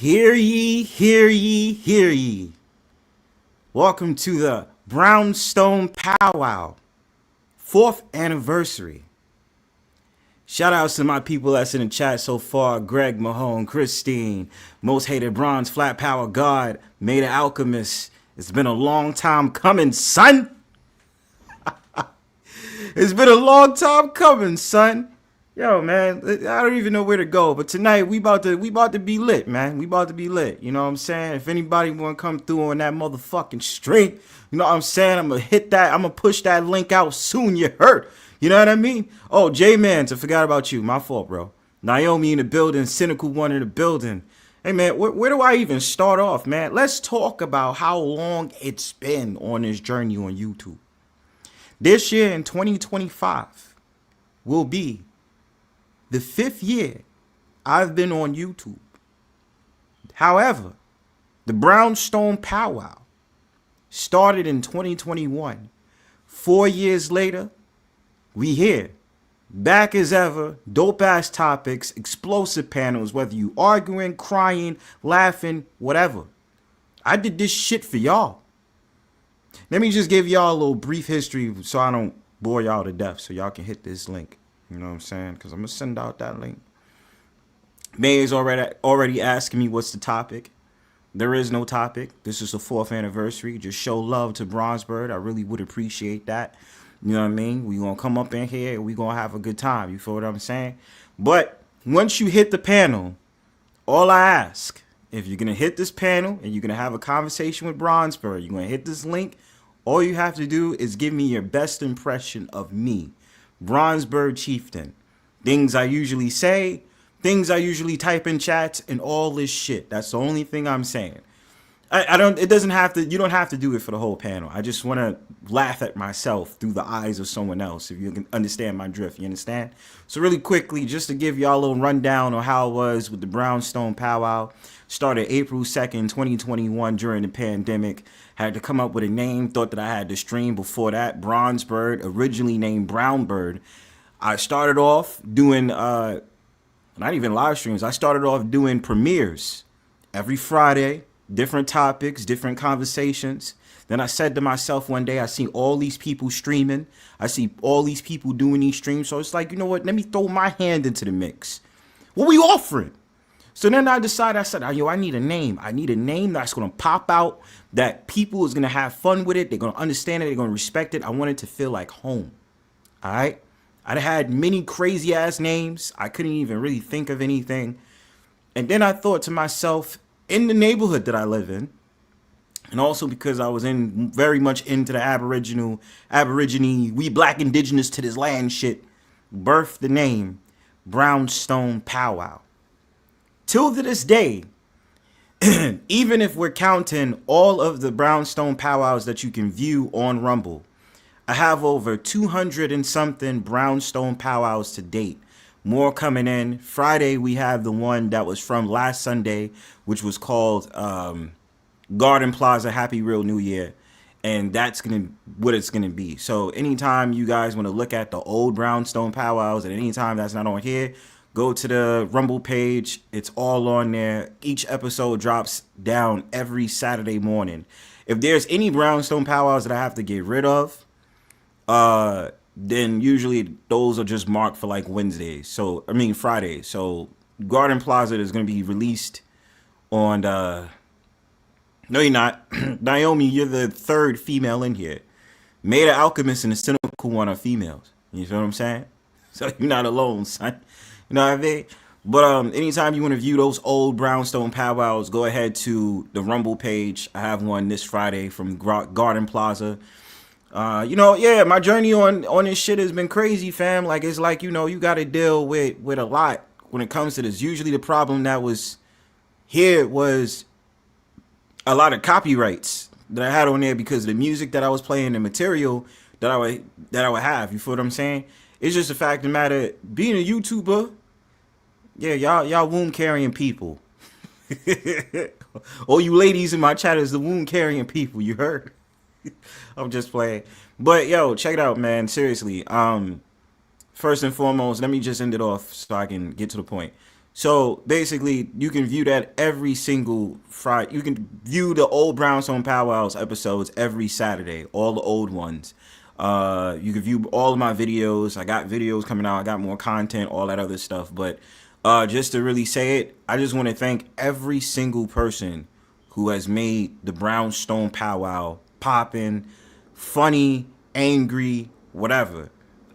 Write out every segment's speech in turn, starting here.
Hear ye, hear ye, hear ye. Welcome to the Brownstone Powwow, 4th anniversary. Shout outs to my people that's in the chat so far. Greg Mahone, Christine, Most Hated Bronze, Flat Power God, Mey The Alchemist. It's been a long time coming, son. It's been a long time coming, son. Yo, man, I don't even know where to go. But tonight we about to be lit, man. We about to be lit. You know what I'm saying? If anybody want to come through on that motherfucking stream, you know what I'm saying? I'm gonna hit that. I'm gonna push that link out soon. You heard? You know what I mean? Oh, JManz, I forgot about you. My fault, bro. Naomi in the building. Cynical One in the building. Hey, man, where do I even start off, man? Let's talk about how long it's been on this journey on YouTube. This year in 2025 will be the 5th year I've been on YouTube. However, the Brownstone Powwow started in 2021. 4 years later, we here. Back as ever, dope-ass topics, explosive panels, whether you arguing, crying, laughing, whatever. I did this shit for y'all. Let me just give y'all a little brief history so I don't bore y'all to death so y'all can hit this link. You know what I'm saying? Because I'm going to send out that link. May is already asking me what's the topic. There is no topic. This is the 4th anniversary. Just show love to Bronzebird. I really would appreciate that. You know what I mean? We going to come up in here and we going to have a good time. You feel what I'm saying? But once you hit the panel, all I ask, if you're going to hit this panel and you're going to have a conversation with Bronzebird, you're going to hit this link, all you have to do is give me your best impression of me, Bronzebird Chieftain. Things I usually say, things I usually type in chats, and all this shit. That's the only thing I'm saying. I don't. It doesn't have to. You don't have to do it for the whole panel. I just want to laugh at myself through the eyes of someone else. If you can understand my drift, you understand. So really quickly, just to give y'all a little rundown on how it was with the Brownstone Powwow. Started April 2nd, 2021 during the pandemic. Had to come up with a name. Thought that I had to stream before that. Bronzebird, originally named Brownbird. I started off doing not even live streams. I started off doing premieres every Friday. Different topics, different conversations. Then I said to myself one day, I see all these people streaming. I see all these people doing these streams. So it's like, you know what? Let me throw my hand into the mix. What we offering? So then I decided, I said, yo, I need a name. I need a name that's going to pop out, that people is going to have fun with it. They're going to understand it. They're going to respect it. I want it to feel like home. All right? I had many crazy ass names. I couldn't even really think of anything. And then I thought to myself, in the neighborhood that I live in, and also because I was very much into the Aborigine, we black indigenous to this land shit, birthed the name Brownstone Powwow. Till to this day, even if we're counting all of the Brownstone Powwows that you can view on Rumble, I have over 200 and something Brownstone Powwows to date. More coming in. Friday, we have the one that was from last Sunday, which was called Garden Plaza Happy Real New Year. And that's what it's going to be. So anytime you guys want to look at the old Brownstone Powwows, and anytime that's not on here, go to the Rumble page. It's all on there. Each episode drops down every Saturday morning. If there's any Brownstone Powwows that I have to get rid of, then usually those are just marked for like Wednesdays. So, I mean, Fridays. So, Garden Plaza is going to be released on, no, you're not. Naomi, you're the third female in here. Mey The Alchemist and the Cynical One are females. You know what I'm saying? So, you're not alone, son. You know what I mean? But anytime you want to view those old Brownstone Powwows, go ahead to the Rumble page. I have one this Friday from Garden Plaza. You know, yeah, my journey on this shit has been crazy, fam. Like, it's like, you know, you got to deal with a lot when it comes to this. Usually the problem that was here was a lot of copyrights that I had on there because of the music that I was playing, the material that I would have. You feel what I'm saying? It's just the fact of the matter, being a YouTuber, yeah, y'all womb carrying people. All you ladies in my chat is the womb carrying people, you heard? I'm just playing. But yo, check it out, man. Seriously. First and foremost, let me just end it off so I can get to the point. So basically, you can view that every single Friday. You can view the old Brownstone Powwows episodes every Saturday, all the old ones. You can view all of my videos. I got videos coming out. I got more content, all that other stuff. But just to really say it, I just want to thank every single person who has made the Brownstone Powwow popping, funny, angry, whatever.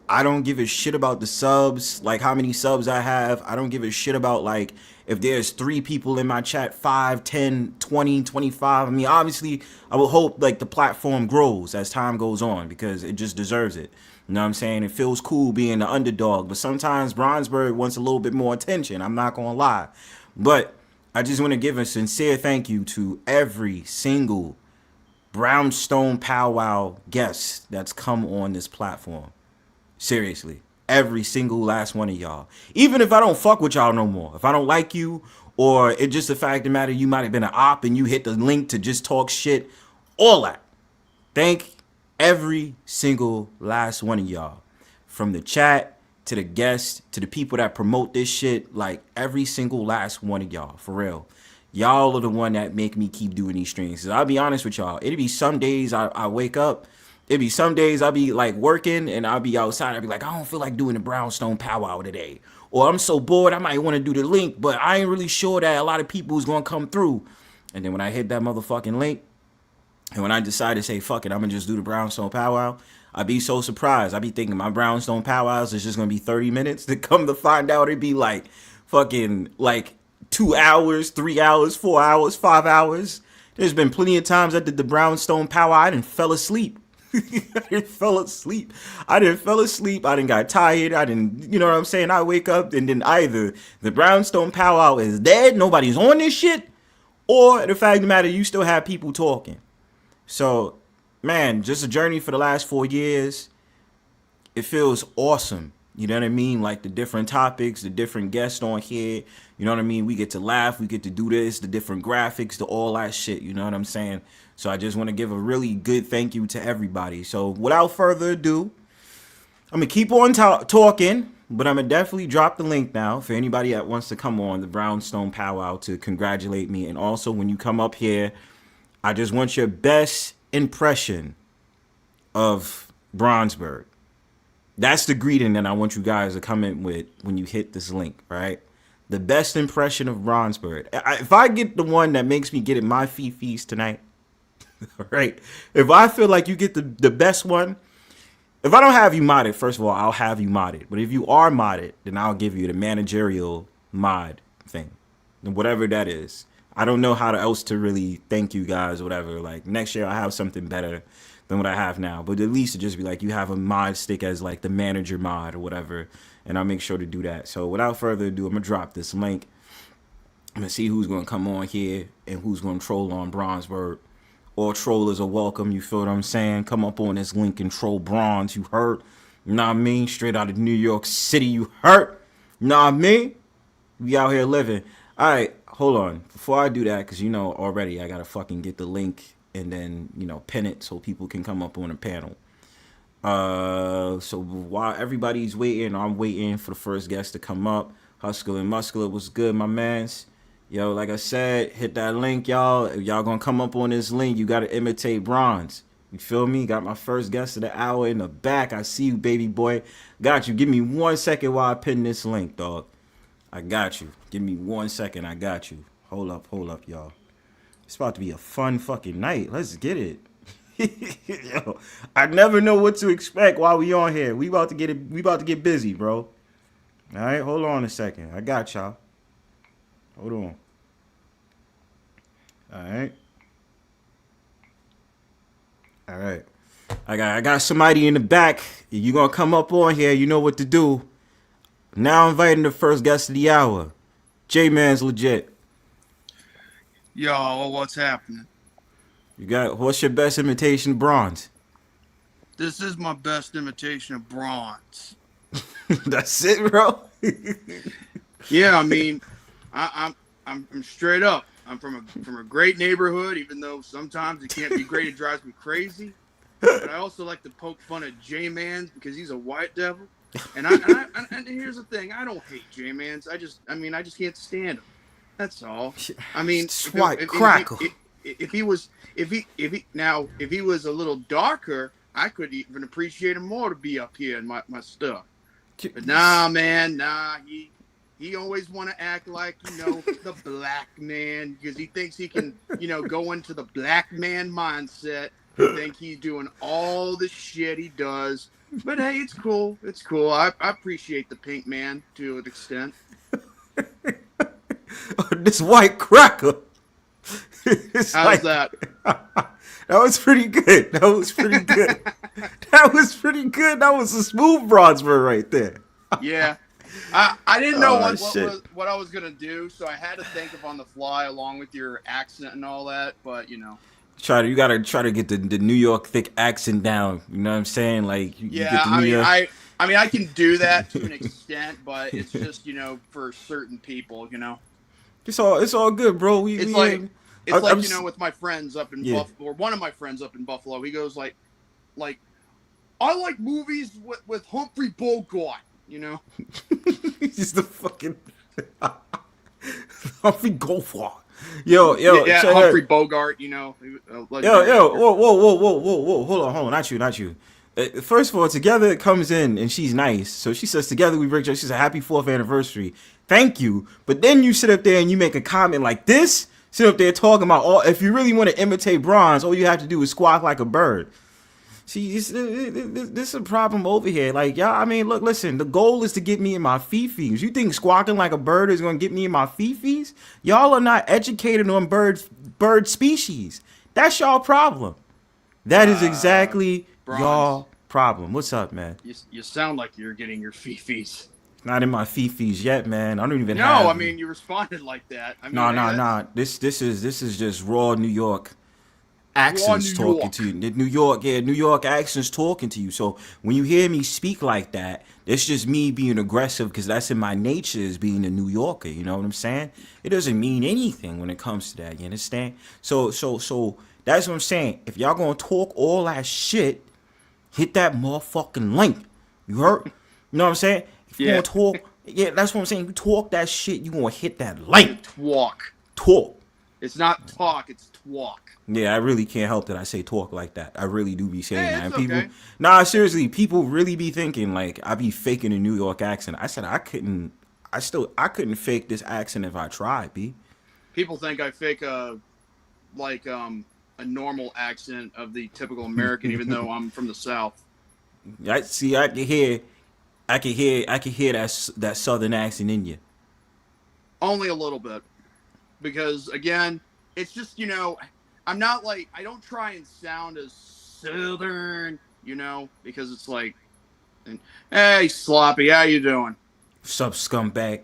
I don't give a shit about the subs, like how many subs I have. I don't give a shit about like if there's 3 people in my chat, 5, 10, 20, 25. I mean, obviously, I will hope like the platform grows as time goes on because it just deserves it. You know what I'm saying? It feels cool being the underdog, but sometimes Bronzebird wants a little bit more attention. I'm not gonna lie. But I just want to give a sincere thank you to every single Brownstone Powwow guest that's come on this platform. Seriously, every single last one of y'all. Even if I don't fuck with y'all no more, if I don't like you, or it's just the fact of the matter, you might have been an op and you hit the link to just talk shit, all that. Thank every single last one of y'all, from the chat to the guests to the people that promote this shit. Like every single last one of y'all, for real. Y'all are the one that make me keep doing these streams. Cause I'll be honest with y'all. It'll be some days I wake up. It'll be some days I'll be like working and I'll be outside. I'll be like, I don't feel like doing the Brownstone Powwow today. Or I'm so bored, I might want to do the link, but I ain't really sure that a lot of people is going to come through. And then when I hit that motherfucking link, and when I decide to say, fuck it, I'm going to just do the Brownstone Powwow, I'd be so surprised. I'd be thinking my Brownstone Powwows is just going to be 30 minutes. To come to find out, it'd be like fucking like 2 hours, 3 hours, 4 hours, 5 hours. There's been plenty of times I did the Brownstone Powwow. I didn't fell asleep. I didn't fell asleep. I didn't got tired. I didn't, you know what I'm saying? I wake up and then either the Brownstone Powwow is dead, nobody's on this shit, or the fact of the matter, you still have people talking. So, man, just a journey for the last 4 years. It feels awesome. You know what I mean? Like the different topics, the different guests on here. You know what I mean? We get to laugh. We get to do this, the different graphics, the all that shit. You know what I'm saying? So I just want to give a really good thank you to everybody. So without further ado, I'm going to keep on talking, but I'm going to definitely drop the link now for anybody that wants to come on the Brownstone Powwow to congratulate me. And also, when you come up here, I just want your best impression of Bronzebird. That's the greeting that I want you guys to come in with when you hit this link, right? The best impression of Bronzebird. If I get the one that makes me get in my fee-fees tonight, right? If I feel like you get the best one, if I don't have you modded, first of all, I'll have you modded. But if you are modded, then I'll give you the managerial mod thing, whatever that is. I don't know how else to really thank you guys, whatever. Like next year, I'll have something better than what I have now. But at least it just be like you have a mod stick as like the manager mod or whatever. And I'll make sure to do that. So without further ado, I'm going to drop this link. I'm going to see who's going to come on here and who's going to troll on Bronzebird. All trollers are welcome, you feel what I'm saying? Come up on this link and troll Bronze, you heard? You know what I mean? Straight out of New York City, you heard? You know what I mean? We out here living. All right, hold on. Before I do that, because you know already I got to fucking get the link and then, you know, pin it so people can come up on a panel. So while everybody's waiting, I'm waiting for the first guest to come up. HustlerNMuscular, what's good, my mans? Yo, like I said, hit that link, y'all. If y'all gonna come up on this link, you gotta imitate Bronze. You feel me? Got my first guest of the hour in the back. I see you, baby boy. Got you. Give me 1 second while I pin this link, dog. I got you. Give me 1 second. I got you. Hold up, y'all. It's about to be a fun fucking night. Let's get it. Yo, I never know what to expect while we on here. We about to get it. We about to get busy, bro. All right, hold on a second. I got y'all. Hold on. All right. All right. I got somebody in the back. If you gonna come up on here, you know what to do. Now inviting the first guest of the hour, JManzLegit. Yo, what's happening? What's your best imitation of Bronze? This is my best imitation of Bronze. That's it, bro. Yeah, I mean, I'm straight up. I'm from a great neighborhood, even though sometimes it can't be great. It drives me crazy. But I also like to poke fun at J-Manz because he's a white devil. And and here's the thing: I don't hate J-Manz. I just can't stand him. That's all. I mean, if he was a little darker, I could even appreciate him more to be up here in my stuff. But nah, man, nah. He always want to act like, you know, the black man because he thinks he can, you know, go into the black man mindset and think he's doing all the shit he does. But hey, it's cool. It's cool. I appreciate the pink man to an extent. This white cracker. How's that? That was pretty good. That was pretty good. That was a smooth Bronzebird right there. Yeah. I didn't know what I was gonna do, so I had to think of on the fly along with your accent and all that. But you know, you gotta try to get the New York thick accent down. You know what I'm saying? Like you get the New York... I mean I can do that to an extent, but it's just, you know, for certain people, you know. It's all good, bro. It's like you know, with my friends up in Buffalo, or one of my friends up in Buffalo, he goes like I like movies with Humphrey Bogart. You know, he's the fucking Humphrey Bogart. Yo, yeah, Humphrey Bogart. You know, whoa, hold on, not you. First of all, together it comes in and she's nice, so she says together we break. She says happy 4th anniversary, thank you. But then you sit up there and you make a comment like this. Sit up there talking about if you really want to imitate Bronze, all you have to do is squawk like a bird. See, this is a problem over here. Like, y'all, I mean, look, listen, the goal is to get me in my fee-fees. You think squawking like a bird is going to get me in my fee-fees? Y'all are not educated on bird species. That's y'all problem. That is exactly Bronze. y'all problem. What's up, man? You sound like you're getting your fee-fees. Not in my fifis yet, man. I don't even No, have. I mean you responded like that. I mean, No, hey, no, that's no. This is just raw New York raw accents New talking York. to you. The New York accents talking to you. So when you hear me speak like that, it's just me being aggressive because that's in my nature as being a New Yorker. You know what I'm saying? It doesn't mean anything when it comes to that. You understand? So that's what I'm saying. If y'all gonna talk all that shit, hit that motherfucking link. You heard? You know what I'm saying? If you Yeah, gonna talk, yeah, that's what I'm saying. You talk that shit, you gonna hit that link. twalk. Talk. It's not talk, it's twalk. Yeah, I really can't help that I say talk like that. I really do be saying Hey, that. it's And people, okay. nah, seriously, people really be thinking like I be faking a New York accent. I said I couldn't fake this accent if I tried, B. People think I fake a normal accent of the typical American, even though I'm from the South. I see. I can hear that Southern accent in you. Only a little bit, because again, it's just I'm not like I don't try and sound as Southern, because it's like, hey, sloppy, how you doing? Sup, scumbag.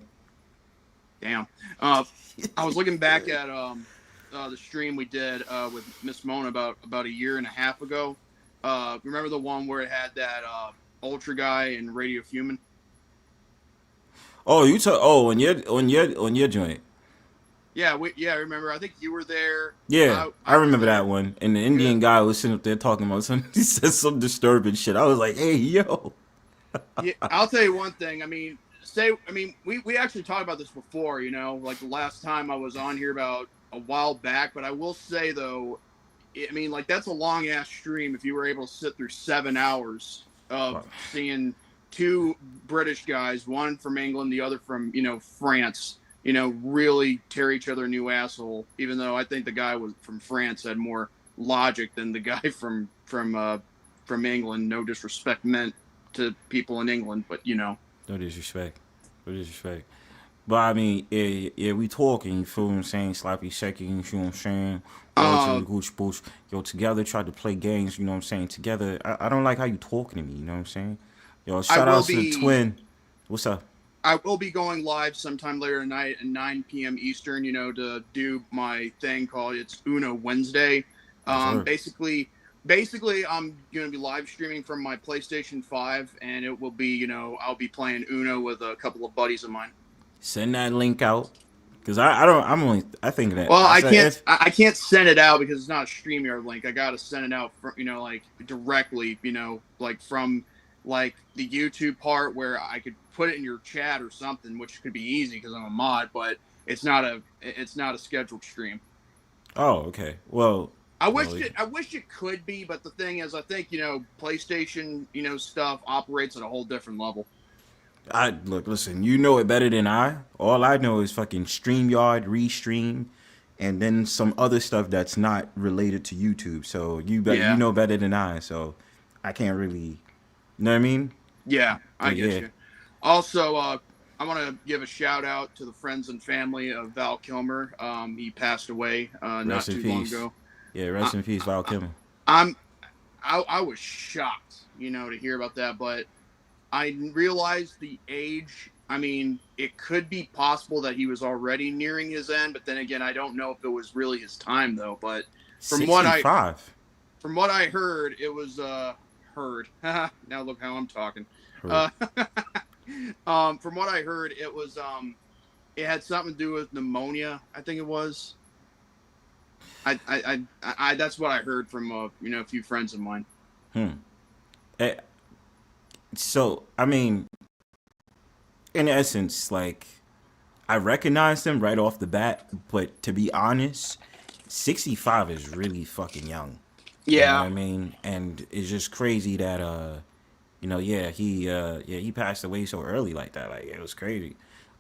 Damn. I was looking back at the stream we did with Miss Mona about a year and a half ago. Remember the one where it had that Ultra guy and Radio Human? Oh, you talk. Oh, on your joint. Yeah, remember. I think you were there. Yeah, I I was remember there. that one. And the Yeah, Indian guy was sitting up there talking about some. He said some disturbing shit. I was like, hey, yo. yeah. I'll tell you one thing. We actually talked about this before. Like the last time I was on here about a while back. But I will say though, like that's a long ass stream. If you were able to sit through 7 hours of seeing two British guys, one from England, the other from France, really tear each other a new asshole. Even though I think the guy was from France had more logic than the guy from England. No disrespect meant to people in England, but No disrespect. No disrespect. But I mean, yeah, we talking, you feel what I'm saying? Sloppy second, you feel what I'm saying? Go to the uh, gooch boost. Yo, together try to play games, you know what I'm saying? Together, I don't like how you talking to me, you know what I'm saying? Yo, I shout will outs to the be twin. What's up? I will be going live sometime later tonight at 9 p.m. Eastern, to do my thing called It's Uno Wednesday. Yes, sir. Basically, I'm going to be live streaming from my PlayStation 5, and it will be, I'll be playing Uno with a couple of buddies of mine. Send that link out. Cause I think that Well, I I said can't if I can't send it out because it's not a StreamYard link. I got to send it out from, like directly, like from like the YouTube part where I could put it in your chat or something, which could be easy because I'm a mod, but it's not a scheduled stream. oh, okay. Well, I wish it could be, but the thing is, I think PlayStation stuff operates at a whole different level. listen, you know it better than I. All I know is fucking StreamYard, Restream, and then some other stuff that's not related to YouTube. So you Yeah, know better than I. So I can't really, you know what I mean? yeah, I But get yeah, you. Also, I want to give a shout out to the friends and family of Val Kilmer. He passed away not rest in too long peace. ago. Yeah, I, rest in peace, Val I, Kilmer. I'm I was shocked, to hear about that, but I realized the age. I mean, it could be possible that he was already nearing his end, but then again, I don't know if it was really his time though. But from what I 65. from what I heard, it was heard. Now look how I'm talking. Heard. Uh, from what I heard, it was it had something to do with pneumonia. I think it was. I that's what I heard from a few friends of mine. Hmm. Eh, So I mean, in essence, like I recognized him right off the bat, but to be honest, 65 is really fucking young. You know what Yeah, I mean? And it's just crazy that he passed away so early like that. Like it was crazy.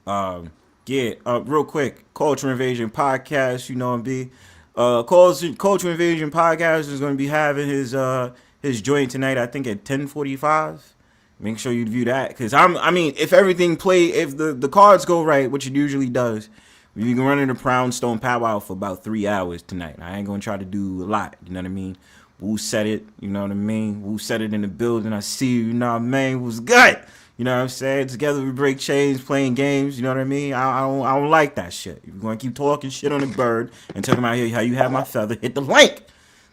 Um real quick, Culture Invasion Podcast, you know B. Culture Invasion Podcast is gonna be having his joint tonight, I think at 10:45. Make sure you view that, cause if everything if the cards go right, which it usually does, we can run into Brownstone Powwow for about 3 hours tonight. I ain't gonna try to do a lot, you know what I mean? Wu said it, you know what I mean? Wu said it in the building. I see you, you know what I mean? What's good? You know what I'm saying? Together we break chains, playing games, you know what I mean? I don't like that shit. If you're going to keep talking shit on the bird and talking about how you have my feather, hit the link.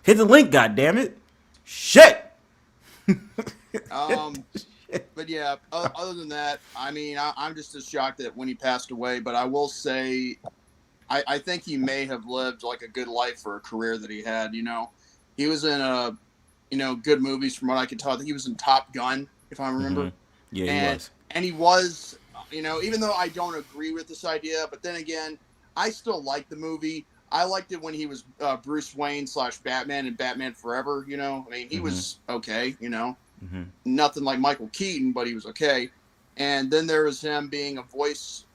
Hit the link, goddammit. Shit. But yeah, other than that, I mean, I'm just as shocked that when he passed away, but I will say, I think he may have lived like a good life for a career that he had, you know. He was in good movies from what I could tell. I think he was in Top Gun, if I remember. Mm-hmm. Yeah, he was. And he was, even though I don't agree with this idea, but then again, I still like the movie. I liked it when he was Bruce Wayne / Batman and Batman Forever, you know. I mean, he was okay, you know. Mm-hmm. Nothing like Michael Keaton, but he was okay. And then there was him being a voice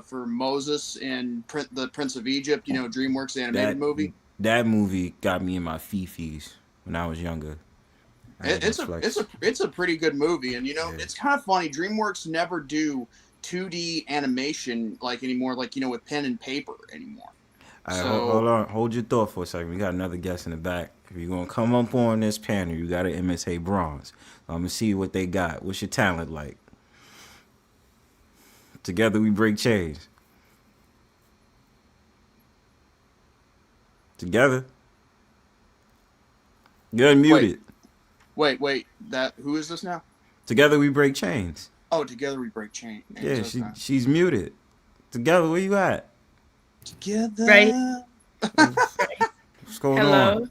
for Moses in the Prince of Egypt, you know, DreamWorks animated movie. That movie got me in my fifis when I was younger. It's a pretty good movie, and it's kind of funny. DreamWorks never do 2D animation like anymore, like with pen and paper anymore. All right, hold your thought for a second. We got another guest in the back. If you're gonna come up on this panel, you gotta imitate Bronze. I'm gonna see what they got. What's your talent like? Together we break chains. Together. You're unmuted. Wait. Who is this now? Together we break chains. Oh, together we break chains. Yeah, she's muted. Together, where you at? Together. Right. What's going on?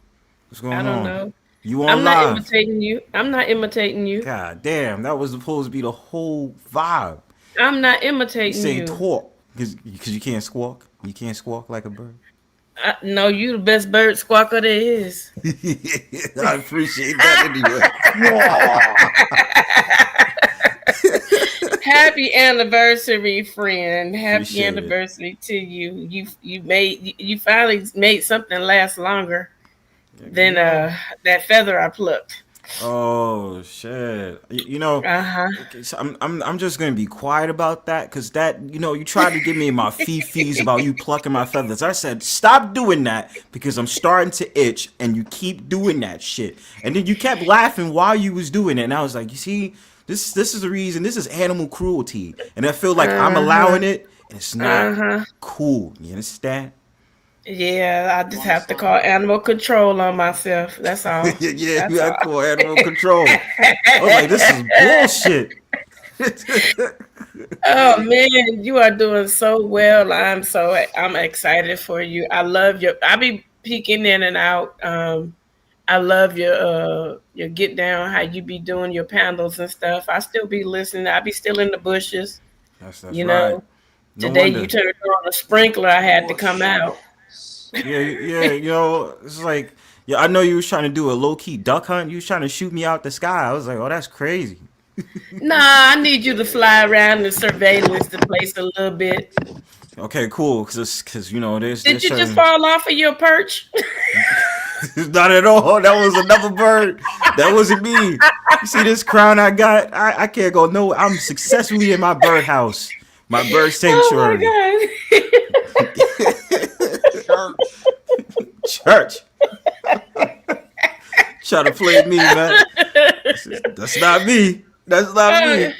What's going on? I don't know. You on I'm live? not imitating you. I'm not imitating you. God damn, that was supposed to be the whole vibe. I'm not imitating you. You say talk because you can't squawk. You can't squawk like a bird. No, you the best bird squawker there is. I appreciate that anyway. Happy anniversary, friend. Happy appreciate anniversary to you. You finally made something last longer than that feather I plucked. Oh shit! Okay, so I'm just gonna be quiet about that because that you tried to get me in my fifis about you plucking my feathers. I said stop doing that because I'm starting to itch and you keep doing that shit. And then you kept laughing while you was doing it, and I was like, you see, this is the reason. This is animal cruelty, and I feel like I'm allowing it, and it's not cool. You understand? Yeah, I just have to call animal control on myself. That's all. Yeah, you got to call animal control. I was like, this is bullshit. Oh man, you are doing so well. I'm excited for you. I love I be peeking in and out. I love your get down, how you be doing your panels and stuff. I still be listening. I be still in the bushes. That's you right. know. No Today wonder. You turned on the sprinkler. I had to come out. Yeah, it's like, I know you was trying to do a low-key duck hunt. You was trying to shoot me out the sky. I was like, oh, that's crazy. Nah, I need you to fly around and surveillance the place a little bit. Okay, cool, because there's... Did you just fall off of your perch? Not at all. That was another bird. That wasn't me. You see this crown I got? I can't go nowhere. I'm successfully in my birdhouse. My bird sanctuary. Oh, my God. Church. Try to play me, man. That's not me. That's not me.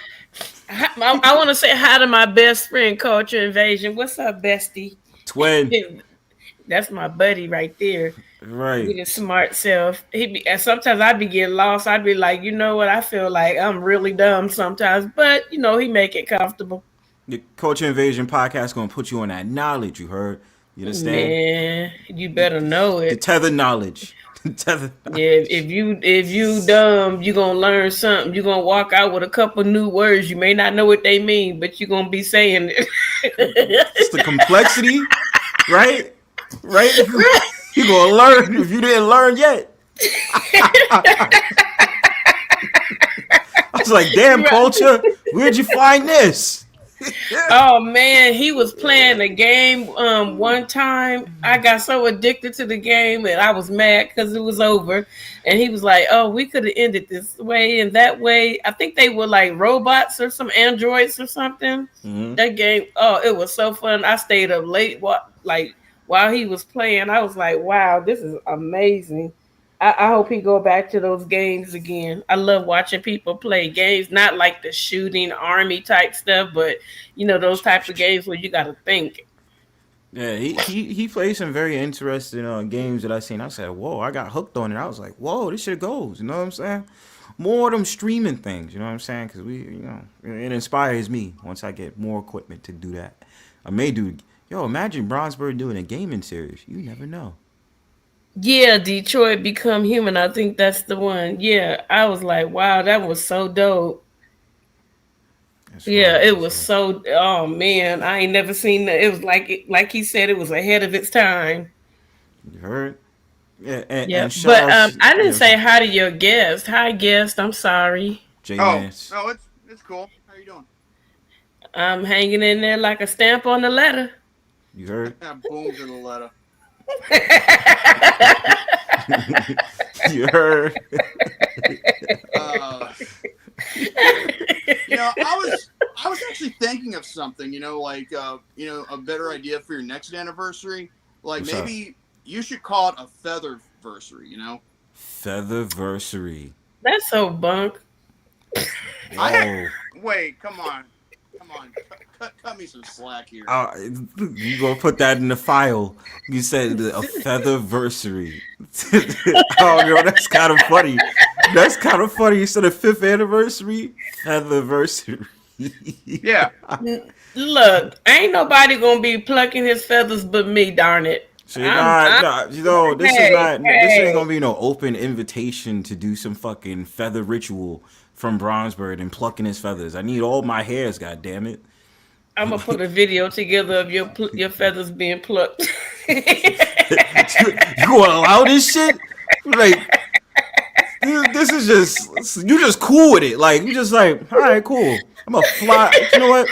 I want to say hi to my best friend, Culture Invasion. What's up, bestie? Twin. That's my buddy right there. Right. With his smart self. And sometimes I'd be getting lost. I'd be like, you know what? I feel like I'm really dumb sometimes. But, he make it comfortable. The Culture Invasion podcast going to put you on that knowledge, you heard? You understand? Man, you better know it. The tether knowledge. Yeah, if you dumb, you're gonna learn something. You're gonna walk out with a couple new words. You may not know what they mean, but you're gonna be saying it. It's the complexity, right? You're gonna learn if you didn't learn yet. I was like, damn, Culture, where'd you find this? Oh man, he was playing the game one time. I got so addicted to the game and I was mad because it was over. And he was like, oh, we could have ended this way and that way. I think they were like robots or some androids or something. Mm-hmm. That game, it was so fun. I stayed up late while he was playing. I was like, wow, this is amazing. I hope he go back to those games again. I love watching people play games, not like the shooting army type stuff, but those type of games where you got to think. Yeah, he plays some very interesting games that I seen. I said, whoa, I got hooked on it. I was like, whoa, this shit goes. You know what I'm saying? More of them streaming things. You know what I'm saying? Because it inspires me once I get more equipment to do that. I may do. Yo, imagine Bronzebird doing a gaming series. You never know. Yeah, Detroit Become Human. I think that's the one. Yeah, I was like, wow, that was so dope. That's Yeah, right. it was so. Oh man, I ain't never seen that. It was like he said, it was ahead of its time. You heard? Yeah, Yeah, and shout but out. I didn't say hi to your guest. Hi, guest. I'm sorry. JManz. Oh, it's cool. How you doing? I'm hanging in there like a stamp on the letter. You heard? Boom to the letter. You heard? I was actually thinking of something. Like a better idea for your next anniversary. Like What's maybe up? you should call it a featherversary. Featherversary. That's so bunk. Whoa. Wait, come on. Cut me some slack here. You gonna put that in the file? You said a featherversary. Oh, yo, that's kind of funny. That's kind of funny. You said a 5th anniversary, featherversary. Yeah. Look, ain't nobody gonna be plucking his feathers but me. Darn it. See, this ain't gonna be no open invitation to do some fucking feather ritual from Bronzebird and plucking his feathers. I need all my hairs, goddammit. I'm gonna put a video together of your feathers being plucked. You gonna allow this shit? Like, this is you just cool with it. Like, you just like, all right, cool. I'm gonna fly. You know what?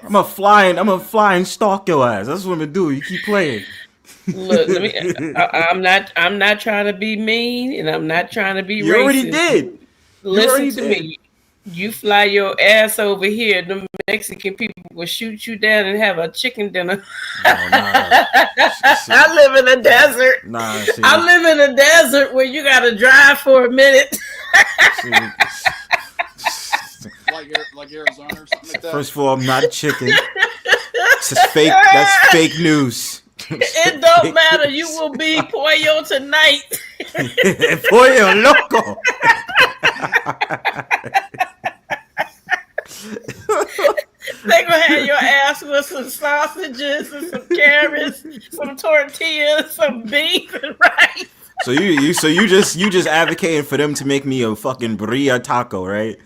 I'm gonna fly and stalk your ass. That's what I'm gonna do. You keep playing. Look, I'm not trying to be mean, and I'm not trying to be racist. You already did. Listen to me. You fly your ass over here, the Mexican people will shoot you down and have a chicken dinner. I live in a desert. I live in a desert where you gotta drive for a minute. like Arizona or something like that. First of all, I'm not a chicken. This is fake. That's fake news. It don't matter. You will be pollo tonight. Pollo loco. They gonna have your ass with some sausages and some carrots, some tortillas, some beef and rice. So you just advocating for them to make me a fucking burrito taco, right?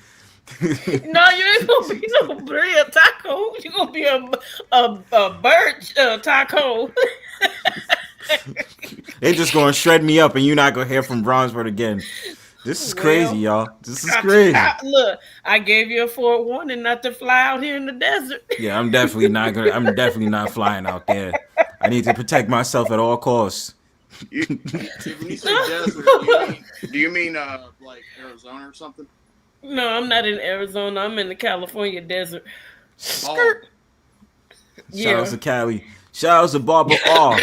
No, you ain't gonna be no burrito taco. You gonna be a bird taco. They just gonna shred me up, and you're not gonna hear from Bronzebird again. This is crazy, y'all. This is crazy. Look, I gave you a forewarning not to fly out here in the desert. Yeah, I'm definitely not flying out there. I need to protect myself at all costs. When you say desert, do you mean like Arizona or something? No, I'm not in Arizona. I'm in the California desert. Skirt. Shout out to Cali. Shout out to Barbara R.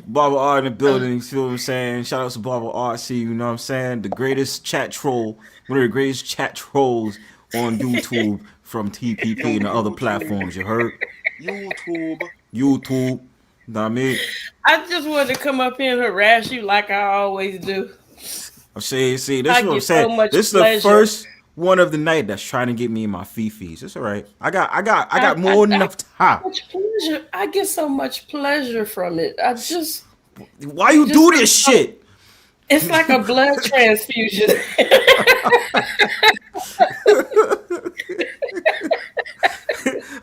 Barbara R in the building, you feel what I'm saying? Shout out to Barbara R. See, you know what I'm saying? The greatest chat troll, one of the greatest chat trolls on YouTube from TPP and the other platforms, you heard? YouTube. Know what I mean? I just wanted to come up here and harass you like I always do. I'm saying, see, this is what I'm saying. This is the first one of the night that's trying to get me in my fee-fees. It's all right. I got more than enough time. I get so much pleasure from it. Why you do this shit? It's like a blood transfusion.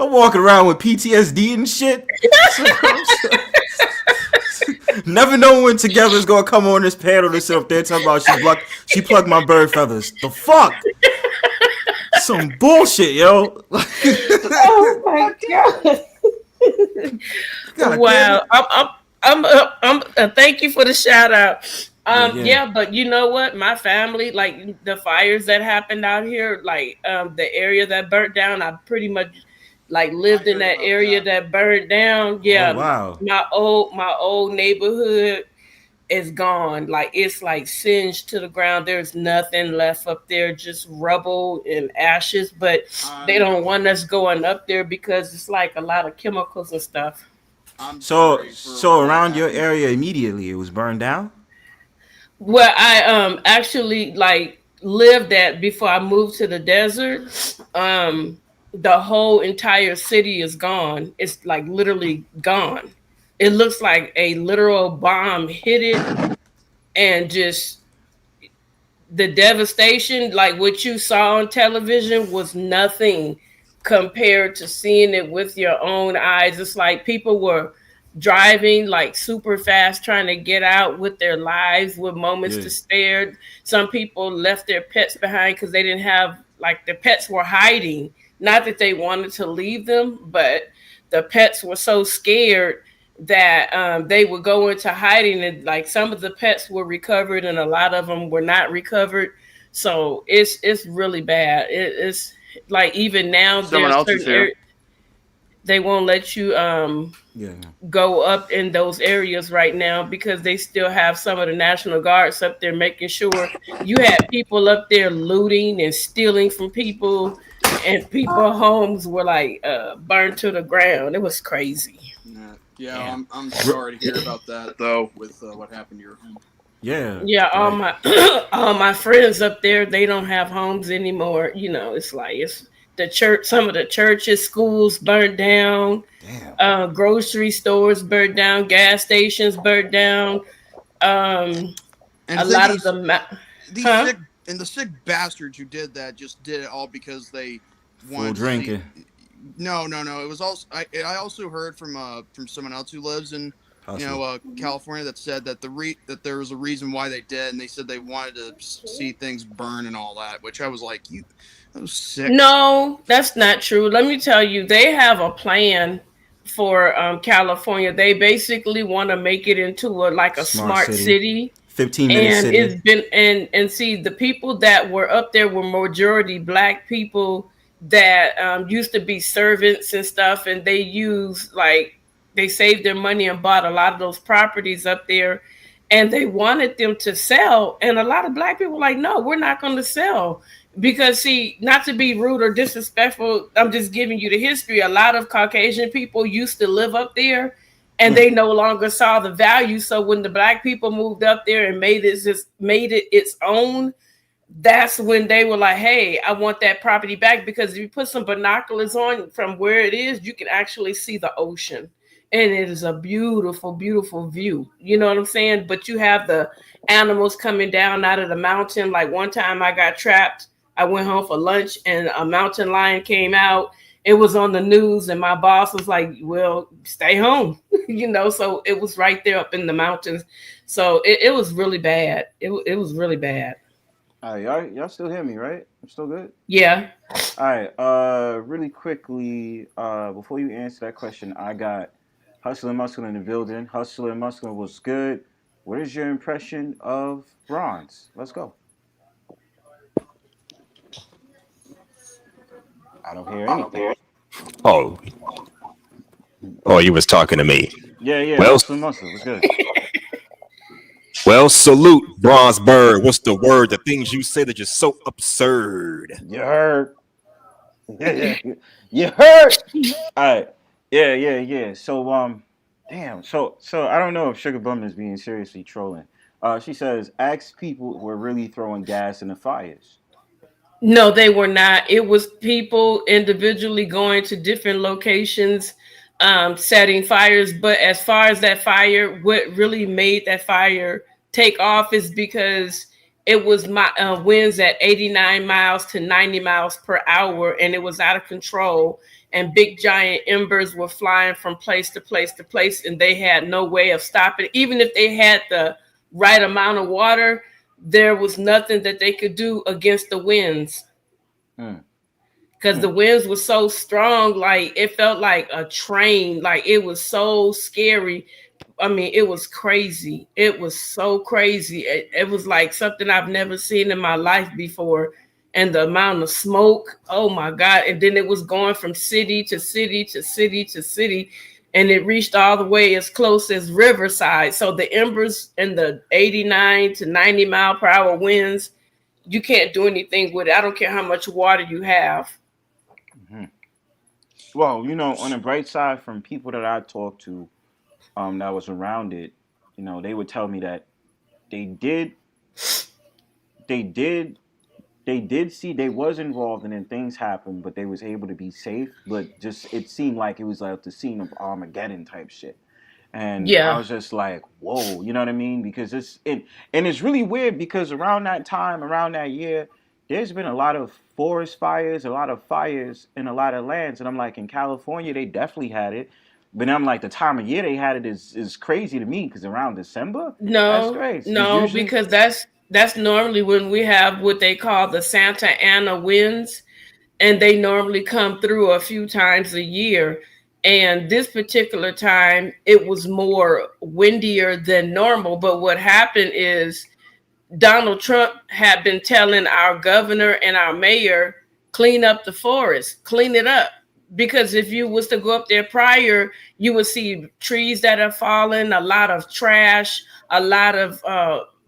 I'm walking around with PTSD and shit. Never know when Together's gonna come on this panel to sit up there talking about she plucked my bird feathers. The fuck? Some bullshit, yo. Oh my god. Wow. I'm thank you for the shout out. Yeah, but you know what? My family, like the fires that happened out here, like the area that burnt down, I pretty much like lived in that area that burned down. Yeah. Oh, wow. My old neighborhood, is gone. Like it's like singed to the ground. There's nothing left up there, just rubble and ashes. But they don't want us going up there because it's like a lot of chemicals and stuff. So around your area immediately it was burned down? Well, I actually like lived at before I moved to the desert. The whole entire city is gone. It's like literally gone. It looks like a literal bomb hit it, and just the devastation, like what you saw on television, was nothing compared to seeing it with your own eyes. It's like people were driving like super fast trying to get out with their lives with moments to spare. Some people left their pets behind because they didn't have, like, the pets were hiding. Not that they wanted to leave them, but the pets were so scared that they would go into hiding, and like some of the pets were recovered and a lot of them were not recovered. So it's really bad. It's like even now Someone else is here. They won't let you go up in those areas right now because they still have some of the National Guards up there making sure. You had people up there looting and stealing from people, and people's homes were like burned to the ground. It was crazy. Yeah, I'm sorry to hear about that though, with what happened to your home. Yeah, all my all my friends up there, they don't have homes anymore. You know, it's like it's the church. Some of the churches, schools burned down. Grocery stores burned down. Gas stations burned down. And a lot of them. The sick bastards who did that just did it all because they wanted drinking. No. It was also I also heard from someone else who lives in California that said that that there was a reason why they did, and they said they wanted to see things burn and all that, which I was like, that was sick. No, that's not true. Let me tell you, they have a plan for California. They basically want to make it into a smart city. 15-minute city. It's been and see, the people that were up there were majority black people that used to be servants and stuff, and they saved their money and bought a lot of those properties up there, and they wanted them to sell, and a lot of black people were like, no, we're not going to sell, because see, not to be rude or disrespectful, I'm just giving you the history. A lot of Caucasian people used to live up there, and they no longer saw the value. So when the black people moved up there and made it its own, that's when they were like, hey, I want that property back, because if you put some binoculars on from where it is, you can actually see the ocean. And it is a beautiful, beautiful view. You know what I'm saying? But you have the animals coming down out of the mountain. Like one time I got trapped. I went home for lunch and a mountain lion came out. It was on the news and my boss was like, well, stay home. So it was right there up in the mountains. So it was really bad. It was really bad. All right, y'all still hear me, right? I'm still good? Yeah. All right, really quickly, before you answer that question, I got HustlerNMuscular in the building. HustlerNMuscular was good. What is your impression of Bronze? Let's go. I don't hear anything. Oh, you was talking to me. Yeah. Well, HustlerNMuscular was good. Well, salute, Bronzebird. What's the word? The things you say that are so absurd. You heard. Yeah. You heard. All right. Yeah. So, damn. So I don't know if Sugar Bum is being seriously trolling. She says, ask people who are really throwing gas in the fires. No, they were not. It was people individually going to different locations, setting fires. But as far as that fire, what really made that fire take off is because it was winds at 89 miles to 90 miles per hour, and it was out of control. And big giant embers were flying from place to place to place, and they had no way of stopping. Even if they had the right amount of water, there was nothing that they could do against the winds. Because the winds were so strong, like it felt like a train. Like it was so scary. I mean, it was crazy. It was so crazy. It was like something I've never seen in my life before. And the amount of smoke, oh my God. And then it was going from city to city to city to city. and it reached all the way as close as Riverside. So the embers and the 89 to 90 mile per hour winds, you can't do anything with it. I don't care how much water you have. Mm-hmm. Well, you know, on the bright side, from people that I talked to, that was around it, you know, they would tell me that they did, they did, they did see they was involved and then things happened, but they was able to be safe. But just it seemed like it was like the scene of Armageddon type shit. And I Yeah. was just like, whoa, you know what I mean? Because and it's really weird because around that time, around that year, there's been a lot of forest fires, a lot of fires in a lot of lands. And I'm like, in California, they definitely had it. But I'm like, the time of year they had it is crazy to me because around December, that's No, crazy. Because no, usually, because that's normally when we have what they call the Santa Ana winds, and they normally come through a few times a year. And this particular time, it was more windier than normal. But what happened is Donald Trump had been telling our governor and our mayor, clean up the forest, clean it up. Because if you was to go up there prior, you would see trees that have fallen, a lot of trash, a lot of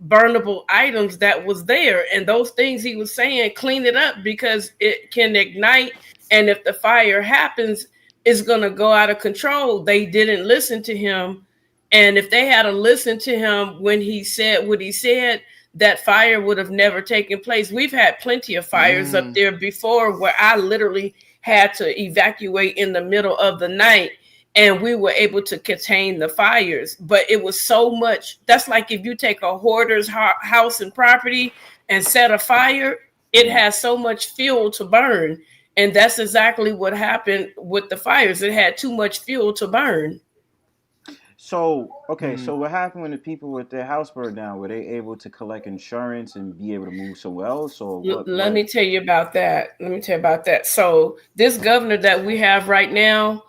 burnable items that was there. And those things he was saying, clean it up because it can ignite. And if the fire happens, it's going to go out of control. They didn't listen to him. And if they had listened to him when he said what he said, that fire would have never taken place. We've had plenty of fires up there before where I literally had to evacuate in the middle of the night, and we were able to contain the fires. But it was so much. That's like if you take a hoarder's house and property and set a fire, it has so much fuel to burn. And that's exactly what happened with the fires. It had too much fuel to burn. so okay, so what happened when the people with their house burned down? Were they able to collect insurance and be able to move somewhere else, or what? Let What? me tell you about that. So this governor that we have right now,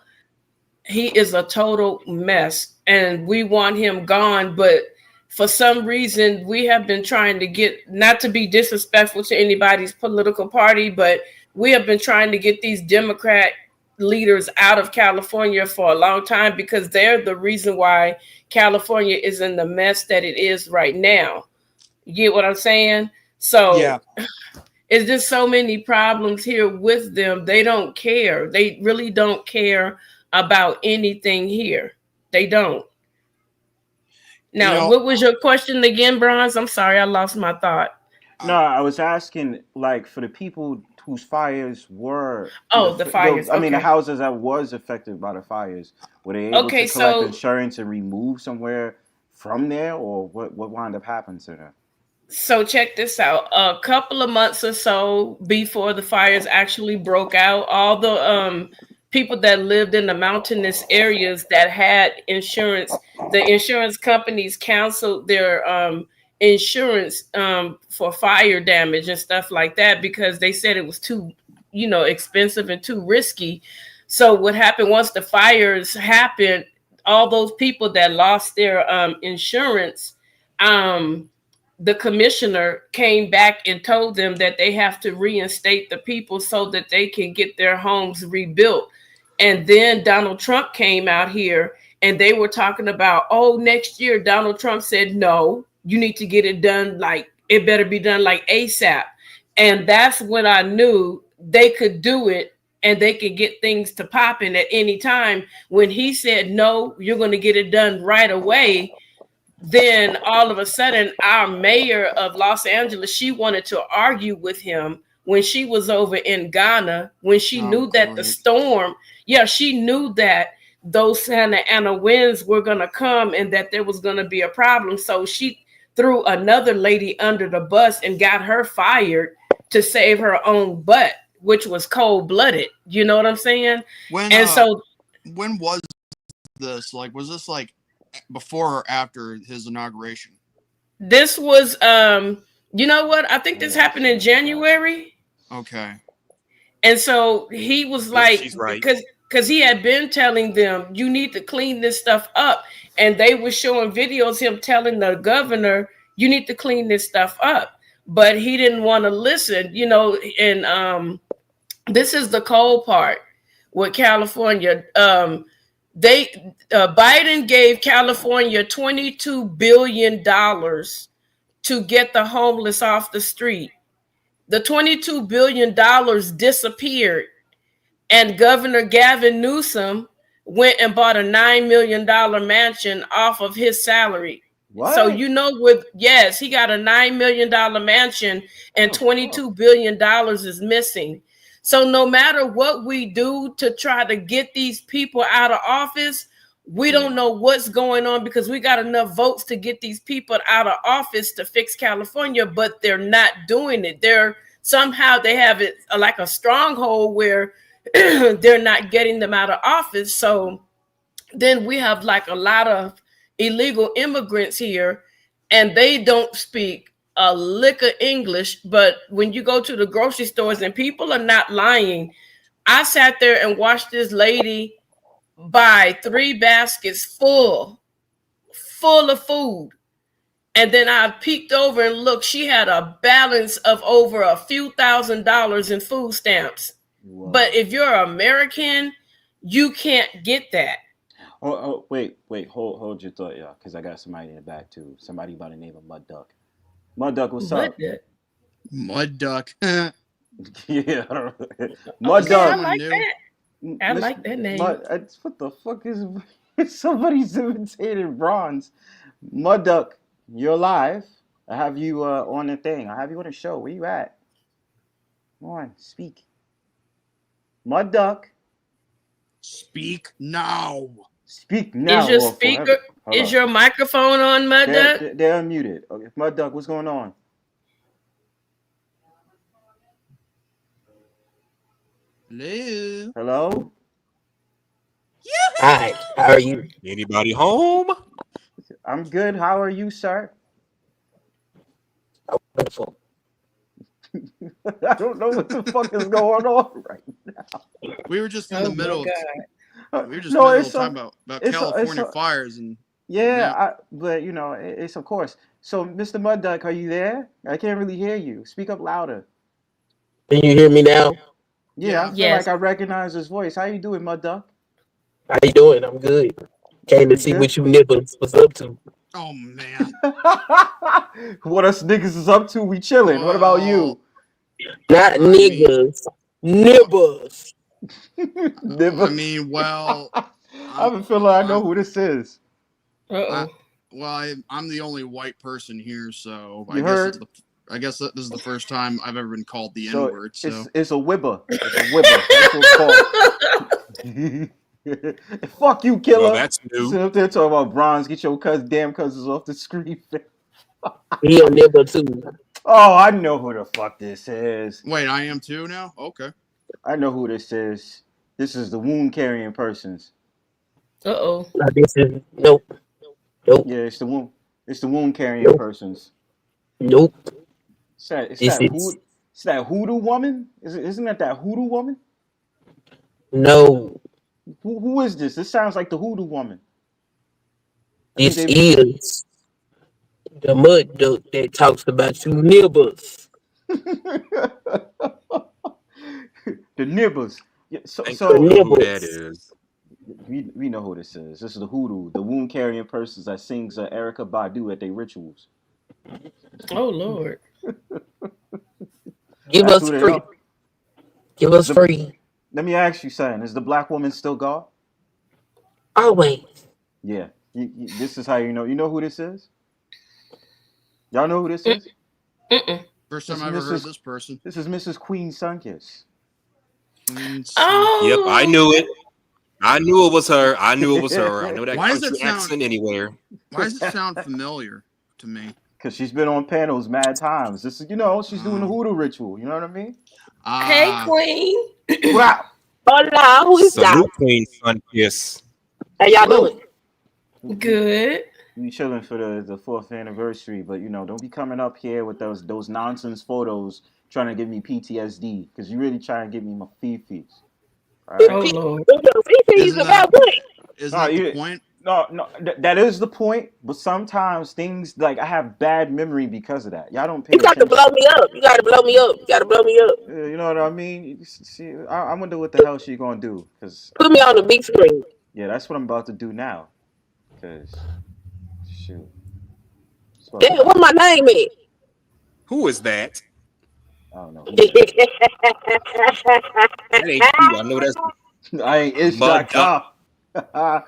he is a total mess, and we want him gone. But for some reason, we have been trying to get, not to be disrespectful to anybody's political party, but we have been trying to get these Democrat leaders out of California for a long time because they're the reason why California is in the mess that it is right now. You get what I'm saying? So Yeah. it's just so many problems here with them. They don't care. They really don't care about anything here. They don't. Now, You know, what was your question again, Bronze? I'm sorry, I lost my thought. No, I was asking, like, for the people whose fires were, Oh, the fires. I mean, the Okay. houses that was affected by the fires, were they able Okay, to collect so insurance and remove somewhere from there, or what wound up happening to them? check this out. A couple of months or so before the fires actually broke out, all the people that lived in the mountainous areas that had insurance, the insurance companies canceled their insurance for fire damage and stuff like that because they said it was too, expensive and too risky. So what happened once the fires happened, all those people that lost their insurance, the commissioner came back and told them that they have to reinstate the people so that they can get their homes rebuilt. And then Donald Trump came out here and they were talking about, oh, next year. Donald Trump said, no, you need to get it done. Like, it better be done like ASAP. And that's when I knew they could do it and they could get things to popping at any time. When he said, no, you're going to get it done right away, then all of a sudden our mayor of Los Angeles, she wanted to argue with him when she was over in Ghana, when she knew that the storm, she knew that those Santa Ana winds were going to come and that there was going to be a problem. So she threw another lady under the bus and got her fired to save her own butt, which was cold-blooded. You know what I'm saying? when was this? Like, was this like before or after his inauguration? This was, you know what? I think this happened in January. Okay. And so he was like, she's right. because he had been telling them, you need to clean this stuff up. And they were showing videos, him telling the governor, you need to clean this stuff up. But he didn't want to listen, and this is the cold part with California. Biden gave California $22 billion to get the homeless off the street. The $22 billion disappeared, and Governor Gavin Newsom went and bought a $9 million mansion off of his salary. What? So he got a $9 million mansion, and $22 billion is missing. So no matter what we do to try to get these people out of office, we don't know what's going on, because we got enough votes to get these people out of office to fix California, but they're not doing it. They have it like a stronghold where they're not getting them out of office. So then we have like a lot of illegal immigrants here, and they don't speak a lick of English. But when you go to the grocery stores, and people are not lying, I sat there and watched this lady buy 3 baskets full of food. And then I peeked over and looked, she had a balance of over a few $1,000s in food stamps. Wow. But if you're American, you can't get that. Wait, hold your thought, y'all, because I got somebody in the back too. Somebody by the name of Mud Duck. Mud Duck, what's up? Mud Duck. Yeah. Mud Duck. I like that. I like that name. What the fuck is somebody's imitating Bronze? Mud Duck, you're live. I have you on the thing. I have you on the show. Where you at? Come on, speak. Mud Duck. Speak now. Speak now. Is your speaker? Is your microphone on, Mud Duck? They're unmuted. Okay, Mud Duck, what's going on? Hello. Hello. Hi. How are you? Anybody home? I'm good. How are you, sir? Wonderful. I don't know what the fuck is going on right now. We were just in the middle. We were just talking about California fires and. Yeah, but you know, it's of course. So, Mr. Mud Duck, are you there? I can't really hear you. Speak up louder. Can you hear me now? Yeah, I feel like I recognize his voice. How you doing, Mud Duck? How you doing? I'm good. Came to see what you nibbles was up to. Oh man. What us niggas is up to? We chilling. What about you? Not niggas. Nibbers. Nibbers. I mean, well, I have a feeling I know who this is. Uh-oh. I'm the only white person here, so I guess this is the first time I've ever been called the N-word. So it's a wibber. It's a wibber. That's what it's called. Fuck you, killer. Well, that's new. Sit up there talking about Bronze. Get your damn cousins off the screen. He a nibber too. Oh, I know who the fuck this is. Wait, I am too now? Okay. I know who this is. This is the wound carrying persons. Uh-oh. Nope. Yeah, it's the wound carrying persons. Nope. It's that hoodoo woman? Isn't that hoodoo woman? No. Who is this? This sounds like the hoodoo woman. This is the Mud Duck that talks about you nibbers. The nibbers. Yeah, so who that is. We know who this is. This is the hoodoo, the wound carrying persons that sings Erykah Badu at their rituals. Oh Lord. Give us free. Give us free. Let me ask you something. Is the black woman still God? Always. Yeah. This is how you know. You know who this is? Y'all know who this is? First time I ever heard this person. This is Mrs. Queen Sunkissed. Oh. Yep, I knew it. I knew it was her. I know that country accent anywhere. Why does it sound familiar to me? Because she's been on panels mad times. This is, she's doing the hoodoo ritual. You know what I mean? Hey, Queen. Wow. Hola, who is that? Salute, Queen Sunkissed. How y'all doing? Good. We chilling for the 4th anniversary, but don't be coming up here with those nonsense photos trying to give me PTSD, because you really trying to give me my fifis. Right? Oh Lord. Isn't that the point? No, that is the point. But sometimes things like I have bad memory because of that. Y'all don't pay attention. You got to blow me up. You got to blow me up. You know what I mean? I wonder what the hell she gonna do. Cause put me on the big screen. Yeah, that's what I'm about to do now. Cause shoot, Damn, what my name is? Who is that? I don't know who that That ain't you. I know that's is. I ain't. It's Mud Duck. Zacar.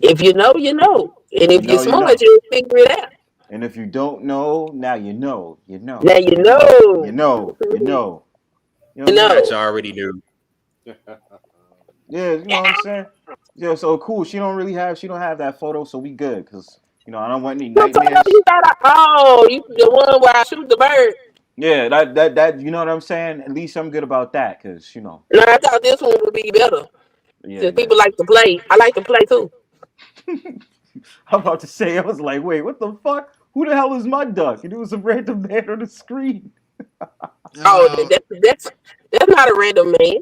If you know, you know. And You if you're know, you smart, know. you'll figure it out. And if you don't know, now you know. You know. Now you You know. know. You know. You know You what I'm saying? That know. you already knew. Yeah, you know what I'm saying? Yeah, so cool. She don't have that photo, so we good. Cause I don't want any What photo nightmares. you got? You the one where I shoot the bird. Yeah, that you know what I'm saying? At least I'm good about that, cause No, I thought this one would be better. yeah, Since yeah. people like to play. I like to play too. I'm about to say, I was like, wait, what the fuck? Who the hell is my duck? And it was a random man on the screen. Oh, Uh, that's not a random man.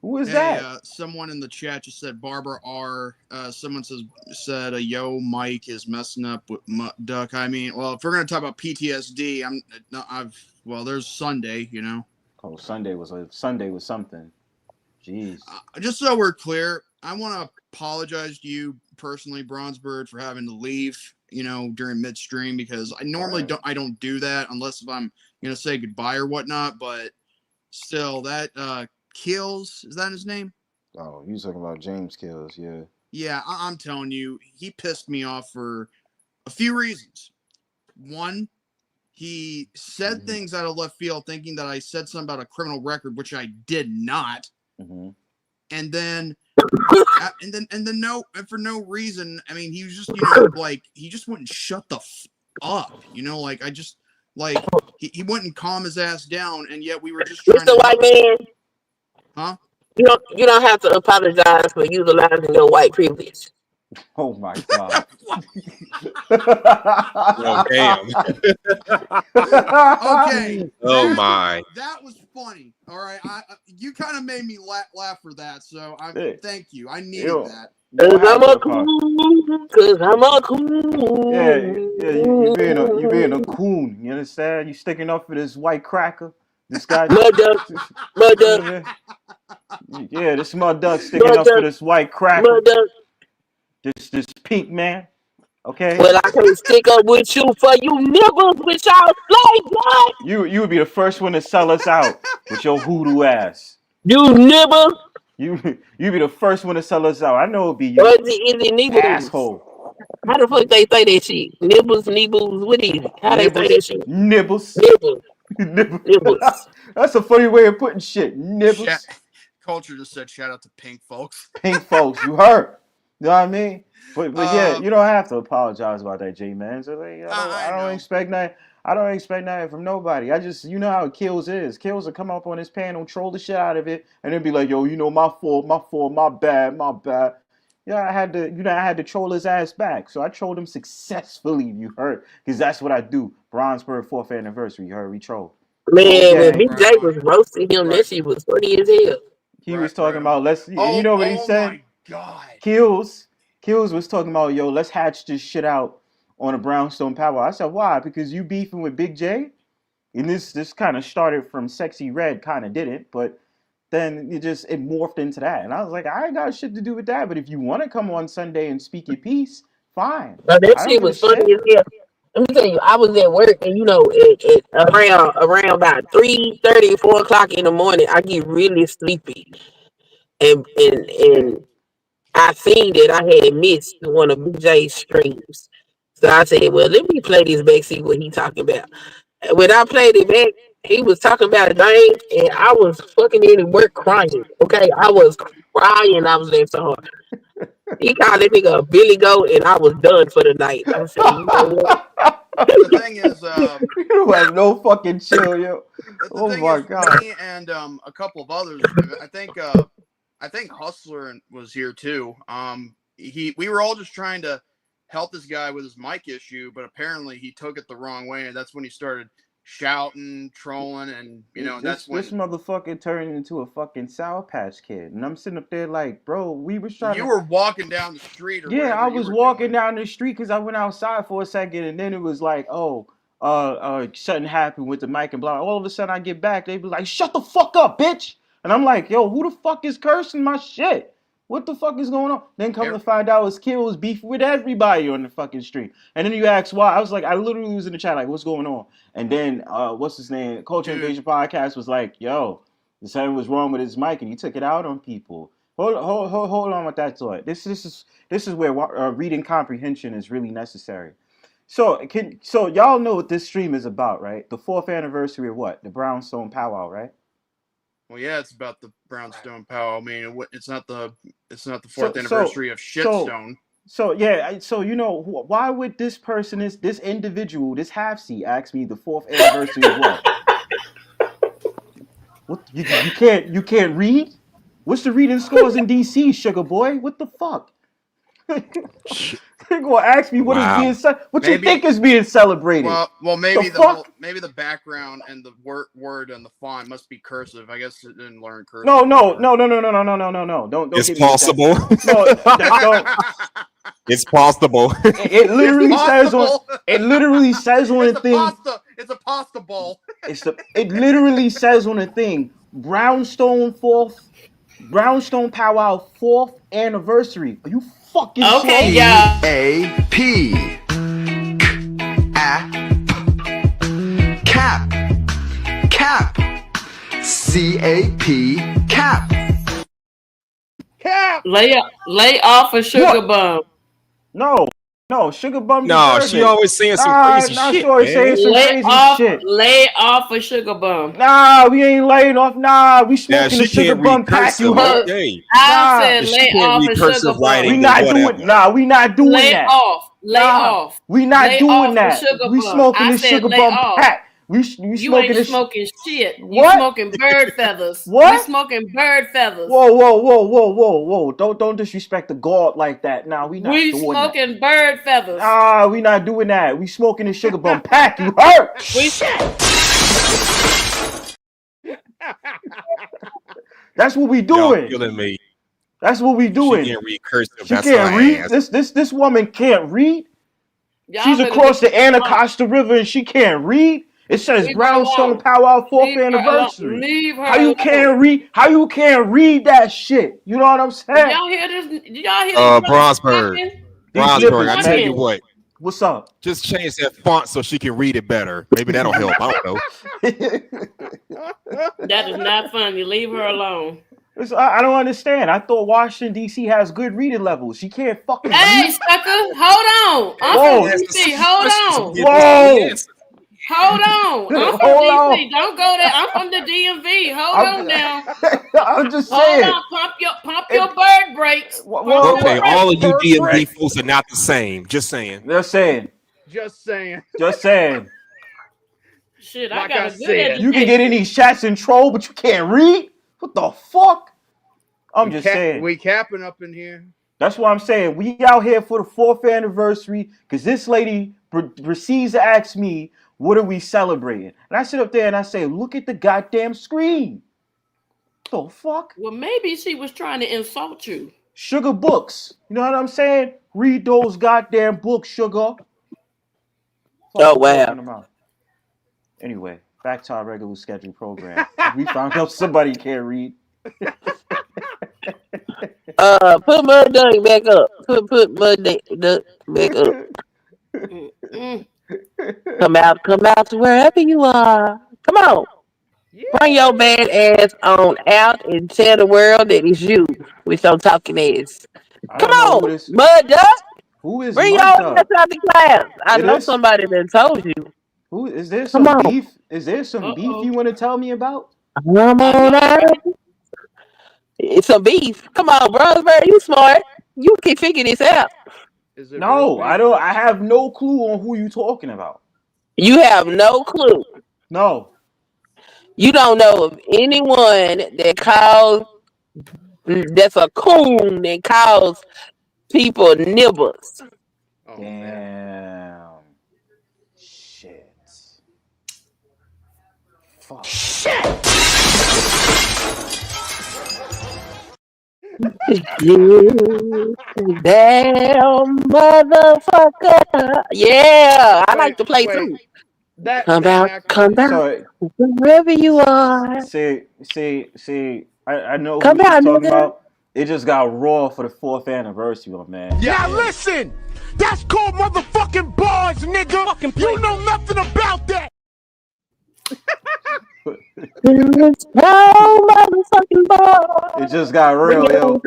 Who is Hey, that? someone in the chat just said Barbara R. Someone said yo Mike is messing up with Duck. I mean, well, if we're gonna talk about PTSD, there's Sunday, you know. Oh, Sunday was something. Jeez. Just so we're clear, I want to apologize to you personally, Bronzebird, for having to leave, you know, during midstream because I normally don't do that unless if I'm gonna say goodbye or whatnot. But still, that Kills, is that his name? Oh, you talking about James Kills, yeah. Yeah, I'm telling you, he pissed me off for a few reasons. One, he said things out of left field thinking that I said something about a criminal record, which I did not. Mm-hmm. And then no, and for no reason. I mean, he was just, like, he just wouldn't shut the up, like I just, like, he wouldn't calm his ass down, and yet we were just trying Mr. White Man. Huh? You don't have to apologize for utilizing your white privilege. Oh my god. Oh damn. Okay. Oh my. That was funny. All right. You kind of made me laugh for that. So thank you. I needed that. Cause I'm a coon. Yeah, you being a coon. You understand? You sticking up for this white cracker. This guy. Mud duck. Yeah, this mud duck sticking up for this white cracker. Mud duck. This pink man. Okay. Well, I can stick up with you for you nibbles with y'all slave blood. You would be the first one to sell us out with your hoodoo ass. You nibbles. You be the first one to sell us out. I know it'd be you. Or is it nibbles? Asshole. How the fuck they say that shit? Nibbles, what is it? How they say that shit? Nibbles. Nibbles. That's a funny way of putting shit. Nibbles. Culture just said shout out to pink folks. Pink folks, you heard. You know what I mean? But yeah, you don't have to apologize about that, J-Man. So I don't expect nothing. I don't expect nothing from nobody. I just, you know how Kills is. Kills will come up on his panel, troll the shit out of it, and then be like, yo, my fault, my bad. Yeah, I had to troll his ass back. So I trolled him successfully, you heard. Because that's what I do. Bronzebird 4th anniversary, you heard, we trolled. Man, when Big J was roasting him, that shit was funny as hell. He was talking about, you know what he said? My God. Kills was talking about, yo, let's hatch this shit out on a Brownstone Powwow. I said, why? Because you beefing with Big J? And this kind of started from Sexy Red, kind of didn't, but then it morphed into that. And I was like, I ain't got shit to do with that, but if you want to come on Sunday and speak your piece, fine. But that shit was funny as hell. Let me tell you, I was at work, and around about 3:30, 4 o'clock in the morning, I get really sleepy, and I seen that I had missed one of BJ's streams, so I said, "Well, let me play this back, see what he talking about." And when I played it back, he was talking about Dane, and I was fucking in work crying. Okay, I was crying. I was laughing so hard. He called that nigga a Billy Goat, and I was done for the night. I said, you know what? The thing is, you have no fucking chill, yo. Oh my god! Me and a couple of others. I think Hustler was here too. We were all just trying to help this guy with his mic issue, but apparently he took it the wrong way, and that's when he started shouting, trolling, and that's when this motherfucker turned into a fucking Sour Patch Kid, and I'm sitting up there like, bro, we was trying. You were walking down the street, or yeah, I was walking down the street because I went outside for a second, and then it was like, something happened with the mic and blah. All of a sudden, I get back, they be like, shut the fuck up, bitch, and I'm like, yo, who the fuck is cursing my shit? What the fuck is going on? Then come to find out his kid was beef with everybody on the fucking street. And then you ask why. I was like, I literally was in the chat like, what's going on? And then what's his name? Culture Invasion Podcast was like, yo, something was wrong with his mic and he took it out on people. Hold on with that thought. This is where reading comprehension is really necessary. So y'all know what this stream is about, right? The 4th anniversary of what? The Brownstone Powwow, right? Well, yeah, it's about the Brownstone Powwow. I mean, it's not the 4th anniversary of Shitstone. So you know, why would this individual, this half-seat, ask me the 4th anniversary of what? What you can't read? What's the reading scores in DC, sugar boy? What the fuck? They're gonna ask me what is being what you think is being celebrated. Well, maybe the background and the word and the font must be cursive. I guess it didn't learn cursive. No. Don't. It's possible. Don't. It's possible. It literally says on the thing. It's a pasta bowl. It literally says on the thing. Brownstone Powwow 4th anniversary. Are you fucking okay, yeah. A-P cap C-A-P cap. Lay off a sugar bum. No, sugar bum. No, she always saying some crazy shit. Lay off a sugar bum. Nah, we ain't laying off. Nah, we smoking the sugar bum pack. You heard? I said lay off a sugar bum. We not doing. Nah, we not doing that. Lay off. We not doing that. We smoking the sugar bum pack. We you ain't smoking shit. You smoking bird feathers. What? You smoking bird feathers. Whoa. Don't disrespect the God like that. Nah, we not doing that. We smoking bird feathers. Nah, we not doing that. We smoking the sugar bum pack. You heard? That's what we doing. Y'all killing me. That's what we doing. She can't read cursive. She can't read. This woman can't read. She's across the Anacostia River and she can't read. It says Brownstone Powwow 4th anniversary. How you can't read? How you can't read that shit? You know what I'm saying? Did y'all hear this? Bronzebird, I tell you what. What's up? Just change that font so she can read it better. Maybe that'll help. I don't know. That is not funny. Leave her alone. I don't understand. I thought Washington D.C. has good reading levels. She can't fucking read. Hey, sucker, hold on. I'm from D.C. Hold on. Whoa. Hold on. I'm from DC. Don't go there. I'm from the DMV. Hold on now. I'm just saying. Hold on. Pump your bird brakes. Okay, all of you DMV folks are not the same. Just saying. Just saying. Shit, like I got a good education. You can get in these chats and troll, but you can't read? What the fuck? I'm just saying. We capping up in here. That's what I'm saying. We out here for the 4th anniversary because this lady proceeds to ask me, what are we celebrating? And I sit up there and I say, look at the goddamn screen. The fuck? Well, maybe she was trying to insult you. Sugar books. You know what I'm saying? Read those goddamn books, sugar. Oh, wow. Anyway, back to our regular scheduled program. We found out somebody can't read. Put Mud Duck back up. Put Mud Duck back up. Come out to wherever you are. Come on. Bring your bad ass on out and tell the world that it's you with your talking ass. Come on, Mud Duck. Who is Bring your ass out the class. I know somebody that told you. Who is there some beef? Is there some beef you want to tell me about? Come on out. It's some beef. Come on, Bronzebird, you smart. You can figure this out. No, I don't. I have no clue on who you talking about. You have no clue. No. You don't know of anyone that's a coon that calls people nibbles. Damn. Shit. Fuck. Shit. Damn motherfucker. Yeah, I like to play too. Come out, wherever you are. See, I know come who you're out, talking nigga. about. it just got raw for the 4th anniversary, my man. Yeah. Now listen, that's called motherfucking bars, nigga. You know nothing about that. It just got real, yo.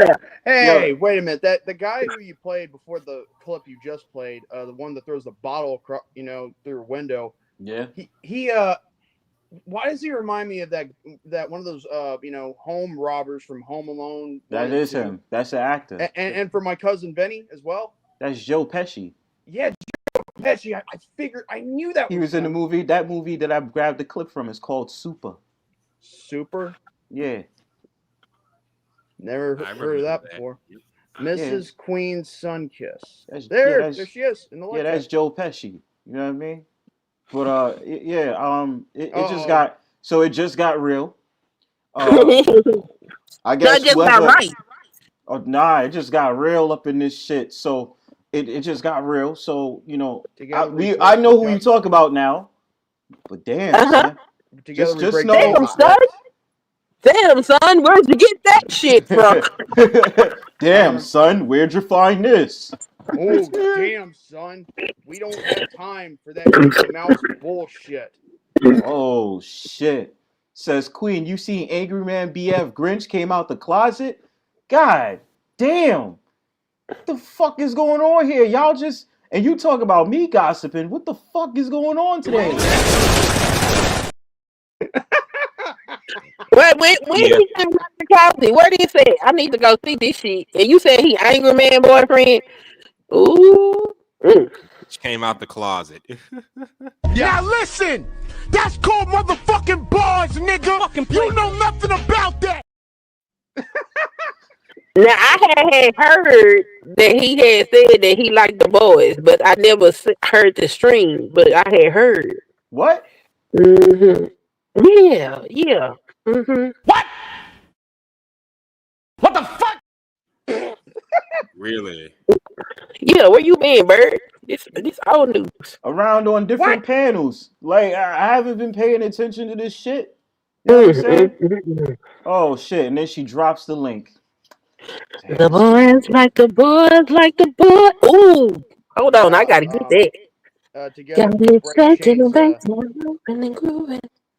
Hey, wait a minute. That the guy who you played before the clip you just played, the one that throws the bottle across, through a window. Yeah. He why does he remind me of that one of those home robbers from Home Alone? That is him. That's the actor. And for my cousin Benny as well. That's Joe Pesci. Yeah, Joe Pesci. I figured I knew that he was in the movie. That movie that I grabbed the clip from is called Super. Super? Yeah. Never heard of that before. Mrs. Queen's Sunkissed. There she is in the light. Yeah, that's Joe Pesci. You know what I mean? But it just got real. I guess that just got right. Oh nah, it just got real up in this shit. So it just got real. So I know who you talk about now. But damn, son. Just know. Damn, son, where'd you get that shit from? Damn, son, where'd you find this? Oh, damn, son. We don't have time for that mouse bullshit. Oh, shit. Says Queen, you seen Angry Man BF Grinch came out the closet? God damn. What the fuck is going on here? Y'all just... And you talk about me gossiping. What the fuck is going on today? When he came out the closet, where did he say, I need to go see this shit? And you said he Angry Man boyfriend? Ooh. She came out the closet. Now listen, that's called motherfucking bars, nigga. You know nothing about that. Now I had heard that he had said that he liked the boys, but I never heard the stream. But I had heard. What? Yeah. What the fuck? Really? Yeah, where you been, Bird? This old news. Around on different panels. Like, I haven't been paying attention to this shit. You know what I'm saying? Oh, shit. And then she drops the link. Damn. The boys like the boys. Ooh. Hold on, I gotta get that.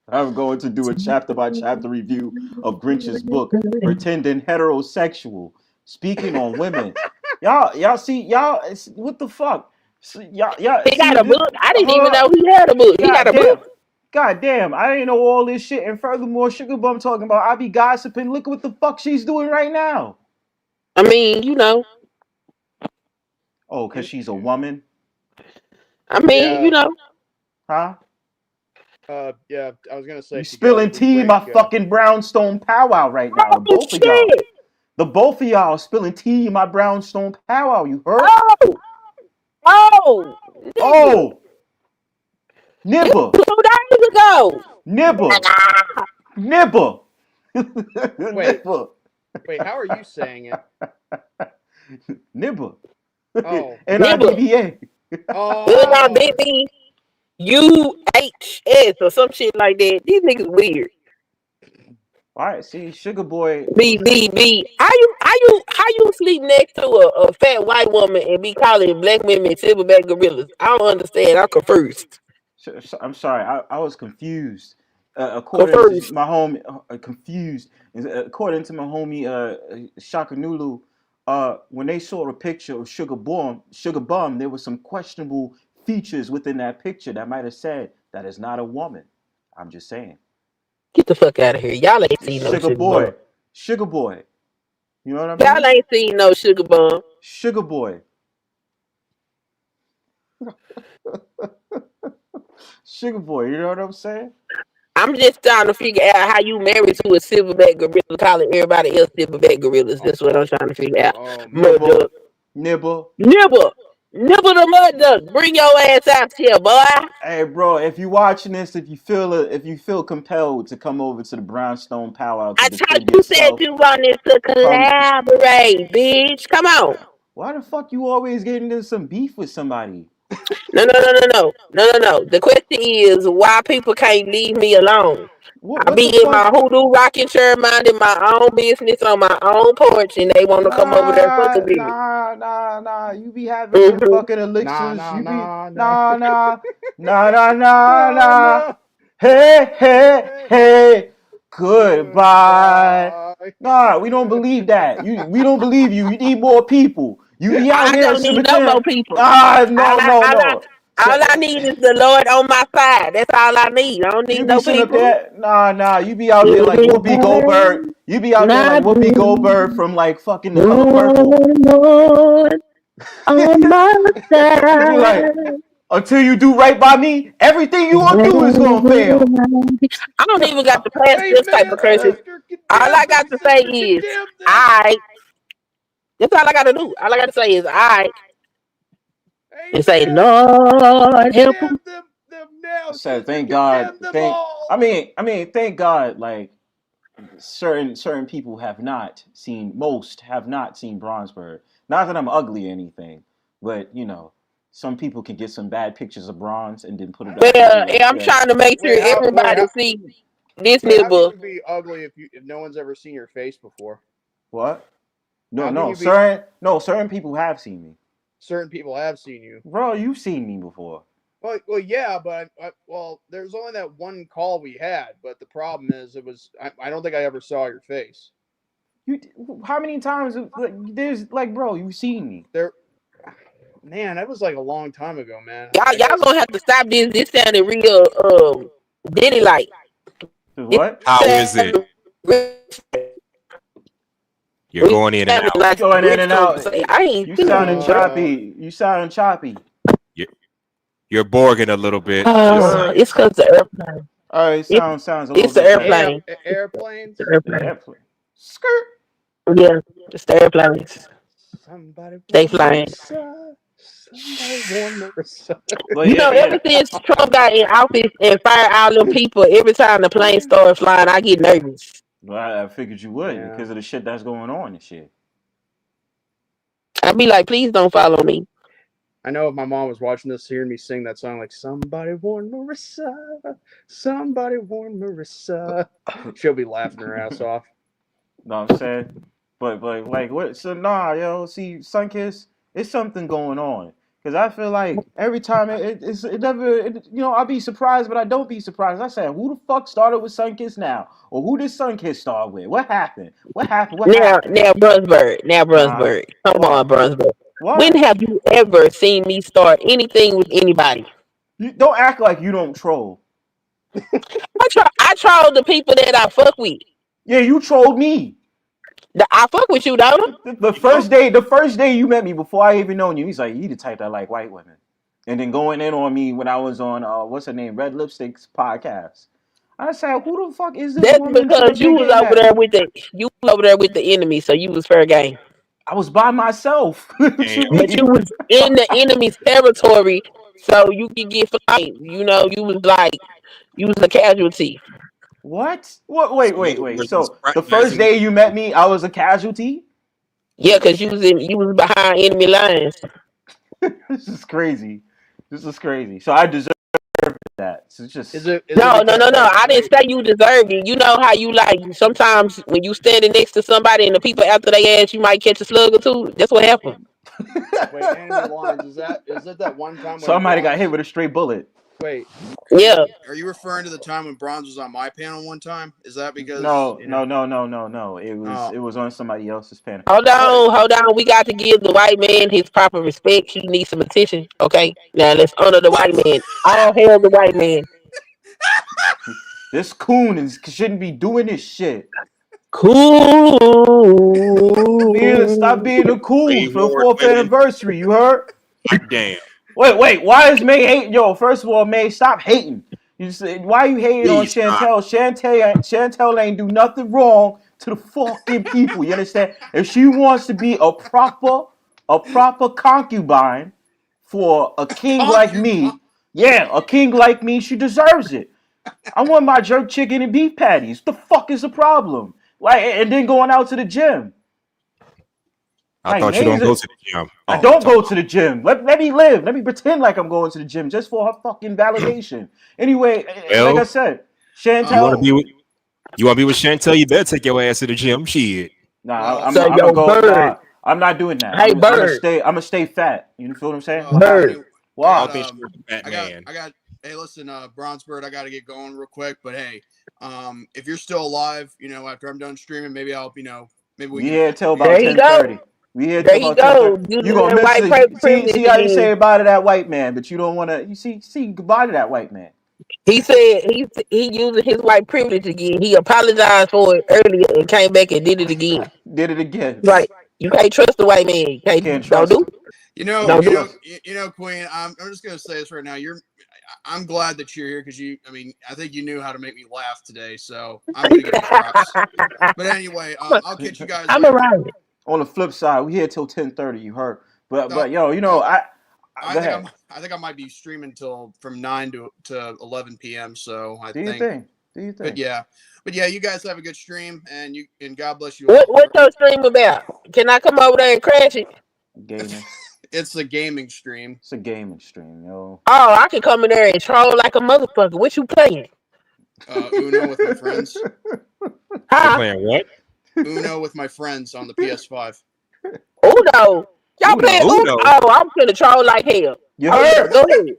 I'm going to do a chapter by chapter review of Grinch's book, Pretending Heterosexual. Speaking on women. Y'all see, what the fuck? Y'all he got a book? I didn't even know he had a book. He got a book? God damn, I didn't know all this shit. And furthermore, Sugar Bum talking about I be gossiping. Look what the fuck she's doing right now. I mean, Oh, because she's a woman? I mean, Huh? Yeah, I was gonna say you spilling tea in my fucking Brownstone Powwow right now. Both of y'all. The both of y'all spilling tea in my Brownstone Powwow. You heard? Oh! Nibber. 2 days ago. Nibber. Wait, how are you saying it? Nibber. Oh. N-I-B-B-A. Oh. Baby. UHS or some shit like that. These niggas weird. All right, see, Sugar Boy. B. How you sleep next to a fat white woman and be calling black women silverback gorillas? I don't understand. I'm confused. I'm sorry. I was confused. According to my homie, confused. According to my homie, Shaka Nulu, when they saw a picture of Sugar Bum, there was some questionable features within that picture that might have said that is not a woman. I'm just saying. Get the fuck out of here. Y'all ain't seen no Sugar Boy. Sugar Boy. You know what I mean? Y'all ain't seen no Sugar Bum. Sugar Boy. Sugar Boy, you know what I'm saying? I'm just trying to figure out how you married to a silverback gorilla calling everybody else silverback gorillas. That's what I'm trying to figure out. Nibble the mud duck. Bring your ass out here, boy. Hey, bro, if you watching this, if you feel compelled to come over to the Brownstone Powwow, I thought you said you wanted to collaborate, bitch. Come on. Why the fuck you always getting into some beef with somebody? No. The question is why people can't leave me alone. I What be the in my fuck? hoodoo rocking chair, minding my own business on my own porch, and they want to come over there fucking with me. Nah. You be having your Mm-hmm. fucking Nah, elixirs. nah, You be nah, nah, nah. nah. Hey, Hey. Goodbye. goodbye. Nah, we don't believe that. We don't believe you. You need more people. You be out I here don't need no more cemetery. people. Ah, All I, all I, no. all I need is the Lord on my side. That's all I need. I don't You need be no sitting up people. there, nah. You be out there like Whoopi Goldberg. You be out there like Whoopi Goldberg from like fucking The Color Purple. Lord on my You be side. like, until you do right by me, everything you gonna do is gonna fail. I don't even got to pass this type Amen, of curses. sister. All Condemn I them, got to say sister. is, Condemn them. I. That's all I got to do. All I got to say is, I, and say, Amen. Lord, help Condemn them. them I now, said, sister. thank God. Condemn them all. Thank God. Like certain people most have not seen Bronzebird. Not that I'm ugly or anything, but some people can get some bad pictures of bronze and then put it up and be Well, like, I'm yeah, trying to make sure everybody see this Wait, how can nigga. you be ugly if no one's ever seen your face before? what? No, How can no, you be? certain people have seen me. Certain people have seen you. Bro, you've seen me before. Well, yeah, but there's only that one call we had. But the problem is, I don't think I ever saw your face. You, how many times? There's like, bro, you've seen me. There, man, that was like a long time ago, man. Y'all, I y'all guess. gonna have to stop this. This sounded real, Diddy like. It What? How is it? sounded real, You're going in and sounded out. You like going in rich and gonna out. say, I ain't You seen no sounding Bronzebird. choppy. You sounding choppy. You're, you're borging a little bit. Just saying. It's cause the airplane. All right, It, sounds a little it's the bit better. airplane. The Airplanes. The airplane. airplane. Skirt. Yeah, it's the airplanes. Somebody They warn flying. Marissa. Somebody warn Marissa. But You yeah, know, yeah. ever since Trump got in office and fired all them people, every time the plane started flying, I get nervous. Well, I figured you would Yeah. because of the shit that's going on and shit. I be like, please don't follow me. I know if my mom was watching this, hearing me sing that song, like "Somebody warn Marissa, somebody warn Marissa," she'll be laughing her ass off. Know what I'm saying? But like what? So nah, yo. See, Sunkissed, it's something going on. Cause I feel like every time it never, I'll be surprised, but I don't be surprised. I said, who the fuck started with Sunkissed now, or who did Sunkissed start with? What happened? What happened? What happened? Now, Nah, Brunsberg. Come on, what? Brunsberg. When What? have you ever seen me start anything with anybody? You don't act like you don't troll. I troll the people that I fuck with. Yeah, you trolled me. I fuck with you, don't I? The first day you met me before I even known you, he's like, you the type that like white women, and then going in on me when I was on what's her name, Red Lipstick's podcast. I said, who the fuck is this That's woman sitting because up there you was getting over at there me? with the enemy, so you was fair game. I was by myself. What Damn. you But you mean? was in the enemy's territory, so you could get flamed. You know, you was a casualty. What? What? So in Wait, other wait. words, was So the first fraternizing with day you met me, I was a casualty. Yeah, because you was behind enemy lines. This is crazy. This is crazy. So I deserve that. So it's Is just it No, no, because no, no. I didn't wait, say you deserved it. You know how you like sometimes when you standing next to somebody and the people after they ass, you might catch a slug or two. That's what happened. enemy lines? Is it that one time when somebody got hit Bronze? with a straight bullet. Wait, Yeah. Are you referring to the time when Bronze was on my panel one time? Is that because No, no, no, no, no, no. It was Oh, it was on somebody else's panel. But Hold on. We got to give the white man his proper respect. He needs some attention. Okay. Now let's honor the what? white man. All hail the white man. this coon shouldn't be doing this shit. Stop Cool. being a coon way for the more fourth women. anniversary. You heard? Like, damn. Wait. Why is May hating? Yo, first of all, May, stop hating. Why are you hating on Please stop. Chantelle? Chantelle ain't do nothing wrong to the fucking people. You understand? If she wants to be a proper concubine for a king like concubine. me, yeah, a king like me, she deserves it. I want my jerk chicken and beef patties. What the fuck is the problem? Like, and then going out to the gym. I Like, thought you don't May's go a- to the gym. I Oh, don't go to the gym. Let me live. Let me pretend like I'm going to the gym just for her fucking validation. Anyway, like I Well, said, you want to Chantelle. be with Chantelle? You better take your ass to the gym. Shit. Nah, Well, I'm So not. I'm gonna yo, go. Bird. Nah, I'm not doing that. Hey, I'm gonna Bird. stay. I'm gonna stay fat. You feel what I'm saying? well, Why? Bird. anyway, I don't Why? think she's a fat man. I got. Hey, listen, Bronzebird, I got to get going real quick. But hey, if you're still alive, after I'm done streaming, maybe I'll, maybe we We can. here till There about he 10:30. go. We here There till he about 10:30. go. Using You gonna that miss white it? See privilege how you say again. goodbye to that white man, but you don't want to. You see goodbye to that white man. He said he using his white privilege again. He apologized for it earlier and came back and did it again. Did it again. Like you can't trust the white man. You Can't don't trust do him. it. Can't trust. Queen. I'm just gonna say this right now. I'm glad that you're here because I think you knew how to make me laugh today, so I'm gonna give you props. But anyway, I'll catch you guys I'm later. around it. On the flip side, we here till 10:30. You heard, but No, yo, I go think ahead. I think I might be streaming till from 9 to 11 p.m. So I Do your think. thing. Do your thing. But yeah, you guys have a good stream, and God bless you all. What's your stream about? Can I come over there and crash it? Gaming. It's a gaming stream. It's a gaming stream, yo. Oh, I can come in there and troll like a motherfucker. What you playing? Uno with my friends. You Huh? playing what? Uno with my friends on the PS5. Uno. Y'all playing Uno? Uno. Oh, I'm finna troll like hell. You Go heard? ahead. Go ahead.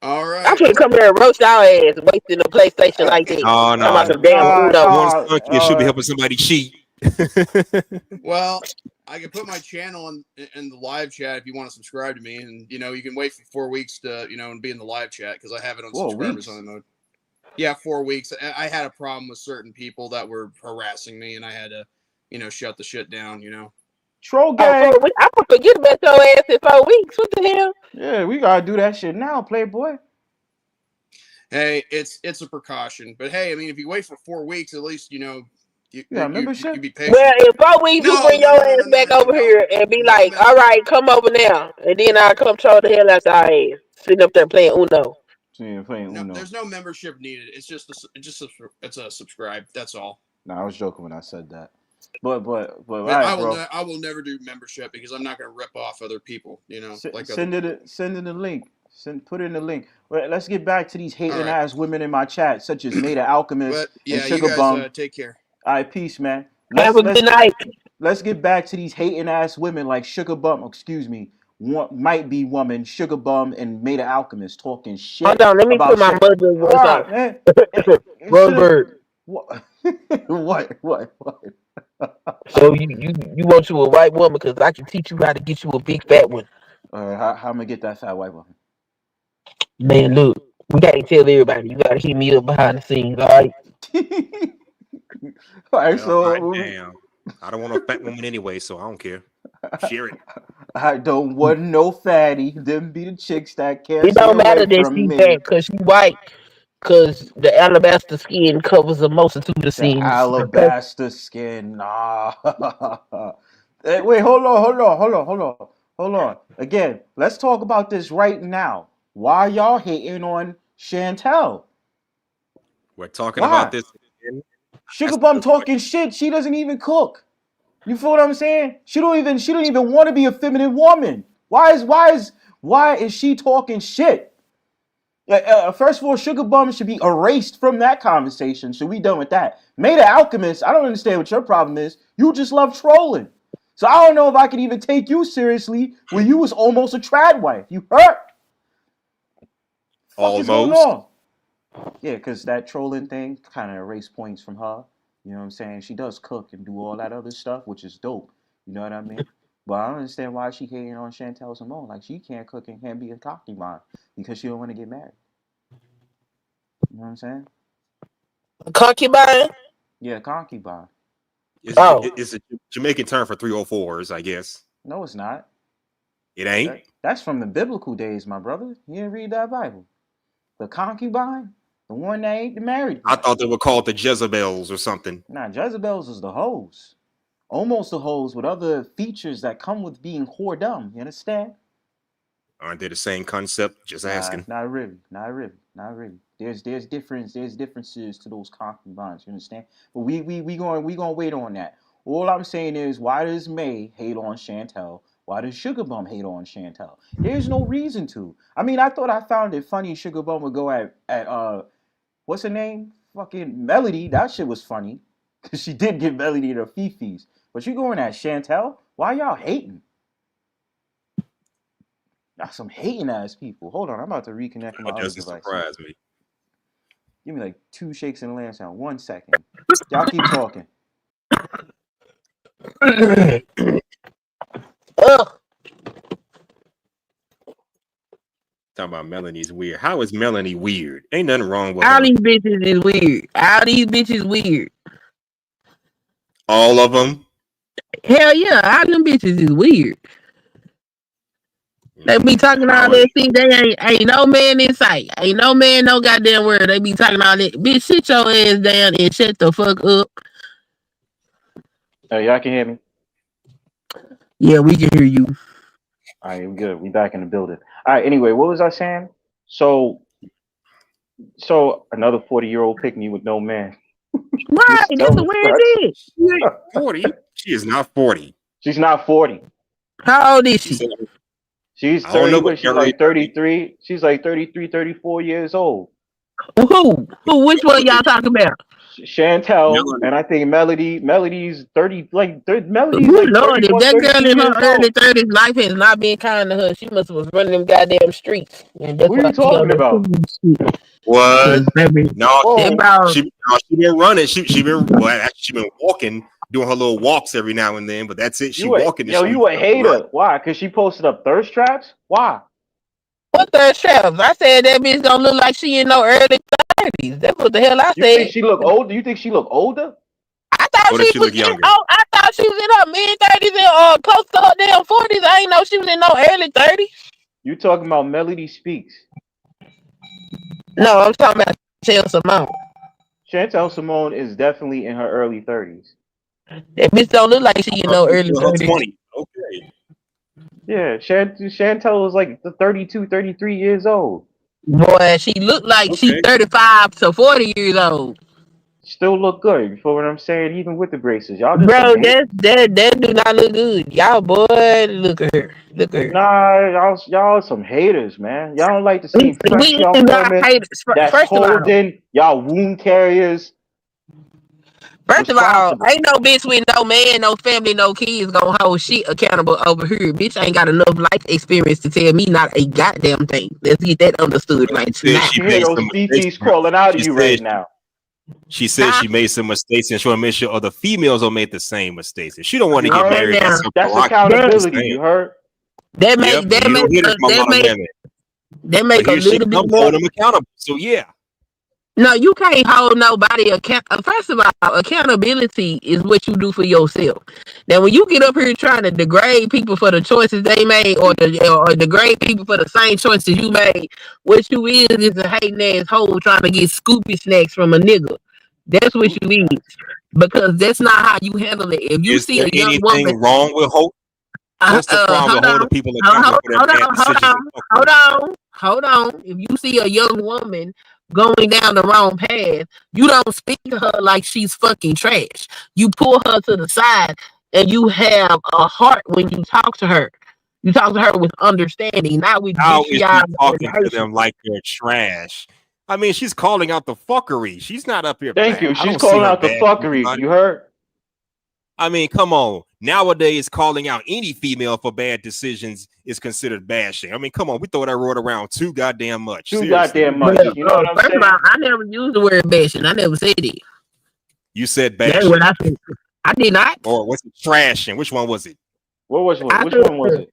All I'm right. finna come there and roast y'all ass wasting a PlayStation like that. No, Talking about no. some damn Uno. One Sunkissed should be helping somebody cheat. Well, I can put my channel in the live chat if you want to subscribe to me, and you can wait for 4 weeks to and be in the live chat because I have it on 4 subscribers weeks? only mode. Yeah, 4 weeks. I had a problem with certain people that were harassing me, and I had to shut the shit down. Troll Oh, gang. 4 weeks? I forget about your ass in 4 weeks. What the hell? Yeah, we gotta do that shit now, Playboy. Hey, it's a precaution, but hey, if you wait for 4 weeks, at least you got membership? you be patient. Well, in 4 weeks, you bring your ass back over no. here and be No, like, man. all right, come over now. And then I'll come troll the hell out your ass. Sitting up there playing Uno. Yeah, playing No, Uno. there's no membership needed. It's just a subscribe. That's all. Nah, I was joking when I said that. But all But right, bro. I will never do membership because I'm not going to rip off other people. Send in the link. Put in the link. Well, let's get back to these hating right. ass women in my chat, such as Mey The Alchemist But yeah, and you Sugar guys Bum. take care. All right, peace, man. Have a good night. Let's get back to these hating ass women like Sugar Bum. Excuse me, might be woman Sugar Bum and Mey The Alchemist talking shit. Hold on, let me about put my mother's voice on. man. Bronzebird. What? So you want you a white woman because I can teach you how to get you a big fat one. How am I gonna get that fat white woman? Man, look, we gotta tell everybody. You gotta hit me up behind the scenes, all right? All right, Well, so damn. I don't want a fat woman anyway, so I don't care. Share it. I don't want no fatty. Them be the chicks that can't It stay don't matter away that from she me. fat because she white. Because the alabaster skin covers a multitude of The sins. alabaster skin. Nah. Hey, wait, hold on. Again, let's talk about this right now. Why y'all hating on Chantelle? We're talking Why? about this. Sugar Bum talking shit. She doesn't even cook. You feel what I'm saying? She don't even want to be a feminine woman. Why is she talking shit? First of all, Sugar Bum should be erased from that conversation. So we done with that. Mey The Alchemist, I don't understand what your problem is. You just love trolling. So I don't know if I can even take you seriously when you was almost a trad wife. You hurt? What is going on? Yeah, because that trolling thing kind of erased points from her. You know what I'm saying? She does cook and do all that other stuff, which is dope. You know what I mean? But I don't understand why she hating on Chantelle Simone. Like, she can't cook and can't be a concubine because she don't want to get married. You know what I'm saying? Concubine? Yeah, concubine. It's a Jamaican term for 304s, I guess. No, it's not. It ain't? That's from the biblical days, my brother. You didn't read that Bible. The concubine? The one that ain't married. I thought they were called the Jezebels or something. Nah, Jezebels is the hoes. Almost the hoes with other features that come with being whoredom. You understand? Aren't they the same concept? Just asking. Not really. There's differences to those concubines. You understand? But we gonna wait on that. All I'm saying is, why does Mey hate on Chantelle? Why does Sugar Bum hate on Chantelle? There's no reason to. I mean, I thought I found it funny Sugar Bum would go at what's her name? Fucking Melody. That shit was funny. Cause she did give Melody the fifis. But you going at Chantelle? Why y'all hating? Got some hating ass people. Hold on, I'm about to reconnect my That other doesn't device. surprise me. Give me like 2 shakes and a land sound. 1 second. Y'all keep talking. Ugh. Talking about Melanie's weird. How is Melanie weird? Ain't nothing wrong with All her. these bitches is weird. All these bitches weird. All of them. Hell yeah, all them bitches is weird. They be talking all that shit. They ain't no man in sight. Ain't no man, no goddamn word. They be talking all that. Bitch, sit your ass down and shut the fuck up. Hey, y'all can hear me? Yeah, we can hear you. All right, we good. We back in the building. All right, anyway, what was I saying? So another 40-year-old pick me with no man. Right, that's a weird shit. 40? She is not 40. She's not 40. How old is she? She's I don't know 30. what She's like 33. She's like 33, 34 years old. Who? Which one y'all talking about? Chantelle, and I think Melody's 30, Melody's Good like Lord, if 31, that girl 32 in her years early old. 30s, life has not been kind to her. She must have running them goddamn streets. And that's Who are why you she on talking about? the What? baby. No, Oh. she been running. She been walking, doing her little walks every now and then, but that's it. She walking the streets. You a hater. Why? Because she posted up thirst traps? Why? What thirst traps? I said that bitch don't look like she in no early 30s. That's what the hell I You think said. she look older? You think she look older? I thought What if she she was look in, younger? I thought she was in her mid 30s and close to her damn 40s. I ain't know she was in no early 30s. You talking about Melody Speaks. No, I'm talking about Chantelle Simone. Chantelle Simone is definitely in her early 30s. That bitch don't look like she in no early Her 30s. 20. Okay. Yeah, Chantelle is like 32, 33 years old. Boy, she look like she 35 to 40 years old. Still look good. You feel what I'm saying? Even with the braces. Y'all just Bro, some haters. that do not look good. Y'all boy, look at her. Look at her. Nah, y'all some haters, man. Y'all don't like to see fresh We young not women haters. that's First of all, holding y'all wound carriers. Responsible. ain't no bitch with no man, no family, no kids gonna hold shit accountable over here. Bitch ain't got enough life experience to tell me not a goddamn thing. Let's get that understood right She said now. she You hear made those some mistakes. BPs crawling out of She you said right now. She said she made some mistakes and she want to make sure other females don't make the same mistakes. And she don't want to You get heard? married by some That's rock. accountability. You heard? That make Yep, you don't hear that from a lot of women. that make But a here she little bit comes more. holding them accountable. So yeah. No, you can't hold nobody account. First of all, accountability is what you do for yourself. Now, when you get up here trying to degrade people for the choices they made, or degrade people for the same choices you made, what you is a hating ass hoe trying to get scoopy snacks from a nigga. That's what you is, because that's not how you handle it. If you Is see there a young anything woman, wrong with hope? What's the problem with holding people accountable for their bad decisions? hold on. If you see a young woman going down the wrong path, you don't speak to her like she's fucking trash. You pull her to the side and you have a heart when you talk to her. You talk to her with understanding, not with How is she vitriol talking and to them like they're trash? I mean, she's calling out the fuckery. She's not up here Thank bad. you. I She's don't see calling her out the bad. fuckery. You heard? I mean, come on. Nowadays, calling out any female for bad decisions is considered bashing. I mean, come on. We throw that word around too goddamn much. Too Seriously. goddamn much. You know what I'm First saying? of all, I never used the word bashing. I never said it. You said That's bashing. what I said. I did not. Or what's it? Trashing. Which one was it? Which one was it?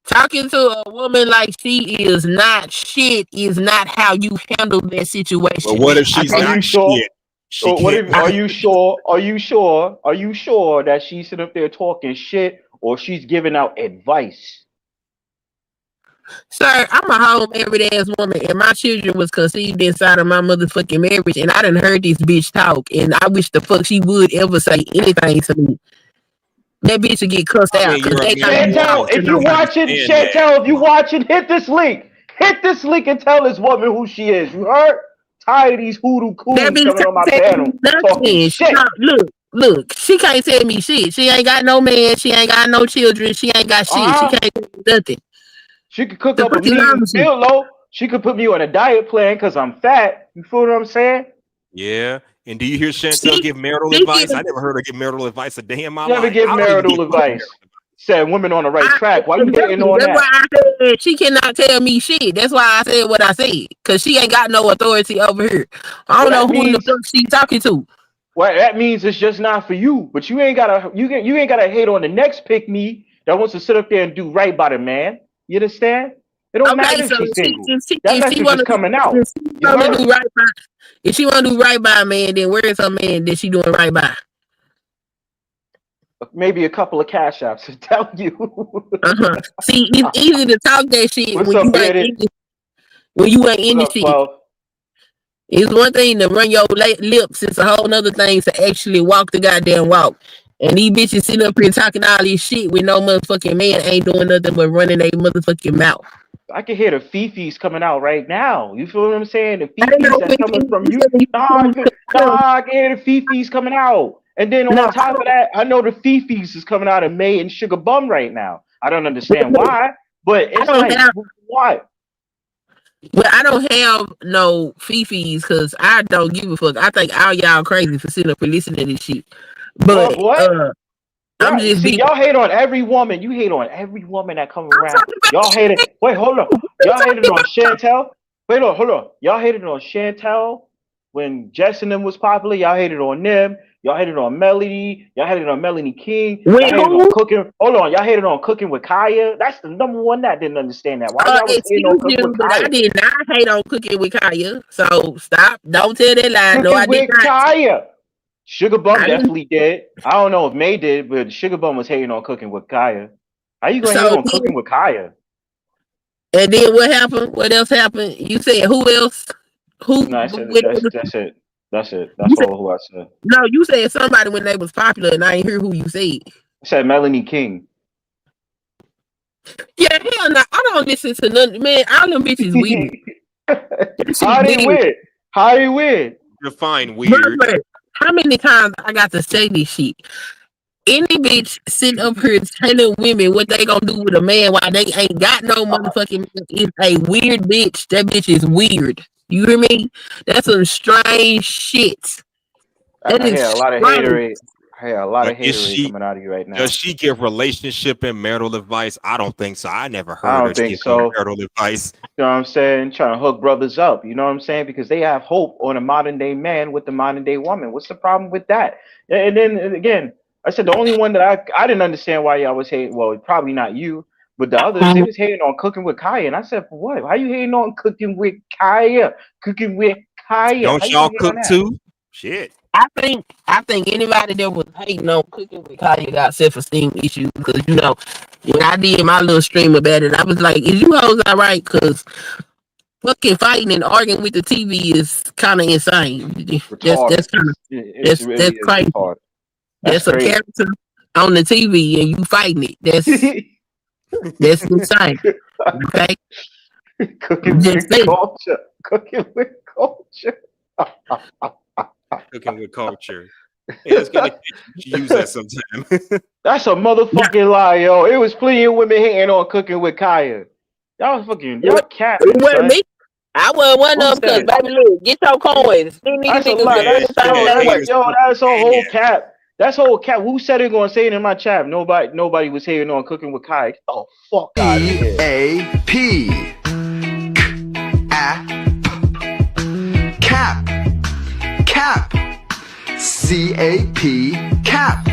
Talking to a woman like she is not shit is not how you handle that situation. Well, what if she's Are not you sure? shit? She can't. Are you sure? Are you sure that she's sitting up there talking shit or she's giving out advice? Sir, I'm a home every ass woman, and my children was conceived inside of my motherfucking marriage, and I done heard this bitch talk, and I wish the fuck she would ever say anything to me. That bitch would get cussed I out mean, you're a because they not man. Chantelle, if you watching, Chantelle, if you watching, hit this link. Hit this link and tell this woman who she is. You heard? Tired of these hoodoo that coons bitch coming on my can't panel say talking nothing. shit. Look, Look, she can't tell me shit. She ain't got no man. She ain't got no children. She ain't got shit. She can't do nothing. She could cook The up a fucking mean opposite. meal, low. She could put me on a diet plan because I'm fat. You feel what I'm saying? Yeah. And do you hear Chantelle give marital she advice? give- I never heard her give marital advice a day in my Never life. give I don't even marital give advice. Said women on the right track. Why you Exactly. hating on That's that? why I said she cannot tell me shit. That's why I said what I said. Cause she ain't got no authority over here. I don't Well, know that who in the means fuck she talking to. well, that means it's just not for you. But you ain't gotta you ain't gotta hate on the next pick me that wants to sit up there and do right by the man. You understand? It don't Okay, matter if so she's single. if That she message is wanna coming out. if she You wanna heard? do right by if she wanna do right by a man, then where is her man that she doing right by? Maybe a couple of cash apps to tell you. See, it's easy to talk that shit What's when up, you ain't Bearded? in it. When you ain't in What the up, shit. 12? It's one thing to run your lips. It's a whole nother thing to actually walk the goddamn walk. And these bitches sitting up here talking all this shit with no motherfucking man ain't doing nothing but running their motherfucking mouth. I can hear the fifis coming out right now. You feel what I'm saying? The I didn't fifis know that's coming from you. Nah, I can hear the fifis coming out. And then No, on top of that, I know the fifis is coming out of May and Sugar Bum right now. I don't understand why, but I it's don't like, have, what? but I don't have no fifis because I don't give a fuck. I think all y'all crazy for sitting up and listening to this shit. But What? I'm Yeah, just see, being. y'all hate on every woman. You hate on every woman that come I'm around. talking about Y'all hate it. Wait, hold on. you Y'all hated talking on Chantelle. Wait, hold on. Y'all hated on Chantelle when Jess and them was popular. Y'all hated on them. Y'all hated on Melody. Y'all hated on Melanie King. with Y'all hated on who? Cooking. Hold on. Y'all hated on Cooking with Kya. That's the number one that didn't understand that. Why y'all was hating on Excuse Cooking you, with but I Kya? did not hate on Cooking with Kaya. So stop. Don't tell that lie. No, I Cooking did with not. Kya. Sugar Bum I didn't. definitely did. I don't know if May did, but Sugar Bum was hating on Cooking with Kya. How you gonna hate So on then, Cooking with Kya? and then what happened? What else happened? You said who else? Who? No, I said When that's it. That's it. you That's said, all who I said. no, you said somebody when they was popular, and I ain't hear who you said. I said Melanie King. Yeah, hell no. I don't listen to none. Man, all them bitches weird. That shit How they weird. win? How they win? Define weird. Brother, how many times I got to say this shit? Any bitch sitting up here telling women what they gonna do with a man while they ain't got no motherfucking man is a weird bitch. That bitch is weird. You hear me? That's some strange shit. That I is hear a lot of strange. haterade. I hear a lot But of haterade coming out of you right does now. she give relationship and marital advice? I don't think so. I never I heard her don't think give no so. marital advice. You know what I'm saying? Trying to hook brothers up. You know what I'm saying? Because they have hope on a modern day man with the modern day woman. What's the problem with that? And then again, I said the only one that I didn't understand why y'all was hating. Well, probably not you, but the others they was hating on Cooking with Kya. And I said, for what? Why you hating on Cooking with Kya? Cooking with Kya. How Don't you gonna y'all hate on cook that? too? Shit. I think anybody that was hating on Cooking with Kaya got self-esteem issues because you know when I did my little stream about it, I was like, "Is you hoes all right?" Because fucking fighting and arguing with the TV is kind of insane. That's Retarded. kind of It really that's is crazy. retarded. That's That's a crazy. character on the TV and you fighting it. That's insane. Okay, Cooking just with say culture. Cooking with culture. Cooking with culture. Yeah, it's kind of use that sometime. That's a motherfucking lie, yo. It was plenty of women hating on Cooking with Kya. Y'all capping, it wasn't son. me. I wasn't one Who of them said because it? baby, look, get your coins. These That's a niggas lie. was Yeah, Yo, yeah, insane. haters. that's a whole Yeah. cap. That's whole cap. Who said it gonna say it in my chat? Nobody was hating on Cooking with Kya. Get the fuck out of here. EAP. Cap. Cap. CAP. Cap.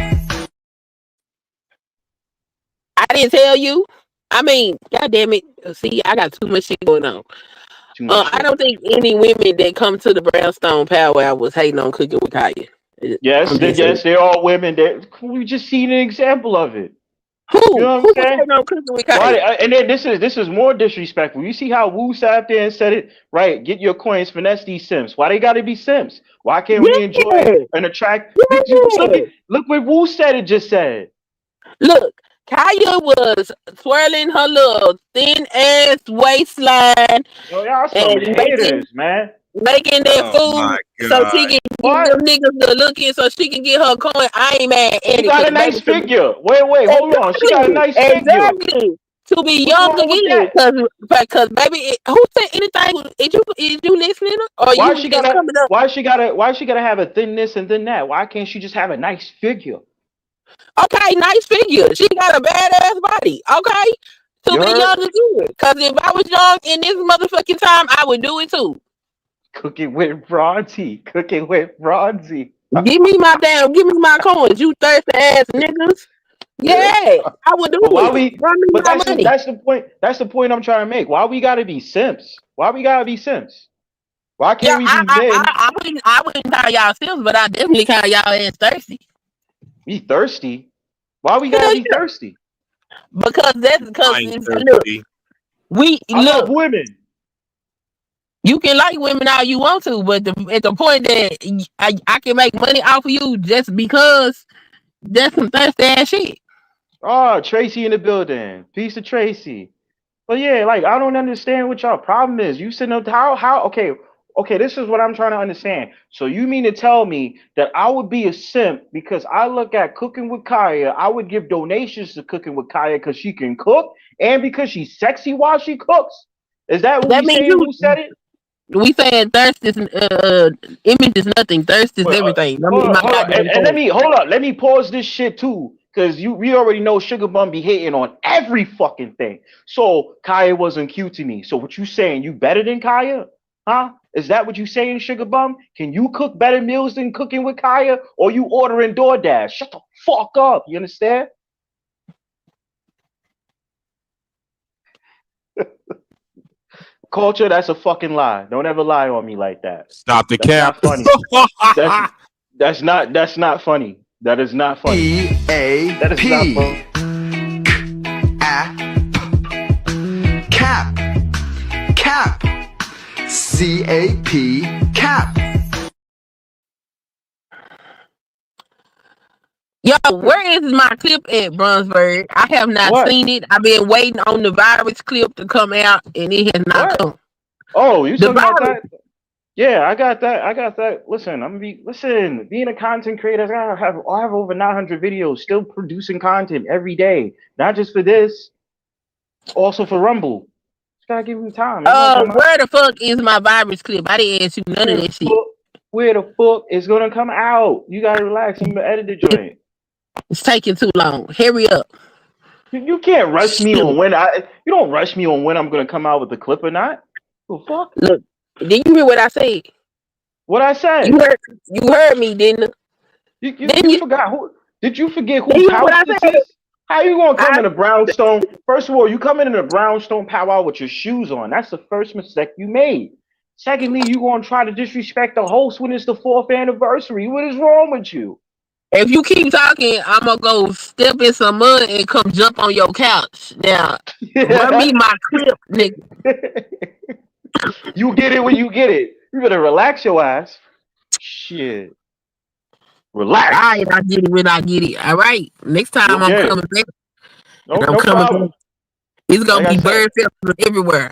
I didn't tell you. I mean, god damn it. See, I got too much shit going on. Too much I shit. don't think any women that come to the Brownstone Powwow was hating on Cooking with Kaya. Yes, they're all women. We just seen an example of it. Who? You know what I'm Who was saying? hating on Cooking with Why? Kaya? And then this is more disrespectful. You see how Wu sat up there and said it right? Get your coins, finesse these simps. Why they got to be simps? Why can't we enjoy Yeah. and attract? Yeah. Look what Wu said. It just said. Look, Kaya was twirling her little thin ass waistline Yo, y'all some and haters, man. making that Oh my food so she god. can give What? them niggas the look in so she can get her coin. I ain't mad at She it got a because nice baby, figure. Wait, hold on. She got a nice figure. exactly. To be What's young wrong with again, that? because baby, who said anything? Is you listening or Why you she just gotta? coming up? Why she gotta have a thin this and thin that? Why can't she just have a nice figure? Okay, nice figure. She got a badass body. Okay, to You be heard? young again. Because if I was young in this motherfucking time, I would do it too. Cooking with Bronzy. Cooking with Bronzy. Give me my coins, you thirsty ass niggas. Yeah, I would do But why it. we? Run me But my money. that's the point. That's the point I'm trying to make. Why we gotta be simps? Why we gotta be simps? Why Yeah, can't we be men? I wouldn't call y'all sills, but I definitely call y'all ass thirsty. Be thirsty. Why we gotta Hell be yeah, thirsty? because I ain't look, thirsty. I love women. you can like women all you want to, but at the point that I can make money off of you just because that's some thirsty ass shit. Oh, Tracy in the building. Peace to Tracy. But yeah, like I don't understand what y'all problem is. You sitting up how okay, this is what I'm trying to understand. So you mean to tell me that I would be a simp because I look at Cooking with Kya, I would give donations to Cooking with Kya because she can cook and because she's sexy while she cooks? Is that what That we means saying? Who said it? we saying thirst is image is nothing. Thirst is Wait, everything. Let me my hold on, goddamn and let point. me hold up. Let me pause this shit too, cause we already know Sugar Bum be hating on every fucking thing. So Kaya wasn't cute to me. So what you saying? You better than Kaya? Huh? Is that what you saying, Sugar Bum? Can you cook better meals than Cooking with Kaya, or you ordering DoorDash? Shut the fuck up. You understand? Culture, that's a fucking lie. Don't ever lie on me like that. Stop the That's cap. not funny. That's that's not funny. That is not funny. That is not funny. Cap. Cap. C-A-P. Cap. Yo, where is my clip at, Bronzebird? I have not What? seen it. I've been waiting on the virus clip to come out, and it has not What? come. Oh, you The talking about virus. that? Yeah, I got that. I got that. Listen, being a content creator, I have over 900 videos, still producing content every day. Not just for this, also for Rumble. Just gotta give me time. It's gonna come out. Where the fuck is my virus clip? I didn't ask you none of Where the that shit. fuck? Where the fuck is gonna come out? You gotta relax. I'm gonna edit the joint. It's taking too long. Hurry up. You can't rush me Shoot. on you don't rush me on when I'm gonna come out with the clip or not. The fuck? Look, did you hear what I said? What I said? You heard me, didn't you? You forgot who? Did you forget Did you whose hear what house I this said? is? How you gonna come I in a brownstone? First of all, you come in a brownstone powwow with your shoes on. That's the first mistake you made. Secondly, you gonna try to disrespect the host when it's the 4th anniversary. What is wrong with you? If you keep talking, I'm gonna go step in some mud and come jump on your couch. Now, run me my clip, nigga. You get it when you get it. You better relax your ass. Shit. Relax. All right, I get it when I get it. All right, next time You'll I'm get it. coming back. No, I'm no coming problem. back. It's gonna Like I be said. bird festivals everywhere.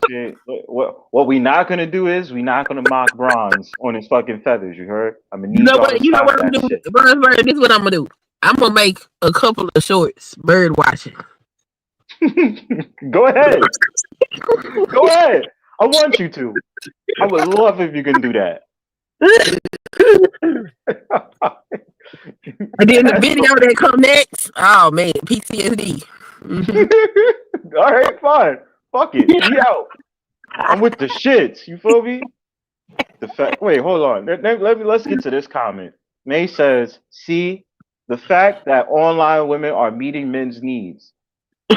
Shit. What we not gonna do is we not gonna mock Bronze on his fucking feathers. You heard? I'm gonna You need know y'all to what? You know stop what I'm that doing, shit. Bird. This is what I'm gonna do. I'm gonna make a couple of shorts, bird watching. Go ahead. Go ahead. I want you to. I would love if you can do that. And then the video that come next, oh man, PTSD. Mm-hmm. All right, fine. Fuck it. We out. I'm with the shits. You feel me? Wait, hold on. Let's get to this comment. May says, "See, the fact that online women are meeting men's needs."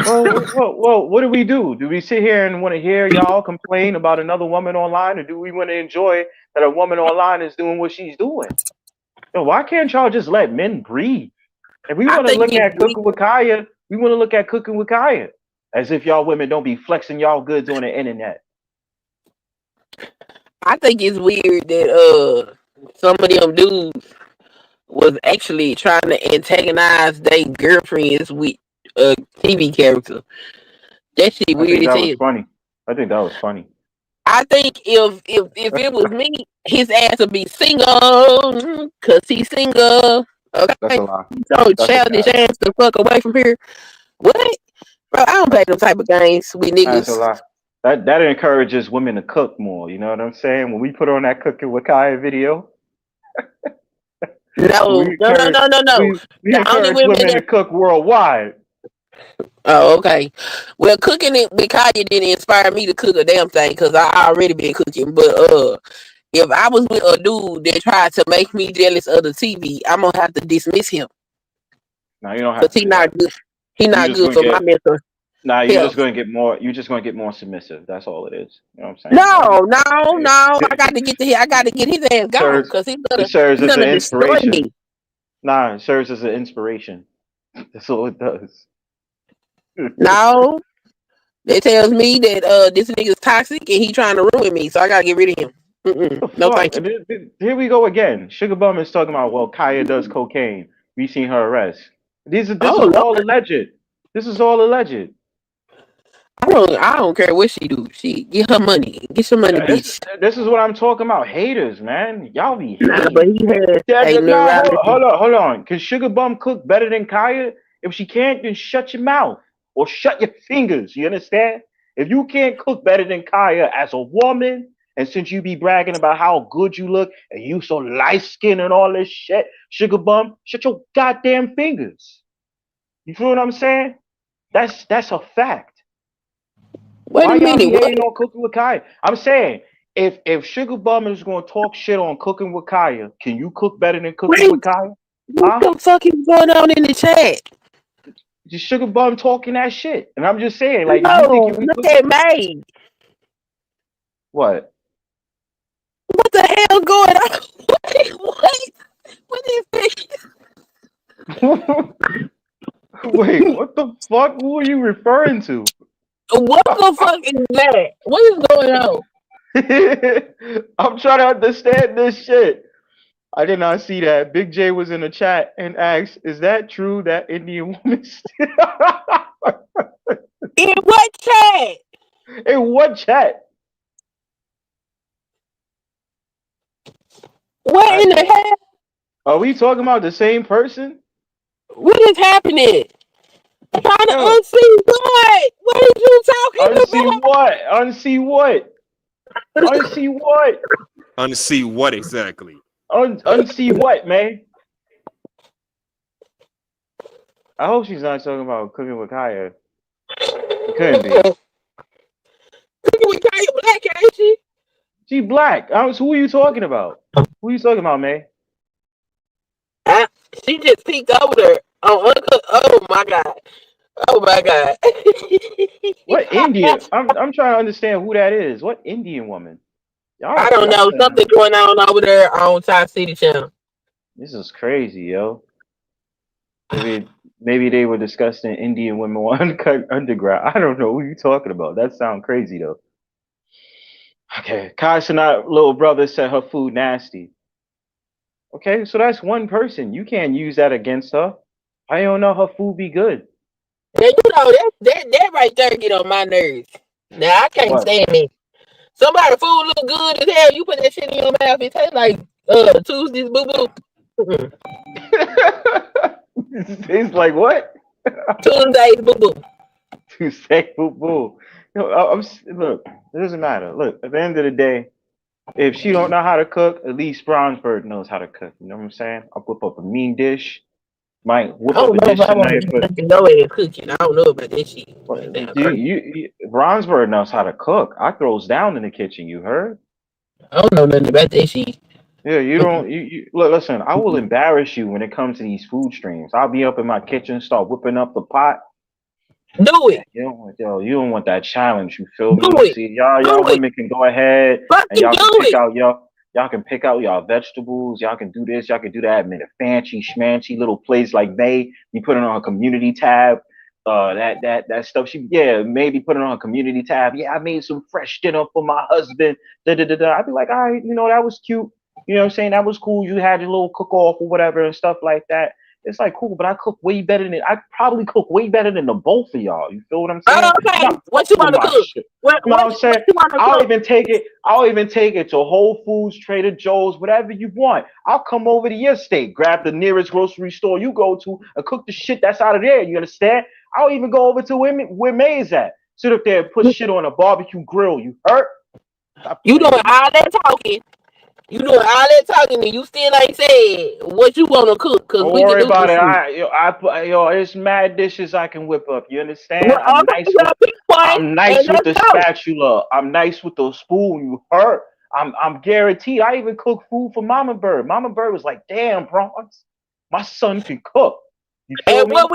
Well, what do we do? Do we sit here and want to hear y'all complain about another woman online, or do we want to enjoy that a woman online is doing what she's doing? Yo, why can't y'all just let men breathe? If we want to look at Cooking with Kya, we want to look at Cooking with Kya as if y'all women don't be flexing y'all goods on the internet. I think it's weird that some of them dudes was actually trying to antagonize their girlfriends with a TV character. That shit I weird think as that was hell. funny. I think that was funny. I think if it was me, his ass would be single, cause he's single. That's Okay, a lie. so That's a childish cap. ass the fuck away from here. What, bro? I don't play them type of games with That's a niggas. lie. That encourages women to cook more. You know what I'm saying? When we put on that Cooking with Kaya video, No, we no, no, encourage no, no, no. we The only encourage women women to that cook worldwide. oh, okay. Well, cooking it with Kaya didn't inspire me to cook a damn thing because I already been cooking. But if I was with a dude that tried to make me jealous of the TV, I'm gonna have to dismiss him No, you don't have because to he do not that. good. He You not just good gonna for my get mental nah. You're just health. gonna get more. You're just gonna get more submissive. That's all it is. You know what I'm saying? No, no, It, no. I it, got to get to here. I got to get his ass it gone serves because it serves he's as an gonna destroy inspiration. me. Nah, it serves as an inspiration. That's all it does. No, it tells me that this nigga's toxic and he trying to ruin me, so I gotta get rid of him. The No, fuck? thank you. Here we go again. Sugar Bum is talking about, well, Kaya does cocaine. We seen her arrest. This Oh is all Lord. alleged. This is all alleged. I don't care what she do. She get her money. Get some money, bitch. This is what I'm talking about. Haters, man. Y'all be Nah, but hating. he has Yeah, a nah, neurology. hold on. Can Sugar Bum cook better than Kaya? If she can't, then shut your mouth or shut your fingers. You understand? If you can't cook better than Kaya as a woman, and since you be bragging about how good you look and you so light skinned and all this shit, Sugar Bum, shut your goddamn fingers. You feel what I'm saying? That's a fact. Wait a Why y'all minute, be what? hating on Cooking with Kaya? I'm saying if Sugar Bum is gonna talk shit on Cooking with Kaya, can you cook better than Cooking Wait, with Kaya? what Huh? the fuck is going on in the chat? Just Sugar Bum talking that shit, and I'm just saying, like, if you think you No, can look cook, at May. what? What the hell going on? What? What is this? Wait, what the fuck? Who are you referring to? What the fuck is that? What is going on? I'm trying to understand this shit. I did not see that. Big J was in the chat and asked, "Is that true that Indian woman?" In what chat? In what chat? What in the hell? Are we talking about the same person? What is happening? I'm trying to Yo, unsee what? What are you talking unsee what? Unsee what? about? Unsee what? Unsee what exactly? Unsee what, man? I hope she's not talking about Cooking with Kaya. She couldn't be. Cooking with Kaya Black, ain't she? She black. Who are you talking about? Who are you talking about, man? She just peeked over there. Oh my god. Oh my god. What Indian? I'm trying to understand who that is. What Indian woman? I Y'all don't know. flexing. Something going on over there on Top City Channel. This is crazy, yo. Maybe they were discussing Indian women on Uncut Underground. I don't know who you talking about. That sounds crazy though. Okay, Kai Sinat little brother said her food nasty. Okay, so that's one person. You can't use that against her. I don't know her food be good. Now you know that right there get on my nerves. Now I can't What? stand it. Somebody food look good as hell. You put that shit in your mouth. It tastes like Tuesday's boo boo. It's like what? Tuesday's boo boo. To say boo boo. No, look. It doesn't matter. Look, at the end of the day, if she don't know how to cook, at least Bronzebird knows how to cook. You know what I'm saying? I'll whip up a mean dish. Might I whip up don't a know if dish I want to tonight, be but cooking no ass cooking. I don't know about that shit. That sound crazy. Bronzebird knows how to cook. I throws down in the kitchen. You heard? I don't know nothing about that shit. Yeah, you don't. You look. Listen, I will embarrass you when it comes to these food streams. I'll be up in my kitchen, start whipping up the pot. Do Yeah, it. you don't want that challenge. You feel Do me? it. See, y'all Do it. women can go ahead and Fucking do it. y'all can pick out y'all vegetables. Y'all can do this. Y'all can do that. In a fancy schmancy little place like May. You put it on a community tab. That stuff. Maybe put it on a community tab. Yeah, I made some fresh dinner for my husband. Da da da da. I'd be like, all right, that was cute. You know what I'm saying? That was cool. You had your little cook off or whatever and stuff like that. It's like cool, but I probably cook way better than the both of y'all. You feel what I'm saying? Oh, okay. What you want to cook? Shit. You know what I'm saying? You want to I'll cook? even take it to Whole Foods, Trader Joe's, whatever you want. I'll come over to your state, grab the nearest grocery store you go to, and cook the shit that's out of there. You understand? I'll even go over to where May's at. Sit up there and put shit on a barbecue grill. You hurt? You doing all that talking. You doing all that talking, and you still ain't said what you want to cook. Cause Don't we worry can do about this. it. It's mad dishes I can whip up. You understand? Well, I'm nice with the spatula. I'm nice with the spoon. You hurt? I'm guaranteed. I even cook food for Mama Bird. Mama Bird was like, "Damn, Bronx, my son can cook." You feel And me? what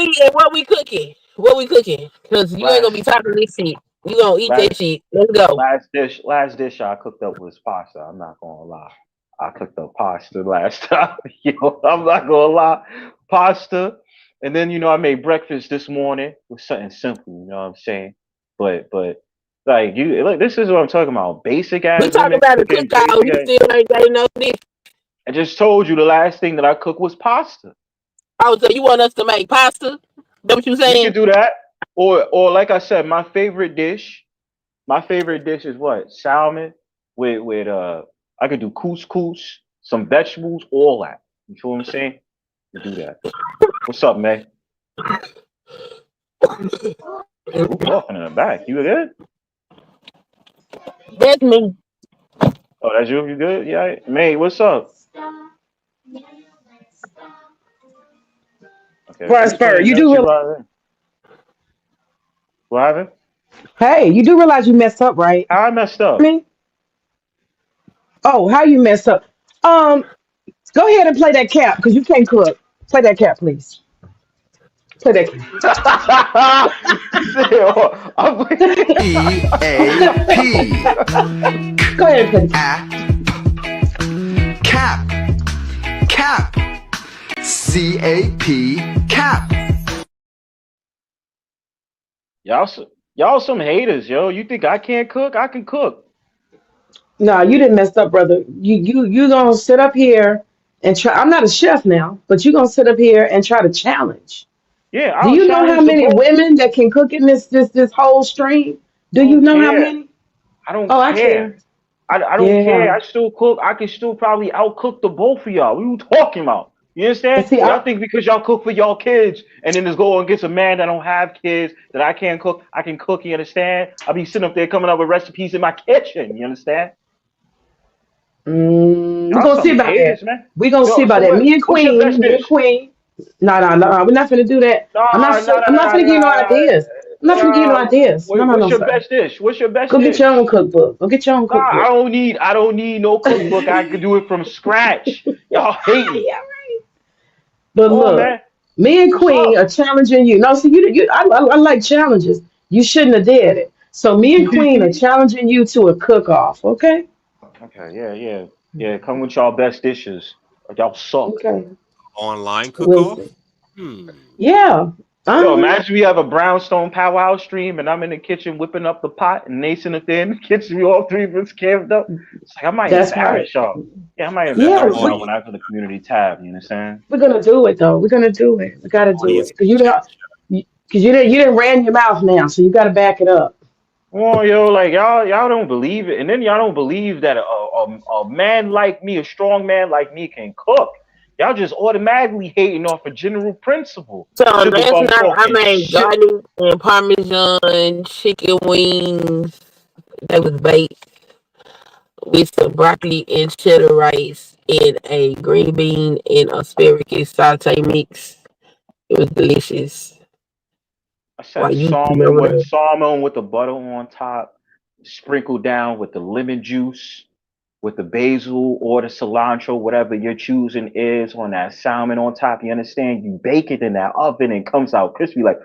we cooking? What we cooking? Cause you ain't gonna be talking this shit. You gonna eat that shit. Let's go. Last dish I cooked up was pasta. I'm not gonna lie. I cooked up pasta last time. I'm not gonna lie. Pasta. And then, I made breakfast this morning with something simple, you know what I'm saying? But like this is what I'm talking about. Basic ass. We talking about the cookout. You still ain't got no dish. I just told you the last thing that I cooked was pasta. Oh, so you want us to make pasta? That what you saying? You can do that. Or like I said, my favorite dish is what? Salmon with I could do couscous, some vegetables, all that. You feel what I'm saying? You do that. What's up, May? Who's talking in the back? You good? That's me. Oh, that's you? You good? Yeah. May, what's up? Okay. Bronzebird, you do realize. What happened? Hey, you do realize you messed up, right? How I messed up? Oh, how you messed up? Go ahead and play that cap because you can't cook. Play that cap, please. Play that EAP. Go ahead and play. Cap. Cap. CAP. Cap. Y'all some haters, yo. You think I can't cook? I can cook. No, you didn't mess up, brother. You gonna sit up here and try. I'm not a chef now, but you gonna sit up here and try to challenge. Yeah, Do I'll you know how challenge the many both. women that can cook in this whole stream? Do you know how many? I don't Oh, care. I care. I don't Yeah. care. I still cook. I can still probably outcook the both of y'all. What are you talking about? You understand? See, y'all think because y'all cook for y'all kids and then just go and get a man that don't have kids that I can't cook, I can cook, you understand? I'll be sitting up there coming up with recipes in my kitchen, you understand? We're Y'all gonna see some about haters, that. man. We're gonna see about So that. what, Me and what's your best dish? No, we're not gonna do that. I'm not gonna give you no ideas. I'm not gonna give you no ideas. No, What's your sir. best dish? What's your best Go dish? get your own cookbook. Go get your own cookbook. I don't need no cookbook. I can do it from scratch. Y'all hating. Yeah, right. But Oh, look, man. me and What's Queen up? are challenging you. No, see, I like challenges. You shouldn't have did it. So me and Queen are challenging you to a cook-off, okay? Okay, yeah. Come with y'all best dishes. Or y'all suck. Okay. Online We'll cook-off? see. Yeah. Yo, imagine we have a Brownstone Powwow stream and I'm in the kitchen whipping up the pot and Nathan up there in the kitchen. We all three of us camped up. It's like I might That's right. embarrass y'all. Yeah, I might Yeah, embarrass y'all when I go to the community tab. You understand? we're gonna do it though. We're gonna do it. We gotta do it Audience. because you didn't ran your mouth now, so you gotta back it up. Well, yo, like y'all don't believe it, and then y'all don't believe that a man like me, a strong man like me, can cook. Y'all just automatically hating off a general principle. So Simple last bum night I talking made shit. garlic and parmesan chicken wings. They was baked with some broccoli and cheddar rice and a green bean and asparagus saute mix. It was delicious. I While said you over there. salmon with the butter on top, sprinkled down with the lemon juice, with the basil or the cilantro, whatever your choosing is on that salmon on top. You understand? You bake it in that oven and it comes out crispy like,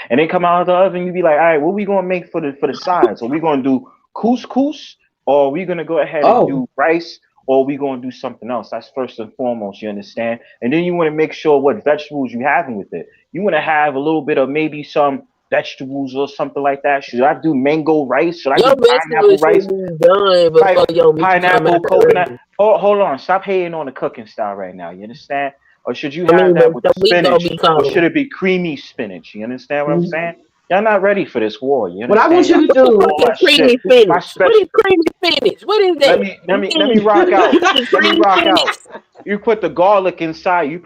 and then come out of the oven. You be like, all right, what we gonna make for the sides? Are we gonna do couscous, or are we gonna go ahead and Oh, do rice? Or are we gonna do something else? That's first and foremost, you understand? And then you want to make sure what vegetables you having with it. You want to have a little bit of maybe some vegetables or something like that? Should I do mango rice? Should I Your do pineapple vegetables rice? should be done before your meat come Pineapple, out the coconut. oven. Hold on. Stop hating on the cooking style right now. You understand? Or should you I have mean, that but with the the meat gonna spinach? be Or should cold. it be creamy spinach? You understand what I'm saying? Y'all not ready for this war. You What I want understand? you to Y'all do, all that Creamy shit. spinach. My What special. is creamy spinach? What is Let that? me rock out. Let me Creamy rock spinach. out. You put the garlic inside. You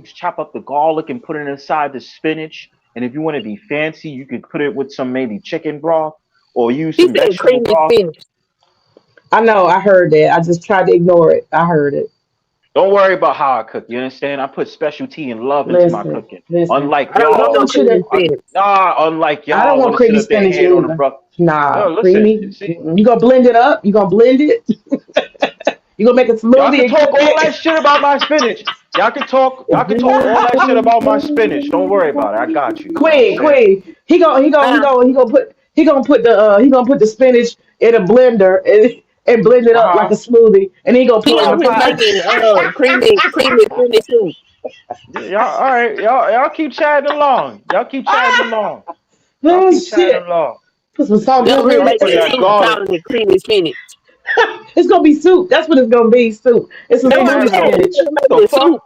chop up the garlic and put it inside the spinach. And if you want to be fancy, you could put it with some maybe chicken broth or use He some said vegetable creamy broth. spinach. I know, I heard that. I just tried to ignore it. I heard it. Don't worry about how I cook. You understand? I put specialty and love into my cooking. Unlike I don't I want don't no y'all, want you creamy to. spinach. unlike I don't y'all, want want to sit creamy up there and spinach hate on the either. bro. Nah, No, listen. creamy. See, You gonna blend it up? You gonna blend it? You gonna make a y'all smoothie can and talk cook all that it? shit about my spinach. Y'all can talk all that shit about my spinach. Don't worry about it. I got you. You know what I'm saying? Queen. He gonna put the spinach in a blender and blend it up like a smoothie, and he gonna He pour it in over the here pot. making creamy spinach soup. Y'all, all right. Y'all keep chatting along. Y'all keep chatting along. Y'all Oh keep chatting shit! along. Put some salt, He pepper, over here in Y'all making put a it. that soup, garlic. calling it creamy spinach. It's gonna be soup. That's what it's gonna be. Soup. It's a That's Man, what I'm smoothie saying. no. He spinach. over here The making fuck? soup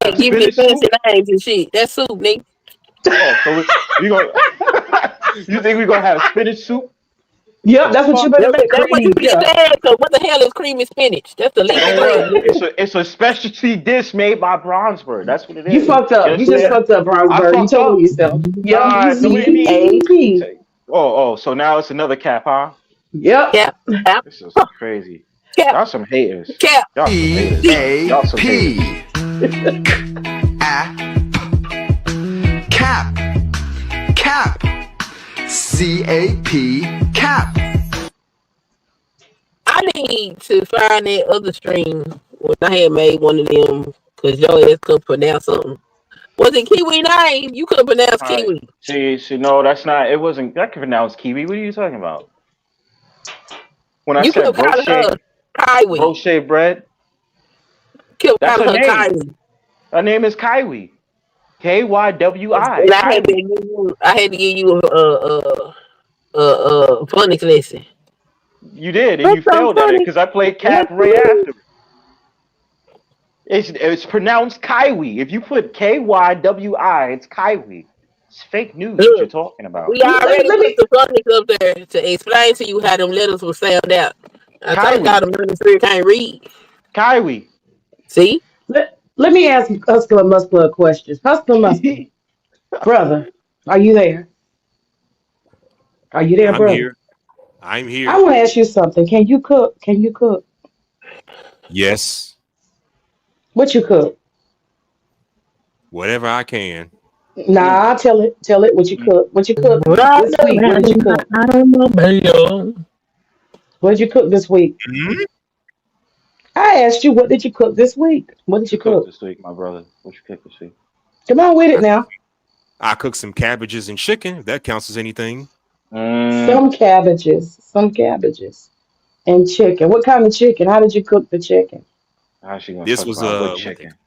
and giving it Spinach fancy soup? names and shit. That's soup, Nick. Oh, so we gonna you think we gonna have spinach soup? Yep, The that's what you fuck? better make. That's what you Creamy. be Yeah. saying. So what the hell is creamy spinach? That's the Well, least don't thing. worry. It's a specialty dish made by Bronzebird. That's what it You is. fucked You up. You just understand? fucked up, I Bronzebird. You fucked told up. yourself. Yep. So what do you mean? CAP. So now it's another cap, huh? Yep. Cap, cap, This is crazy. cap, Y'all some haters. cap. Y'all some haters, man. Y'all some haters. Cap. Cap. C-A-P. Cap. I need to find that other stream when I had made one of them because your ass couldn't pronounce something. Was it Kiwi name? You couldn't pronounce All right. Kiwi. See, no, that's not. It wasn't. That can pronounce kiwi. What are you talking about? When I You said kept calling her Kiwi. brochet bread, Kept that's her calling her name. Kiwi. Her name is Kaiwi. And Kyi. Kaiwi. I had to give you a phonics lesson. You did, and That's you so failed at it funny. because I played Yes, Cap right after. It's pronounced Kaiwi. If you put Kyi, it's Kaiwi. It's fake news. What you're look, talking about? we already Let put me the phonics up there to explain to you how them letters will sound out. I told y'all Kaiwi. the ministry can't read. Kaiwi. See? let me ask Hustler Muscular questions. Hustler Muscular, brother, are you there? Are you there, I'm brother? here. I'm I here. want to ask you something. Can you cook? Can you cook? Yes. What you cook? Whatever I can. Nah, tell it. Tell it what you cook. What you cook this week? What did you cook? I don't know, What did you cook this week? Mhm. I asked you, what did you cook this week? What did What you you cooked cook? this week, my brother? What you cooked this week? Come on with it now. I cooked some cabbages and chicken, if that counts as anything. Some cabbages, and chicken. What kind of chicken? How did you cook the chicken? How's she gonna This talk was about what what they chicken? call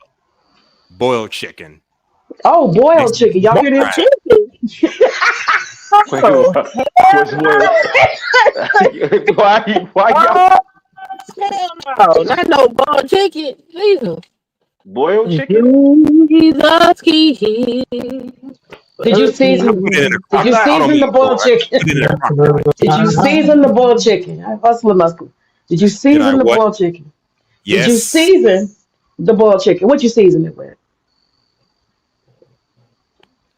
boiled chicken. Oh, boiled Mixed with chicken. Y'all hear boiled this? fries. chicken. Wait, Oh, what's boiled? Why y'all oh, hell no. Not no boiled chicken. Jesus. boiled chicken? Jesus King. Did you I season? put it in a Did crock you I'm pot. I not. don't season mean the boiled boil. I chicken? put it in a crock pot. Did you season the boiled chicken? Hustler Muscle. Did you Did I season the what? boiled chicken? Did you Yes. season the boiled chicken? What you season it with?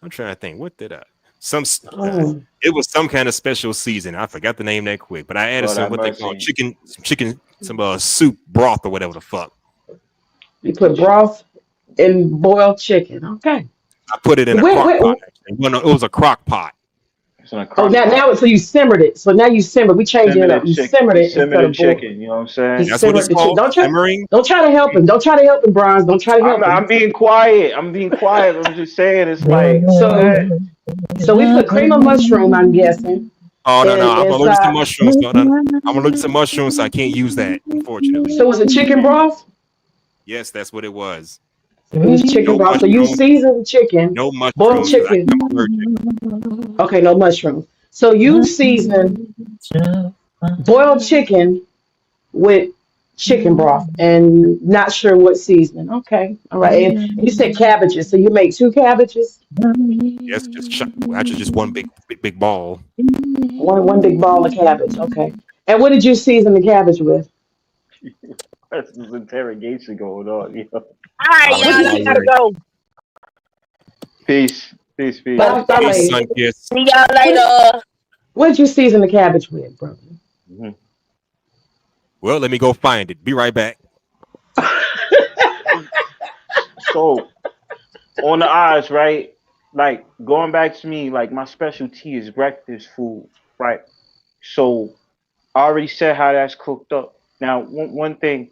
I'm trying to think. What did I? Some Oh, it was some kind of special season. I forgot the name that quick, but I added Lord some have what they call mercy. some soup broth or whatever the fuck. you put broth in boiled chicken. Okay. I put it in a Wait, crock wait. pot. Actually. Well, no, it was a crock pot. It's in a Oh, crock now, pot. so you simmered it. So now you simmered. We changing it Simmer up. the You chicken. simmered You it simmer instead the of boiled. chicken. You know what I'm You saying? That's what it's simmered the chicken. called. Simmering. Don't try to help him. Don't try to help him, Bronze. Don't try to help him. I'm being quiet. I'm being quiet. I'm just saying. It's like So, what? so we put cream of mushroom. I'm guessing, Oh no, and I'm allergic to inside. mushrooms. No, no, no. I'm allergic to mushrooms, so I can't use that, unfortunately. So was it chicken broth? Yes, that's what it was. It was chicken No broth. So you mushrooms. seasoned chicken, No boiled mushrooms because chicken. I'm allergic. Okay, no mushrooms. So you season boiled chicken with chicken broth and not sure what seasoning. Okay, all right. And you said cabbages, so you make two cabbages, Yes, actually just one big ball. one big ball of cabbage. Okay. And what did you season the cabbage with? That's this interrogation going on. You know? All right, Oh, What y'all. you I say? gotta go. Peace, peace, peace. Bye, bye, Peace, lady. Sunkissed. See y'all What later. what did you season the cabbage with, brother? Mhm. Well, let me go find it. Be right back. So on the eyes, right? Like going back to me, like my specialty is breakfast food, right? So I already said how that's cooked up. Now, one thing,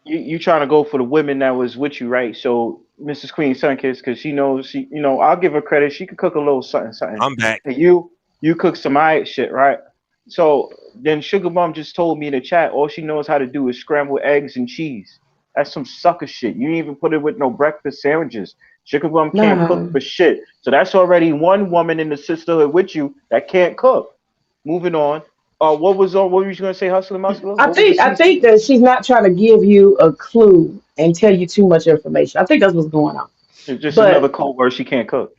you trying to go for the women that was with you, right? So Mrs. Queen Sunkissed, because she knows I'll give her credit. She could cook a little something, something. I'm back. And you cook some alright shit, right? So then Sugar Mom just told me in the chat, all she knows how to do is scramble eggs and cheese. That's some sucker shit. You didn't even put it with no breakfast sandwiches. Sugar Mom can't cook Nah. for shit. So that's already one woman in the sisterhood with you that can't cook. Moving on. What were you gonna say, Hustler Muscular? I What was the think I season? think that she's not trying to give you a clue and tell you too much information. I think that's what's going on. It's just another But code word she can't cook.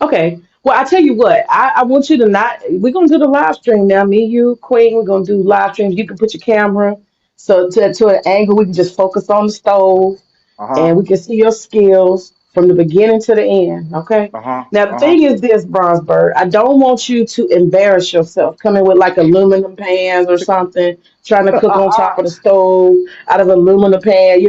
okay. Well, I tell you what, I want you to not. We're gonna do the live stream now. Me, you, Queen. We're gonna do live streams. You can put your camera so to an angle we can just focus on the stove Uh-huh. and we can see your skills from the beginning to the end. Okay. Uh-huh. Now the Uh-huh. thing is this, Bronzebird, I don't want you to embarrass yourself coming with like aluminum pans or something, trying to cook on top of the stove out of aluminum pan.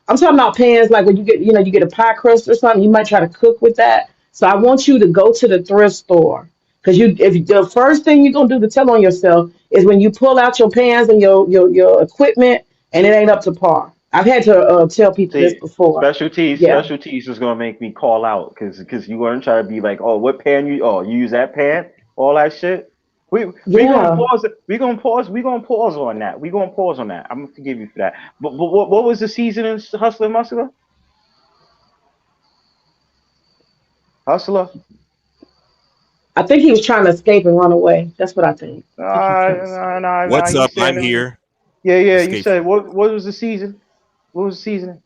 I'm talking about pans like when you get a pie crust or something. You might try to cook with that. So I want you to go to the thrift store because if the first thing you're gonna do to tell on yourself is when you pull out your pans and your equipment and it ain't up to par. I've had to tell people this See, before. Yeah. specialties is gonna make me call out because you gonna try to be like, oh, what pan you use that pan, all that shit. We gonna Yeah. pause it. We gonna pause on that. We gonna pause on that. I'm gonna forgive you for that. But what was the seasoning, Hustler Muscular? Hustler? I think he was trying to escape and run away. That's what I think. I think he was Nah, trying to escape. nah, nah. What's You up? I'm standing? here. Yeah. You Escape. said what was the season? What was the seasoning?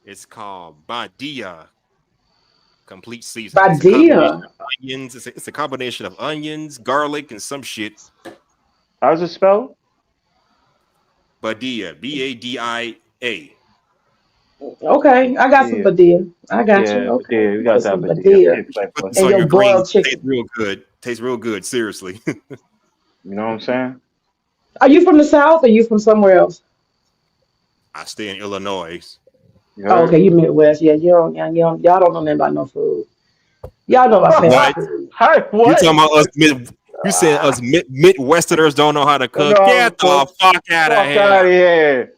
It's called Badia. Complete season. It's a combination Badia. of onions. It's a combination of onions, garlic, and some shit. How's it spelled? Badia. Badia. Okay, I got some Yeah, Badia. I got you. yeah, but Okay, yeah, we you got put that, some but yeah, Badia Put this in on your your greens. boiled It tastes chicken. real good. Tastes real good. Seriously. you know what I'm saying? Are you from the South or you from somewhere else? I stay in Illinois. You Oh, okay, heard? you Midwest. Yeah, y'all don't know nothing about no food. Y'all know about fancy What? food. Hi, You what? talking about us? You saying us Midwesterners don't know how to cook? No, Get the fuck out of fuck here! out of here.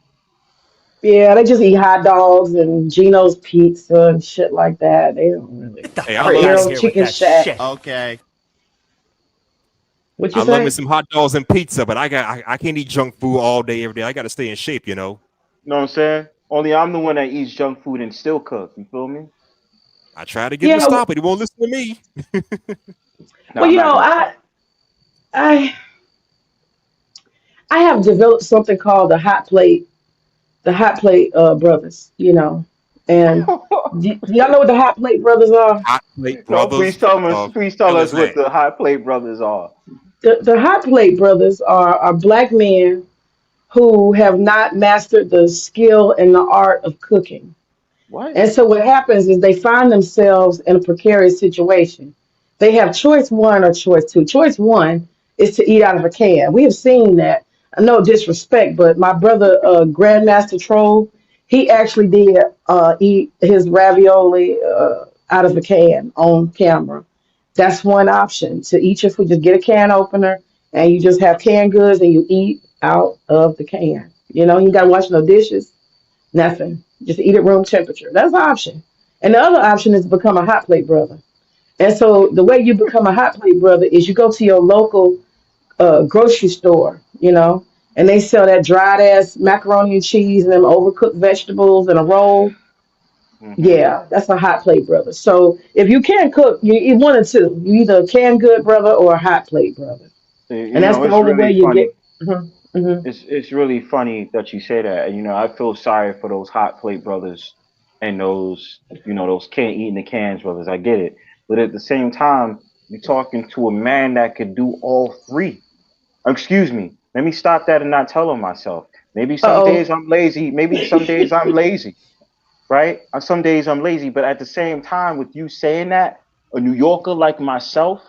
Yeah, they just eat hot dogs and Geno's pizza and shit like that. They don't really. Get the Hey, I fuck love out me of some. Harold here with Chicken that Shack. shit. Okay. What you I love me say? some hot dogs and pizza, but I can't eat junk food all day every day. I got to stay in shape, You know what I'm saying? Only I'm the one that eats junk food and still cook. You feel me? I try to get him to Yeah. stop it. He won't listen to me. No, Well, I'm not gonna stop. I I have developed something called the hot plate brothers. And do y'all know what the hot plate brothers are? Hot plate No, brothers. please Hell tell is us what that? the hot plate brothers are. The hot plate brothers are black men who have not mastered the skill and the art of cooking. What? And so what happens is they find themselves in a precarious situation. They have choice one or choice two. Choice one is to eat out of a can. We have seen that. No disrespect, but my brother, Grandmaster Troll, he actually did eat his ravioli out of a can on camera. That's one option. To eat your food, just get a can opener and you just have canned goods and you eat out of the can. You got to wash no dishes. Nothing. Just eat at room temperature. That's an option. And the other option is to become a hot plate brother. And so the way you become a hot plate brother is you go to your local grocery store, and they sell that dried ass macaroni and cheese and them overcooked vegetables and a roll. Yeah, that's a hot plate brother. So if you can't cook, you eat one or two. You either a canned good brother or a hot plate brother, and You that's know, the it's only way really you funny. get. Hmm. It's really funny that you say that. And, you know, I feel sorry for those hot plate brothers and those, you know, those can't eat in the cans brothers. I get it. But at the same time, you're talking to a man that could do all three. Excuse me. Let me stop that and not tell on myself. Maybe Uh some days oh. I'm lazy. Maybe some days I'm lazy, right? On some days I'm lazy. But at the same time, with you saying that, a New Yorker like myself,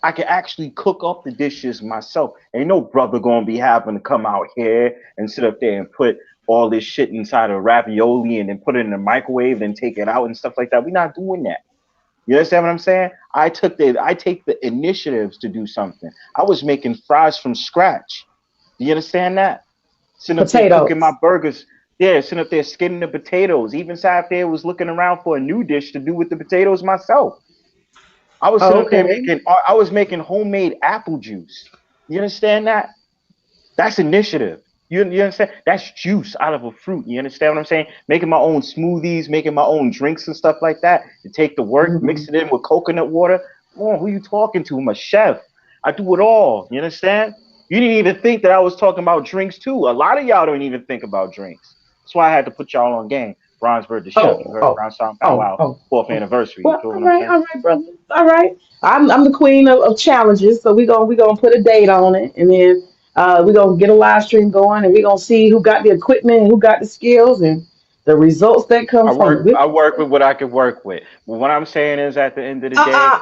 I can actually cook up the dishes myself. Ain't no brother gonna be having to come out here and sit up there and put all this shit inside of ravioli and then put it in the microwave and take it out and stuff like that. We're not doing that. You understand what I'm saying? I take the initiatives to do something. I was making fries from scratch. Do you understand that? Sitting up there cooking my Potatoes. burgers. Yeah, sitting up there skinning the potatoes. Even sat there was looking around for a new dish to do with the potatoes myself. I was sitting up there Okay. I was making homemade apple juice. You understand that? That's initiative. You understand? That's juice out of a fruit. You understand what I'm saying? Making my own smoothies, making my own drinks and stuff like that. To take the work, Hmm. mix it in with coconut water. Come on, who you talking to? I'm a chef. I do it all. You understand? You didn't even think that I was talking about drinks too. A lot of y'all don't even think about drinks. That's why I had to put y'all on game. Bronzebird the chef. You Oh, heard oh, Brownstone oh, Powwow, oh, fourth oh. anniversary. You Well, feel what I'm saying? all right, brother. All right. I'm the queen of challenges, so we gonna put a date on it, and then we gonna get a live stream going, and we gonna see who got the equipment and who got the skills and the results that come from it. I work with what I can work with. But what I'm saying is at the end of the day, Uh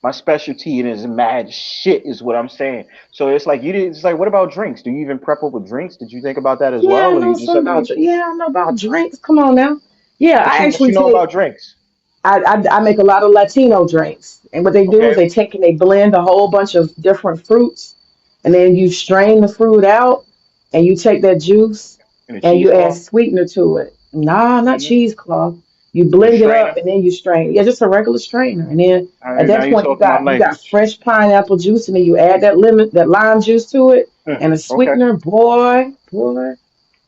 my specialty is mad shit is what I'm saying. So it's like it's like what about drinks? Do you even prep up with drinks? Did you think about that as Yeah, I well? Or know you just some up about there? yeah, I know about drinks. Come on now. Yeah, I What you actually know take about drinks? I make a lot of Latino drinks, and what they do is Okay. they take and they blend a whole bunch of different fruits, and then you strain the fruit out, and you take that juice In a and you add cheesecloth? sweetener to it. Nah, not Mm-hmm. cheesecloth. You In a blend it up strainer? and then you strain. Yeah, just a regular strainer, and then All at right, now that you're point talking my you got language. fresh pineapple juice, and then you add that lime juice to it, and a Okay. sweetener. Boy,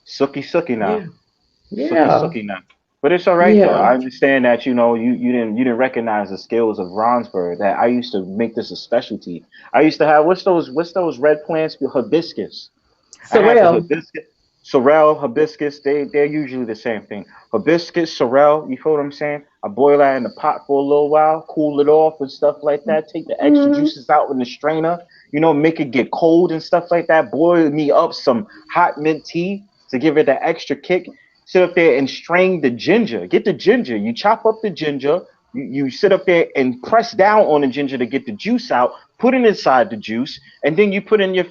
Suki now. yeah, yeah, Suki now. But it's all right though. yeah. I understand that you didn't recognize the skills of Bronzebird. That I used to make this a specialty. I used to have what's those red plants? Hibiscus. I had the Sorrel. hibiscus, sorrel, hibiscus. They're usually the same thing. Hibiscus, sorrel. You feel what I'm saying? I boil that in the pot for a little while, cool it off and stuff like that. Take the extra Mm-hmm. juices out in the strainer. You know, make it get cold and stuff like that. Boil me up some hot mint tea to give it that extra kick. Sit up there and strain the ginger. Get the ginger. You chop up the ginger. You sit up there and press down on the ginger to get the juice out. Put it inside the juice, and then you put in your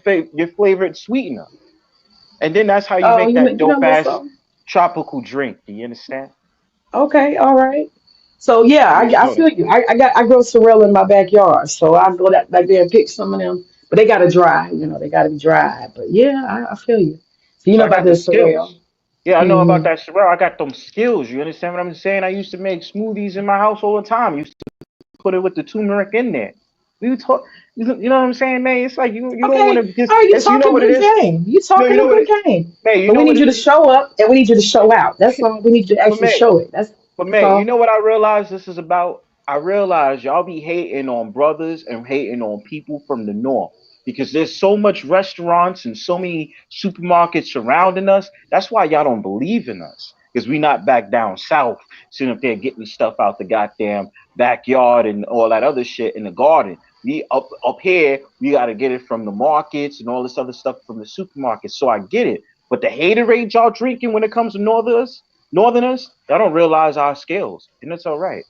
favorite sweetener. And then that's how you Oh, make you that make you know dope what's ass up? tropical drink. Do you understand? Okay, all right. So yeah, You already I know feel that. you. I grow sorrel in my backyard, so I go that back there and pick some of them. But they gotta dry, they gotta be dry. But yeah, I feel you. So you So know I about got the this sorrel. skills. Yeah, I know about Mm-hmm. that Sherelle. I got them skills. You understand what I'm saying? I used to make smoothies in my house all the time. Used to put it with the turmeric in there. We talk, you know what I'm saying, man? It's like you don't want Okay, to just. all right, you It's you know talking what it good is. game. You No, you talking a know what good it, game. man. You But we know what need it you to is. show up and we need you to show out. That's all. We need you to But actually man, show it. That's You all. know what I realize this is about? I realize y'all be hating on brothers and hating on people from the north because there's so much restaurants and so many supermarkets surrounding us. That's why y'all don't believe in us because we not back down south sitting up there getting stuff out the goddamn backyard and all that other shit in the garden. We up here, we got to get it from the markets and all this other stuff from the supermarkets. So I get it. But the haterade y'all drinking when it comes to Northerners, y'all don't realize our skills, and it's all right.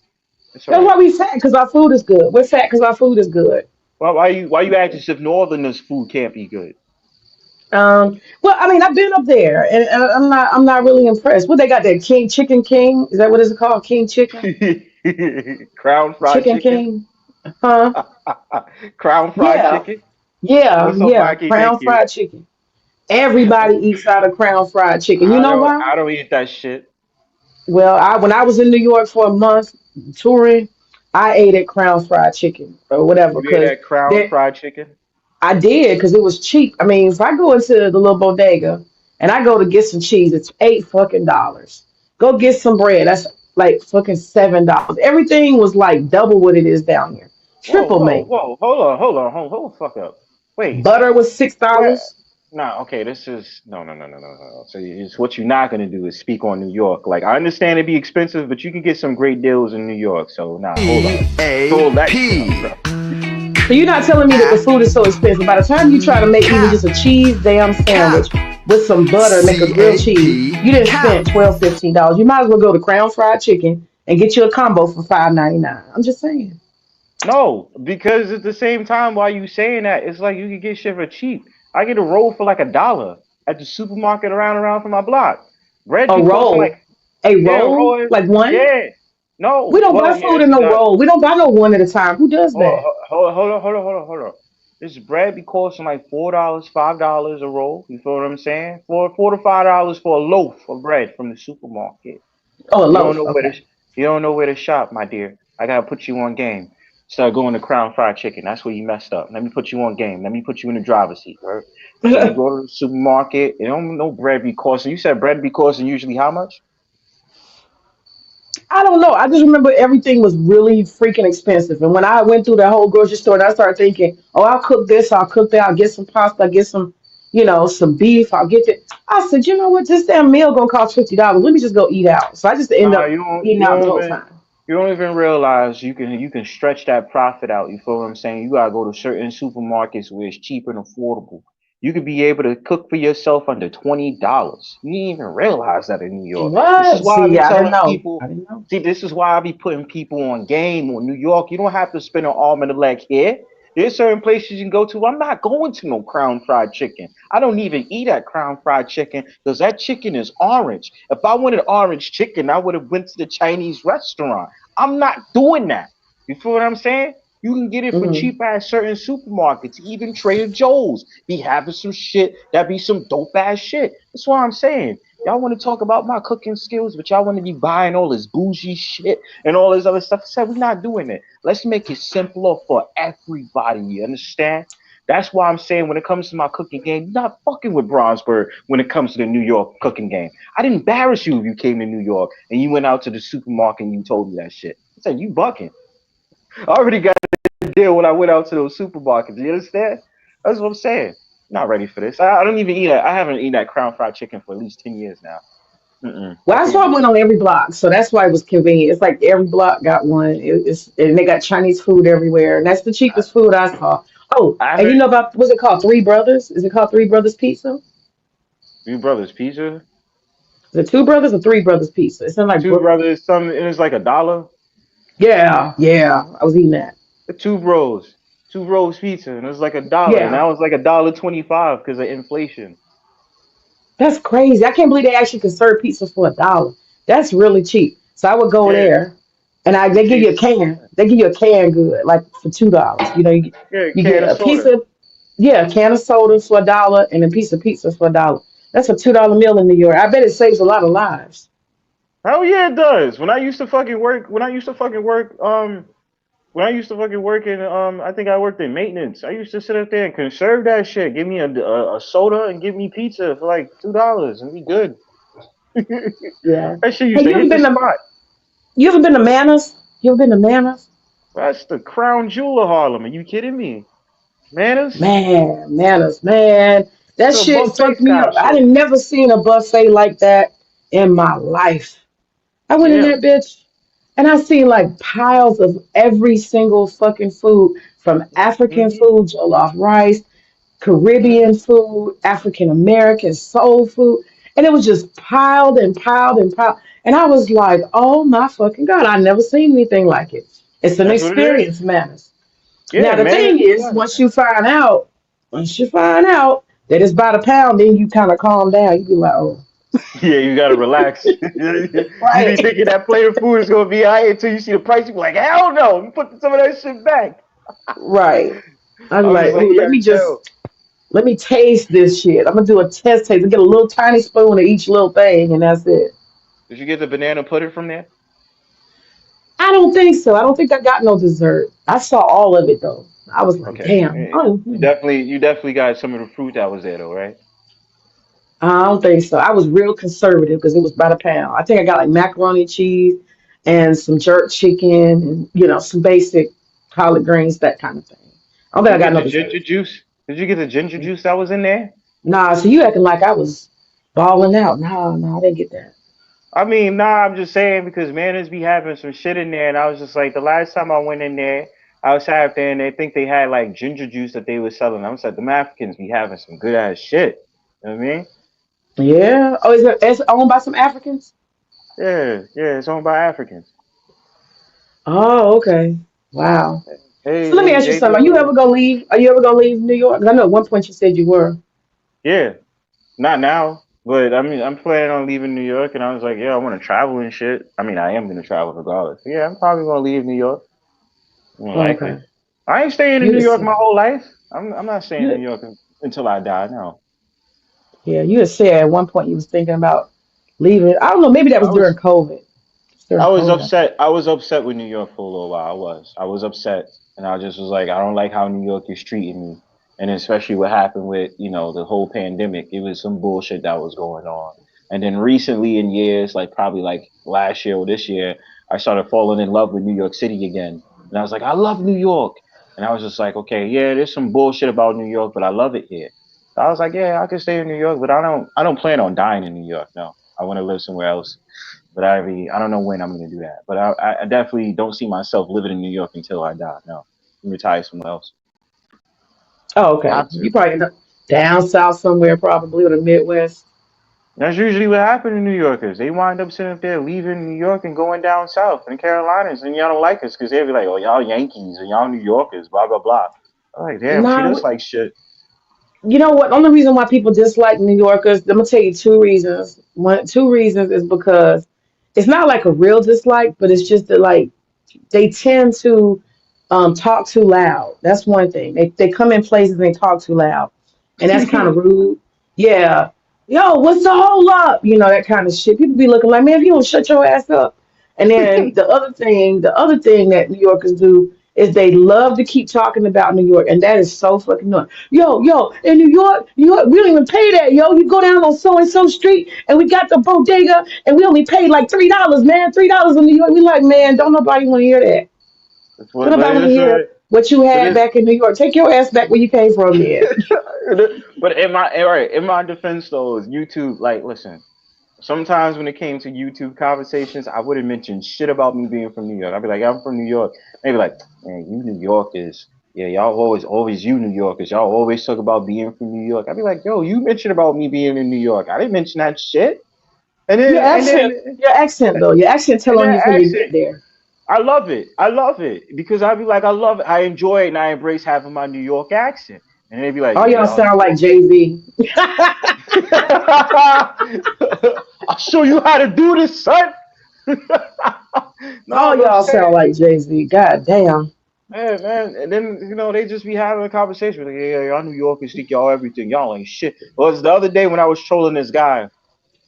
It's all That's right. why we fat because our food is good. We're fat because our food is good. Why you acting as if Northerners' food can't be good? Well, I mean, I've been up there, and I'm not really impressed. What they got there? King Chicken King? Is that what it's called? King Chicken? Crown fried Chicken chicken. King? Huh? Crown fried Yeah, chicken. yeah, What's up, yeah. Wacky? Crown Thank you. fried chicken. Everybody eats out of Crown fried chicken. You know why? I don't eat that shit. Well, when I was in New York for a month touring, I ate at Crown fried chicken or whatever You ate because that crown fried chicken? I did because it was cheap. I mean, if I go into the little bodega and I go to get some cheese, it's $8 fucking. Go get some bread. That's like fucking $7. Everything was like double what it is down here. Whoa, Triple whoa, mate. whoa. Hold the fuck up. Wait, Butter was $6. where? Nah, okay, this is no. So it's what you're not gonna do is speak on New York. Like I understand it'd be expensive, but you can get some great deals in New York. So nah, hold up. Hold that shit up, bro. So you're not telling me that the food is so expensive. By the time you try to make even just a cheese damn sandwich with some butter, make a grilled cheese, you didn't spend $12, $15. You might as well go to Crown Fried Chicken and get you a combo for $5.99. I'm just saying. No, because at the same time, while you saying that, it's like you can get shit for cheap. I get a roll for like $1 at the supermarket around from my block. Bread A be costing roll. like A yeah, roll? roll. Like one? Yeah. We No. don't Well, buy yeah, food this in is no not. roll. We don't buy no one at a time. Who does that? Hold on. This bread be costing like $4, $5 a roll. You feel what I'm saying? $4 to $5 for a loaf of bread from the supermarket. Oh, a You don't loaf. know where Okay. to you don't know where to shop, my dear. I gotta put you on game. Start going to Crown Fried Chicken. That's where you messed up. Let me put you on game. Let me put you in the driver's seat, right? So you go to the supermarket. You don't know bread be costing. You said bread be costing usually how much? I don't know. I just remember everything was really freaking expensive. And when I went through the whole grocery store and I started thinking, oh, I'll cook this, I'll cook that, I'll get some pasta, I'll get some, some beef, I'll get it. I said, you know what? This damn meal gonna cost $50. Let me just go eat out. So I just end Nah, up eating out the whole time. you don't even realize you can stretch that profit out. You feel what I'm saying? You gotta go to certain supermarkets where it's cheap and affordable. You could be able to cook for yourself under $20. You didn't even realize that in New York. This is What? why I See, be I didn't telling know. people. I didn't know. See, this is why I be putting people on game on New York. You don't have to spend an arm and a leg here. There's certain places you can go to. I'm not going to no Crown Fried Chicken. I don't even eat at Crown Fried Chicken because that chicken is orange. If I wanted orange chicken, I would have went to the Chinese restaurant. I'm not doing that. You feel what I'm saying? You can get it for Hmm. cheap at certain supermarkets, even Trader Joe's. Be having some shit that be some dope ass shit. That's what I'm saying. Y'all want to talk about my cooking skills, but y'all want to be buying all this bougie shit and all this other stuff. I said we're not doing it. Let's make it simpler for everybody. You understand? That's why I'm saying when it comes to my cooking game, you're not fucking with Bronzebird when it comes to the New York cooking game. I'd embarrass you if you came to New York and you went out to the supermarket and you told me that shit. I said, you bucking. I already got a deal when I went out to those supermarkets. You understand? That's what I'm saying. Not ready for this. I don't even eat that. I haven't eaten that Crown Fried Chicken for at least 10 years now. Well, I that's why can't I do went it. on every block. So that's why it was convenient. It's like every block got one. And they got Chinese food everywhere. And that's the cheapest food I saw. Oh, I and you haven't. know about, what's it called? Three Brothers? Is it called Three Brothers Pizza? Two Brothers Pizza. Is it Two Brothers or Three Brothers Pizza? It's in like Two Brooklyn. Brothers. Something. It was like $1. Yeah, yeah. I was eating that. Two Bros. Two Bros Pizza, and it was like $1. Yeah. Now it's like $1.25 because of inflation. That's crazy. I can't believe they actually could serve pizza for $1. That's really cheap. So I would go Yeah. there and they give you a See. can. They give you a can good, like for $2. Yeah. You Can get of a piece soda. of yeah, a can of soda for $1 and a piece of pizza for $1. That's a $2 meal in New York. I bet it saves a lot of lives. Hell yeah, it does. When I used to fucking work. When I used to fucking work. When I used to fucking work in, I think I worked in maintenance. I used to sit up there and conserve that shit. Give me a soda and give me pizza for like $2 and be good. Yeah. That shit used Hey, to hit the spot. you ever been to Manners? You ever been to Manners? That's the crown jewel of Harlem. Are you kidding me? Manners? Man, Manners, man. That It's a shit buffet fucked me style up. I shit. didn't never seen a buffet like that in my life. I went in Yeah. that bitch and I seen like piles of every single fucking food from African hmm food, jollof rice, Caribbean hmm food, African American soul food. And it was just piled and piled and piled. And I was like, oh my fucking God, I never seen anything like it. It's an That's what it is. experience, Manners. Yeah, Now the Manners thing is is, fun. once you find out that it's by the pound, then you kind of calm down. You be like, oh, Yeah, you gotta relax. You be right, thinking that plate of food is gonna be high until you see the price. You be like, hell no, you put some of that shit back. right. I be I'm like, just like oh, Chantelle. let me taste this shit. I'm gonna do a test taste. I get a little tiny spoon of each little thing, and that's it. Did you get the banana pudding from there? I don't think so. I don't think I got no dessert. I saw all of it though. I was like, Okay. damn. Oh, You definitely got some of the fruit that was there though, right? I don't think so. I was real conservative because it was by the pound. I think I got like macaroni and cheese and some jerk chicken and some basic collard greens, that kind of thing. I don't Did think you I got get no the dessert. ginger juice? Did you get the ginger juice that was in there? Nah, so you acting like I was balling out. Nah, I didn't get that. I mean, nah, I'm just saying because Manners be having some shit in there, and I was just like, the last time I went in there, I was half there, and they think they had like ginger juice that they were selling. I was like, the Africans be having some good ass shit. You know what I mean? Yeah. Oh, it's owned by some Africans? Yeah, yeah, it's owned by Africans. Oh, okay. Wow. Hey, So let me they ask you they be something. Are over you there. ever gonna leave? Are you ever gonna leave New York? 'Cause I know at one point you said you were. Yeah, not now, but I mean, I'm planning on leaving New York, and I was like, yeah, I want to travel and shit. I mean, I am gonna travel regardless. Yeah, I'm probably gonna leave New York, more Oh, likely. okay. I ain't staying in You New just York said my whole life. I'm not staying in New you York until I die. No, yeah, you had said at one point you was thinking about leaving. I don't know, maybe that was I during was COVID. It's during I was COVID, I think. upset. I was upset with New York for a little while. I was upset, and I just was like, I don't like how New York is treating me, and especially what happened with the whole pandemic. It was some bullshit that was going on, and then recently in years, like probably like last year or this year, I started falling in love with New York City again, and I was like, I love New York, and I was just like, okay, yeah, there's some bullshit about New York, but I love it here. So I was like, yeah, I could stay in New York, but I don't plan on dying in New York. No, I want to live somewhere else, but I don't know when I'm gonna do that. But I definitely don't see myself living in New York until I die. No, I'm retire somewhere else. Oh, okay. Have You to. probably end up down south somewhere, probably or the Midwest. That's usually what happens to New Yorkers. They wind up sitting up there leaving New York and going down south in the Carolinas, and y'all don't like us because they'll be like, "Oh, y'all Yankees and y'all New Yorkers, blah blah blah." I'm like, damn, treat Nah, us like shit. you know what? Only reason why people dislike New Yorkers, I'm gonna tell you two reasons. Two reasons is because it's not like a real dislike, but it's just that like they tend to talk too loud. That's one thing. They come in places and they talk too loud, and that's kind of rude. Yeah, yo, what's the hold up? That kind of shit. People be looking like, man, if you don't shut your ass up. And then the other thing that New Yorkers do is they love to keep talking about New York, and that is so fucking annoying. Yo, in New York, we don't even pay that, yo. You go down on so and so street, and we got the bodega, and we only paid like $3, man. $3 in New York. We like, man, don't nobody want to hear that. That's Don't what, but nobody want to it's hear what you but had it, back in New York. Take your ass back where you came from, then. but in my defense though, YouTube, like, listen. Sometimes when it came to YouTube conversations, I wouldn't mention shit about me being from New York. I'd be like, I'm from New York. They'd be like, man, you New Yorkers. Yeah, y'all always you New Yorkers. Y'all always talk about being from New York. I'd be like, yo, you mentioned about me being in New York. I didn't mention that shit. And Your then and accent, then your accent though, your accent tell and on that you from you accent. get there. I love it. I love it because I'd be like, I love it. I enjoy it and I embrace having my New York accent. And they'd be like, All yeah, y'all y'all New sound like Yorkers. Jay-Z. I'll show you how to do this, son. No, All but I'm y'all saying, sound like Jay-Z. God damn. man. And then they just be having a conversation like, yeah, y'all New Yorkers think y'all everything. Y'all ain't shit. Well, it's the other day when I was trolling this guy.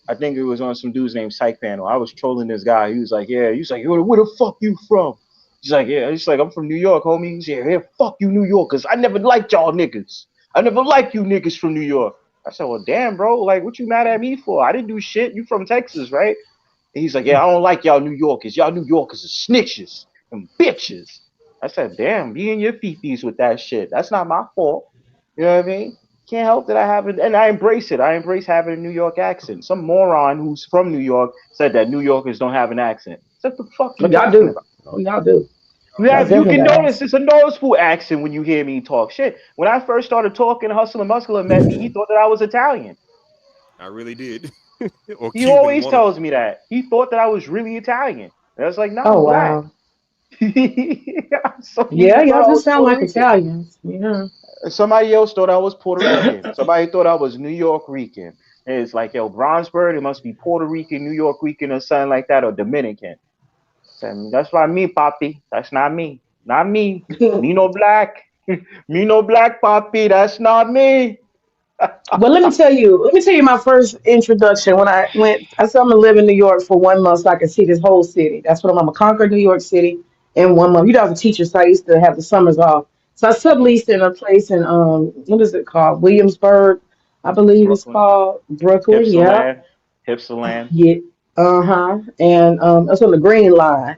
I think it was on some dude's named Psych Panel. I was trolling this guy. He was like, yeah. He's like, yo, where the fuck you from? He's like, yeah. He's like, I'm from New York, homie. He's like, yeah, fuck you, New Yorkers. I never liked y'all niggas. I never liked you niggas from New York. I said, well, damn, bro. Like, what you mad at me for? I didn't do shit. You from Texas, right? And he's like, yeah, I don't like y'all New Yorkers. Y'all New Yorkers are snitches and bitches. I said, damn, be in your fifties with that shit. That's not my fault. You know what I mean? Can't help that I have it, and I embrace it. I embrace having a New York accent. Some moron who's from New York said that New Yorkers don't have an accent. What the fuck Oh, you y'all talking do. about? Oh, y'all do. Y'all You definitely can got notice accent. it's a noticeable accent when you hear me talk. Shit. When I first started talking, HustlerNMuscular met me. He thought that I was Italian. I really did. Or He Cuban, always one of tells me that. He thought that I was really Italian. And I was like, no, Oh I'm black. wow. So he Yeah, even thought y'all I just was sound Puerto like Rican. Italians. Yeah. Somebody else thought I was Puerto Rican. Somebody thought I was New York Rican. And it's like, yo, Bronzebird, it must be Puerto Rican, New York Rican, or something like that, or Dominican. So that's not me, Poppy. That's not me. Not me. Me no black. Me no black, Poppy. That's not me. Well, let me tell you my first introduction when I said I'm gonna live in New York for 1 month so I can see this whole city. That's what I'm gonna conquer New York City in 1 month. You know, I was a teacher, so I used to have the summers off. So I subleased in a place in what is it called? Williamsburg. I believe it's Brooklyn, called Brooklyn. Yep. Hipsterland, Hipsterland, Yeah. Uh-huh. And that's on the Green Line.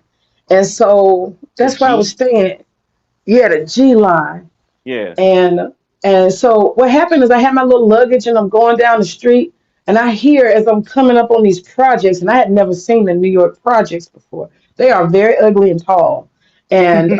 And so the that's where I was G. staying. Yeah, the G line. Yeah. And so what happened is I had my little luggage and I'm going down the street and I hear as I'm coming up on these projects, and I had never seen the New York projects before. They are very ugly and tall. And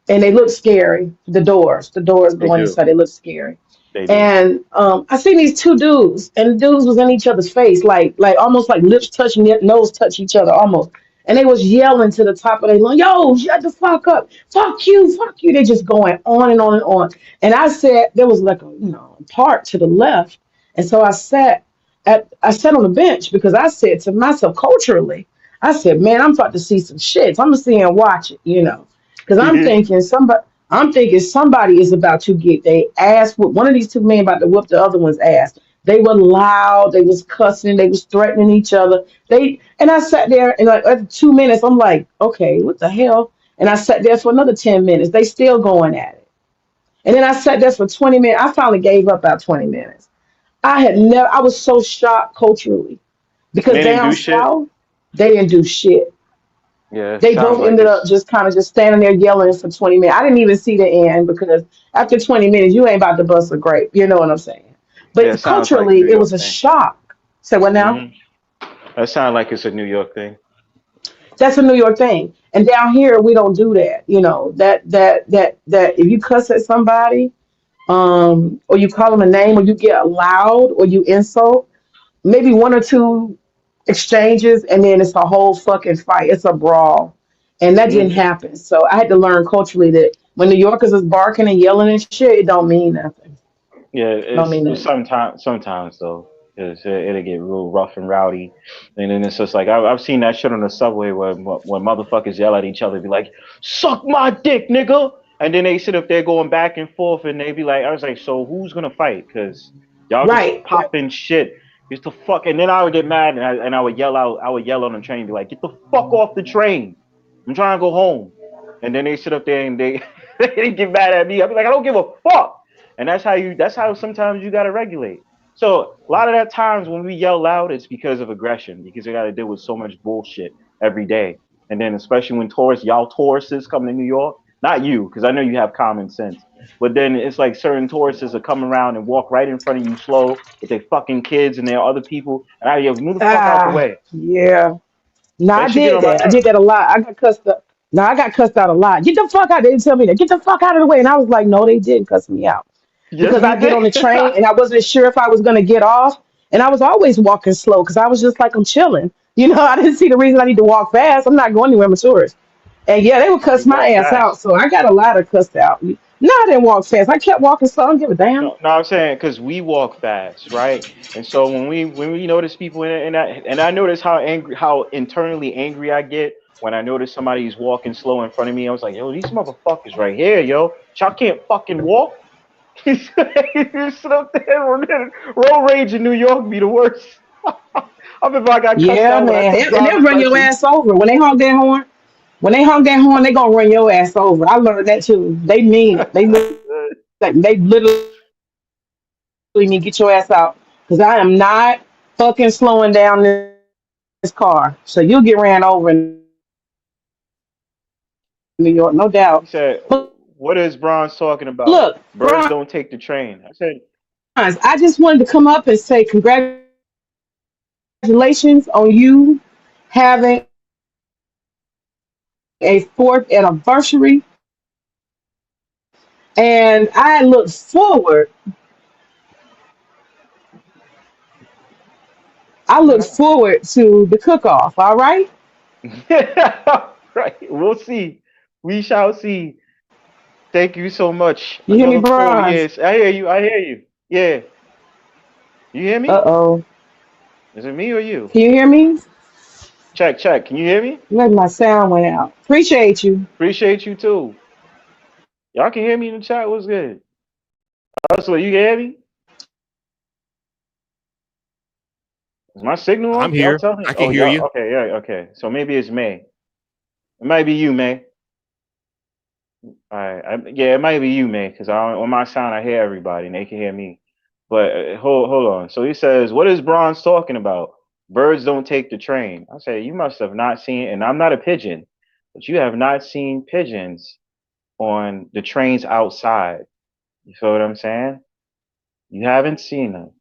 they look scary. The doors They going do. inside, they look scary. They do. And I seen these two dudes, and the dudes was in each other's face, like almost like lips touching, nose touch each other almost. And they was yelling to the top of their lungs, "Yo, shut the fuck up! Fuck you! Fuck you!" They just going on and on and on. And I said there was like a park to the left, and so I sat on the bench because I said to myself culturally, I said, "Man, I'm about to see some shit. I'm gonna sit here and watch it, because I'm thinking somebody is about to get their ass whooped. One of these two men about to whoop the other one's ass. They were loud, they was cussing, they was threatening each other. And I sat there and like after 2 minutes, I'm like, okay, what the hell? And I sat there for another 10 minutes. They still going at it. And then I sat there for 20 minutes. I finally gave up about 20 minutes. I was so shocked culturally because They didn't down do shit. south, they didn't do shit. Yeah, it They sounds both like ended up it's. just kind of just standing there yelling for 20 minutes. I didn't even see the end because after 20 minutes, you ain't about to bust a grape. You know what I'm saying? Yeah, it But sounds like culturally, New it was York a thing. shock. So what now? Hmm. That sounds like it's a New York thing. That's a New York thing. And down here, we don't do that. That if you cuss at somebody, or you call them a name, or you get loud, or you insult, maybe one or two exchanges, and then it's a whole fucking fight. It's a brawl, and that didn't Hmm. happen. So I had to learn culturally that when New Yorkers is barking and yelling and shit, it don't mean nothing. Yeah, Don't it's mean nothing. sometimes though, because it'll get real rough and rowdy, and then it's just like I've seen that shit on the subway where motherfuckers yell at each other, be like, "Suck my dick, nigga," and then they sit up there going back and forth, and they be like, I was like, so who's gonna fight? Because y'all just Right. popping shit. Just the fuck, and then I would get mad and I would yell out, I would yell on the train, be like, "Get the fuck off the train! I'm trying to go home." And then they sit up there and they they get mad at me. I'd be like, "I don't give a fuck." And that's how sometimes you gotta regulate. So a lot of that times when we yell loud, it's because of aggression, because we gotta deal with so much bullshit every day. And then especially when y'all tourists come to New York, not you, because I know you have common sense. But then it's like certain tourists will come around and walk right in front of you slow with their fucking kids and their other people, and I yell, "Move the fuck out the Ah, way." yeah. No, I That should get did on my that. I did nerves. that a lot. I got cussed up. No, I got cussed out a lot. Get the fuck out. They didn't tell me that. Get the fuck out of the way. And I was like, no, they didn't cuss me out. Yes, Because they I get did. on the train and I wasn't sure if I was going to get off. And I was always walking slow because I was just like, I'm chilling. I didn't see the reason I need to walk fast. I'm not going anywhere. I'm a tourist. And yeah, they would You cuss my walk ass out. fast. So I got a lot of cussed out. No, I didn't walk fast. I kept walking slow. I don't give a damn. No, no, I'm saying because we walk fast, right? And so when we notice people in that, and I notice how internally angry I get when I notice somebody's walking slow in front of me. I was like, yo, these motherfuckers right here, yo, y'all can't fucking walk. You sit up there, road rage in New York be the worst. I remember I got cussed Yeah, out when I man. couldn't And drive they'll the run your person. ass over. When they honk that horn, they gonna run your ass over. I learned that too. They mean it. They literally mean get your ass out. Because I am not fucking slowing down this car. So you'll get ran over in New York, no He doubt. said, But "What is Bronze talking about? look, Birds Bronze, don't take the train." I said, I just wanted to come up and say congratulations on you having a fourth anniversary. And I look forward to the cook off, all right? right. We'll see. We shall see. Thank you so much. You hear me, Another 4 years. Bronze? I hear you. I hear you. Yeah. You hear Uh me? oh. Is it me or you? Can you hear me? Check, check. Can you hear me? Maybe my sound went out. Appreciate you. Appreciate you too. Y'all can hear me in the chat. What's good? Hustler, you can hear me? Is my signal I'm off? Y'all here. tell me. I can Oh, hear y'all. you. Okay, yeah, okay. So maybe it's May. It might be you, May. All right. Yeah, it might be you, May, because on my sound I hear everybody and they can hear me. But hold on. So he says, what is Bronze talking about? Birds don't take the train. I say, you must have not seen, and I'm not a pigeon, but you have not seen pigeons on the trains outside. You feel what I'm saying? You haven't seen them.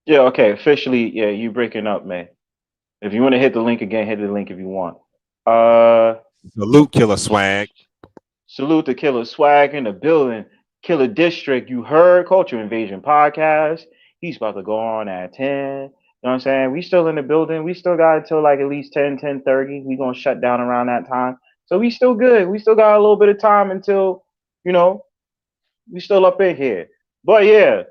Yeah, okay. Officially, yeah, you breaking up, man. If you want to hit the link again, hit the link if you want. Salute, Killer Swag. Salute to Killer Swag in the building. Killer District, you heard Culture Invasion podcast. He's about to go on at 10. You know what I'm saying? We still in the building. We still got until like at least 10:30. We gonna shut down around that time. So we still good. We still got a little bit of time until, you know, we still up in here. But yeah,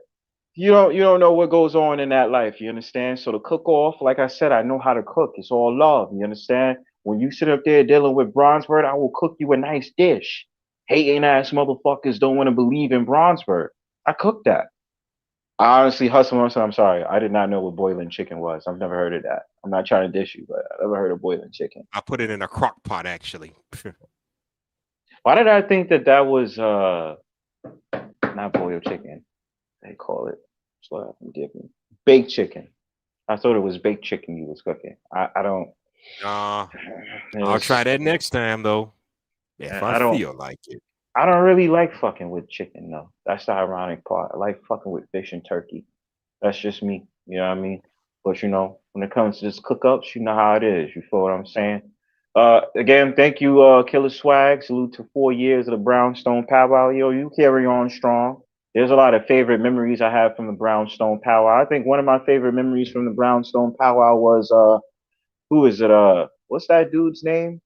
you don't know what goes on in that life. You understand? So to cook off, like I said, I know how to cook. It's all love. You understand? When you sit up there dealing with Bronzebird, I will cook you a nice dish. Hating ass motherfuckers don't want to believe in Bronzebird. I cook that. I honestly, I'm sorry. I did not know what boiling chicken was. I've never heard of that. I'm not trying to dish you, but I never heard of boiling chicken. I put it in a crock pot, actually. Why did I think that was not boiled chicken? They call it. So forgive me. Baked chicken. I thought it was baked chicken you was cooking. I don't. I'll try that next time though. If I feel like it. I don't really like fucking with chicken though. That's the ironic part. I like fucking with fish and turkey. That's just me. You know what I mean? But you know, when it comes to this cook-ups, you know how it is. You feel what I'm saying? Again, thank you, Killer Swag. Salute to 4 years of the Brownstone Powwow. Yo, you carry on strong. There's a lot of favorite memories I have from the Brownstone Powwow. I think one of my favorite memories from the Brownstone Powwow was who is it? What's that dude's name?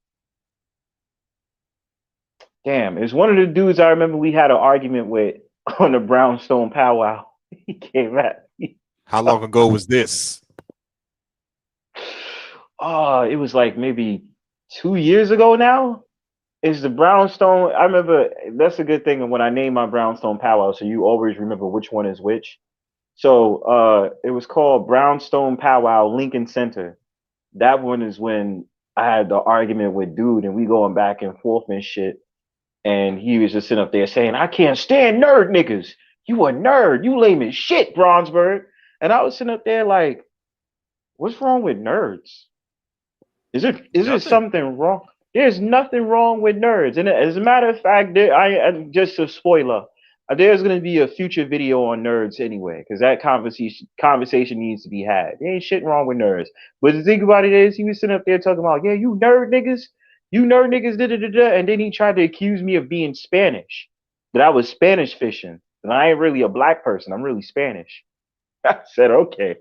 Damn, it's one of the dudes I remember we had an argument with on the Brownstone Powwow. He came at me. How long ago was this? Oh, it was like maybe 2 years ago now. It's the Brownstone. I remember that's a good thing when I name my Brownstone Powwow, so you always remember which one is which. So it was called Brownstone Powwow Lincoln Center. That one is when I had the argument with dude and we going back and forth and shit. And he was just sitting up there saying, I can't stand nerd niggas. You a nerd. You lame as shit, Bronzebird. And I was sitting up there like, what's wrong with nerds? Is there something wrong? There's nothing wrong with nerds. And as a matter of fact, just a spoiler, there's going to be a future video on nerds anyway, because that conversation needs to be had. There ain't shit wrong with nerds. But the thing about it is, he was sitting up there talking about, yeah, you nerd niggas, da-da-da-da, and then he tried to accuse me of being Spanish, that I was Spanish fishing, and I ain't really a black person. I'm really Spanish. I said, okay.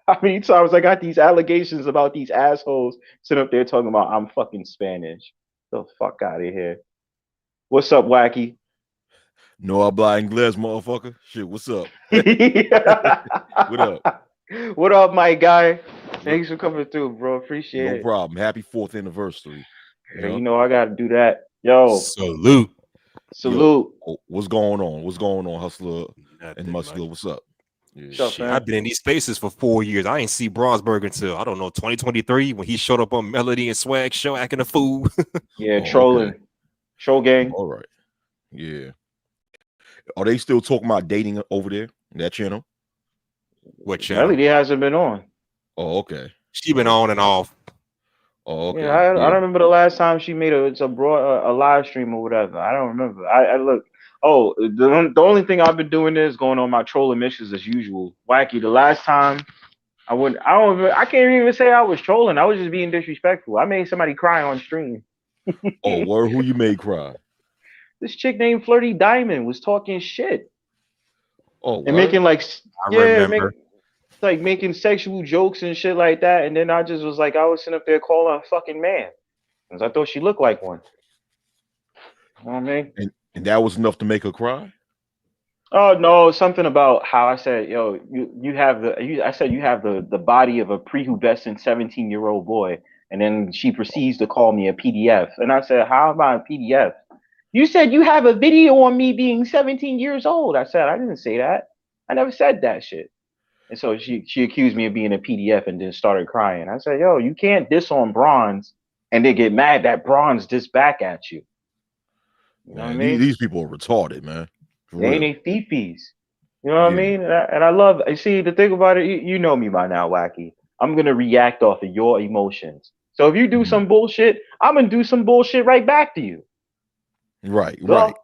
How many times I got these allegations about these assholes sitting up there talking about I'm fucking Spanish? The fuck out of here. What's up, Wacky? No habla inglés, motherfucker. Shit, what's up? What up? What up, my guy? Thanks for coming through, bro. Appreciate it. No problem. Happy 4th anniversary. You know I gotta do that. Yo. Salute. Yo, what's going on? What's going on, Hustler and Muscular? What's up? Yeah. Shit, I've been in these spaces for 4 years. I ain't see Bronzebird until, I don't know, 2023 when he showed up on Melody and Swag show acting a fool. Yeah, trolling. Okay. Troll gang. All right. Yeah. Are they still talking about dating over there in that channel? What channel? Melody hasn't been on. Oh, okay. She been on and off. Oh, okay. Yeah, I don't remember the last time she made a live stream or whatever. I don't remember. I look. Oh, the only thing I've been doing is going on my trolling missions as usual. Wacky. The last time I can't even say I was trolling. I was just being disrespectful. I made somebody cry on stream. Oh, word, who you made cry? This chick named Flirty Diamond was talking shit. Oh, and making like making sexual jokes and shit like that. And then I just was like, I was sitting up there calling her a fucking man because I thought she looked like one. You know what I mean? And that was enough to make her cry? Oh no, something about how I said, yo, you have the body of a prepubescent 17-year-old boy. And then she proceeds to call me a PDF. And I said, how am I a PDF? You said you have a video on me being 17 years old. I said, I didn't say that. I never said that shit. And so she accused me of being a PDF and then started crying. I said, yo, you can't diss on Bronze and then get mad that Bronze diss back at you. You know what I mean? These people are retarded, man. For They ain't real. they fifis. You know what I Yeah. mean? And I love. See, the thing about it, you know me by now, Wacky. I'm gonna react off of your emotions. So if you do Mhm. some bullshit, I'm gonna do some bullshit right back to you. Right, Duh. right,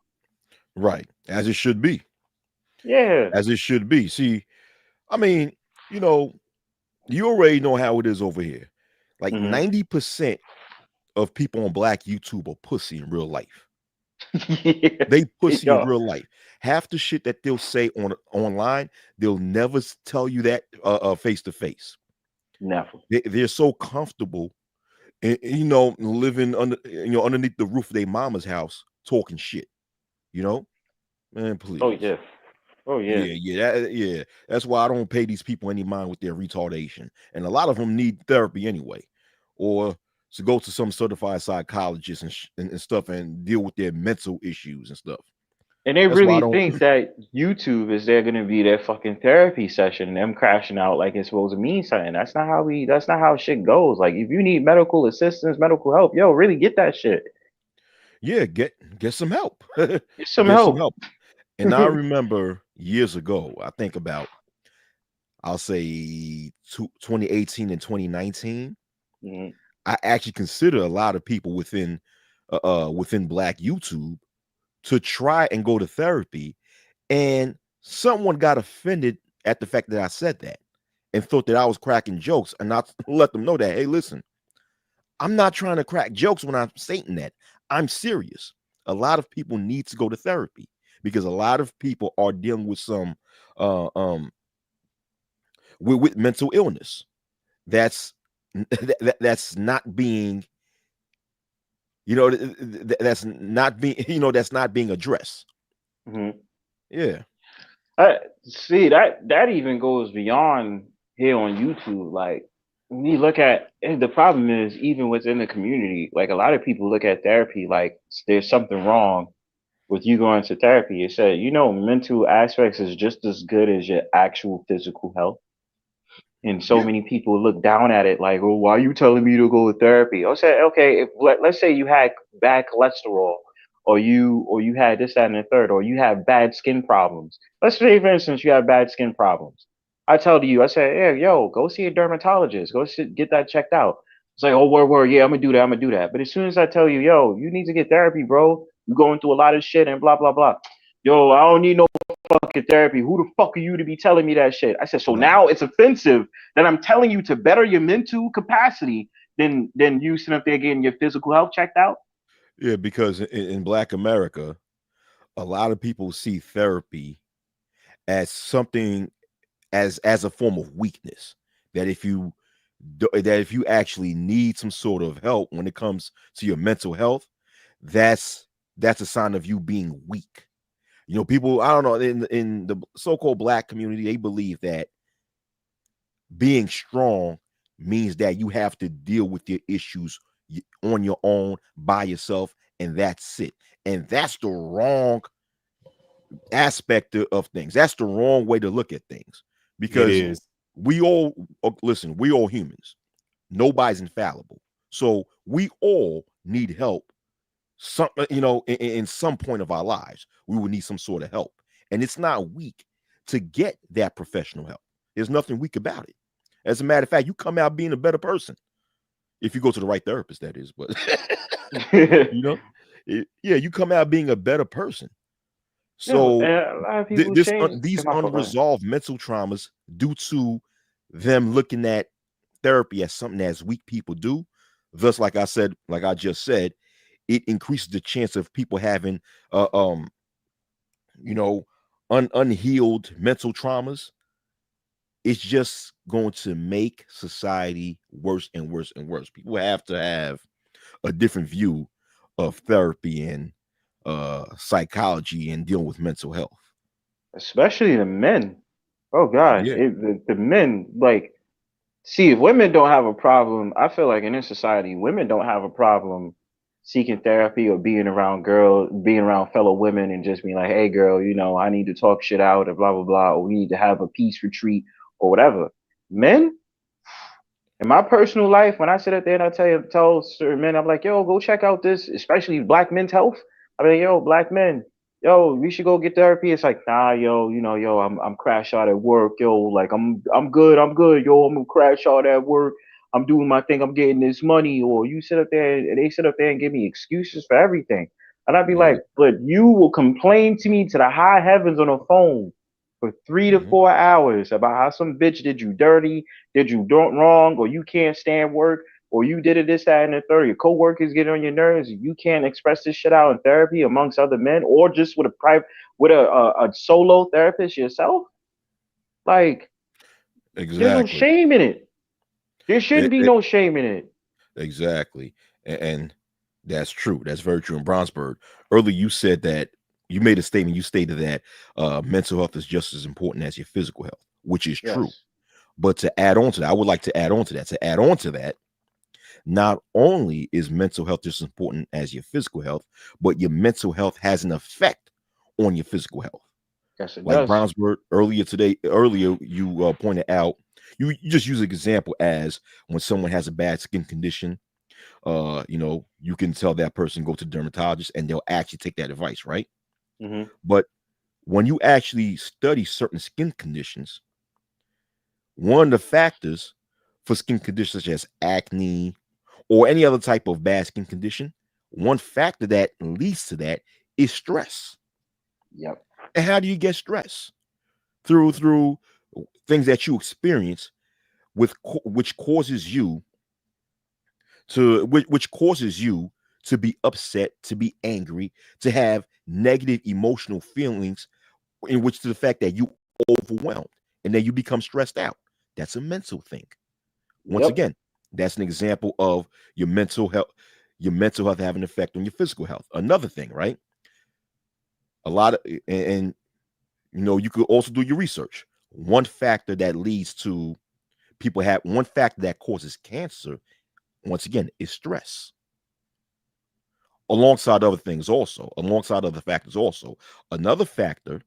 right. As it should be. Yeah. As it should be. See, I mean, you know, you already know how it is over here. Like Hmm. 90% of people on Black YouTube are pussy in real life. Yeah. They pussy in Yo, real life. Half the shit that they'll say online, they'll never tell you that face to face. never. They're so comfortable, living underneath the roof of their mama's house, talking shit. You know, man, Oh please. yeah. Oh yeah. Yeah. That's why I don't pay these people any mind with their retardation, and a lot of them need therapy anyway, or to go to some certified psychologist and stuff and deal with their mental issues and stuff. And they That's why I really don't. think that YouTube is there gonna be their fucking therapy session, and them crashing out like it's supposed to mean something. That's not how shit goes. Like if you need medical assistance, medical help, yo, really get that shit. Yeah, get some help. Get some Get some help. help. And I remember years ago, I think about, I'll say 2018 and 2019, Mhm. I actually consider a lot of people within Black YouTube to try and go to therapy, and someone got offended at the fact that I said that and thought that I was cracking jokes, and I let them know that, hey, listen, I'm not trying to crack jokes when I'm stating that. I'm serious. A lot of people need to go to therapy because a lot of people are dealing with some uh um with mental illness that's that's not being, that's not being, that's not being addressed. Mhm. Yeah. See that even goes beyond here on YouTube. Like when you look at, and the problem is even within the community, like a lot of people look at therapy like there's something wrong with you going to therapy. It said, mental aspects is just as good as your actual physical health. And so Yeah. many people look down at it like, oh, why are you telling me to go to therapy? I said, okay, if let's say you had bad cholesterol, or you had this, that, and the third, or you have bad skin problems. Let's say, for instance, you have bad skin problems. I tell you, I say, hey, yo, go see a dermatologist, get that checked out. It's like, oh, word, yeah, I'm gonna do that. But as soon as I tell you, yo, you need to get therapy, bro, you're going through a lot of shit and blah blah blah. Yo, I don't need no fucking therapy. Who the fuck are you to be telling me that shit? I said, so Right. now it's offensive that I'm telling you to better your mental capacity than you sitting up there getting your physical health checked out. Yeah, because in Black America, a lot of people see therapy as something, as a form of weakness. That if you actually need some sort of help when it comes to your mental health, that's a sign of you being weak. People, I don't know, in the so-called Black community, they believe that being strong means that you have to deal with your issues on your own by yourself, and that's it. And that's the wrong aspect of things. That's the wrong way to look at things, It because is. we all listen, we all humans. Nobody's infallible. So we all need help. In some point of our lives, we will need some sort of help. And it's not weak to get that professional help. There's nothing weak about it. As a matter of fact, you come out being a better person if you go to the right therapist, that is. But you know, yeah, you come out being a better person. No, So and a lot of people change. these My fault, go ahead. unresolved mental traumas, due to them looking at therapy as something as weak people do, thus, like I just said, it increases the chance of people having uh um you know unhealed mental traumas. It's just going to make society worse and worse and worse. People have to have a different view of therapy and psychology and dealing with mental health. Especially the men. Oh God, Yeah. the men like. See, if women don't have a problem, I feel like in this society, women don't have a problem seeking therapy or being around fellow women and just being like, hey, girl, I need to talk shit out or blah, blah, blah, or we need to have a peace retreat or whatever. Men, in my personal life, when I sit up there and tell certain men, I'm like, yo, go check out this, especially black men's health. I'm like, yo, black men, yo, we should go get therapy. It's like, nah, yo, yo, I'm crash out at work, yo, like I'm good, yo, I'm gonna crash out at work. I'm doing my thing, I'm getting this money, or you sit up there and they sit up there and give me excuses for everything. And I'd be Yeah. like, but you will complain to me to the high heavens on the phone for 3 to Mhm. 4 hours about how some bitch did you dirty, did you wrong, or you can't stand work, or you did it this, that, and the third. Your coworkers get on your nerves. You can't express this shit out in therapy amongst other men, or just with a solo therapist yourself. Like, there's no Exactly. shame in it. There shouldn't It, be it, no shame in it. exactly. And that's true. That's very true. In Bronzebird, earlier you said that you made a statement. You stated that mental health is just as important as your physical health, which is true. Yes. But to add on to that, I would like to add on to that. To add on to that, not only is mental health just as important as your physical health, but your mental health has an effect on your physical health. Yes, it Like does. Brownsburg earlier you pointed out, you just use an example as when someone has a bad skin condition, you can tell that person go to the dermatologist and they'll actually take that advice, right? Hmm. But when you actually study certain skin conditions, one of the factors for skin conditions such as acne or any other type of bad skin condition, one factor that leads to that is stress. Yep. And how do you get stress? Through things that you experience which causes you to be upset, to be angry, to have negative emotional feelings, in which to the fact that you overwhelmed and then you become stressed out. That's a mental thing. Once Yep. again, that's an example of your mental health having an effect on your physical health. Another thing, right? A lot of and you could also do your research. One factor that leads to one factor that causes cancer, once again, is stress. Alongside other factors also. Another factor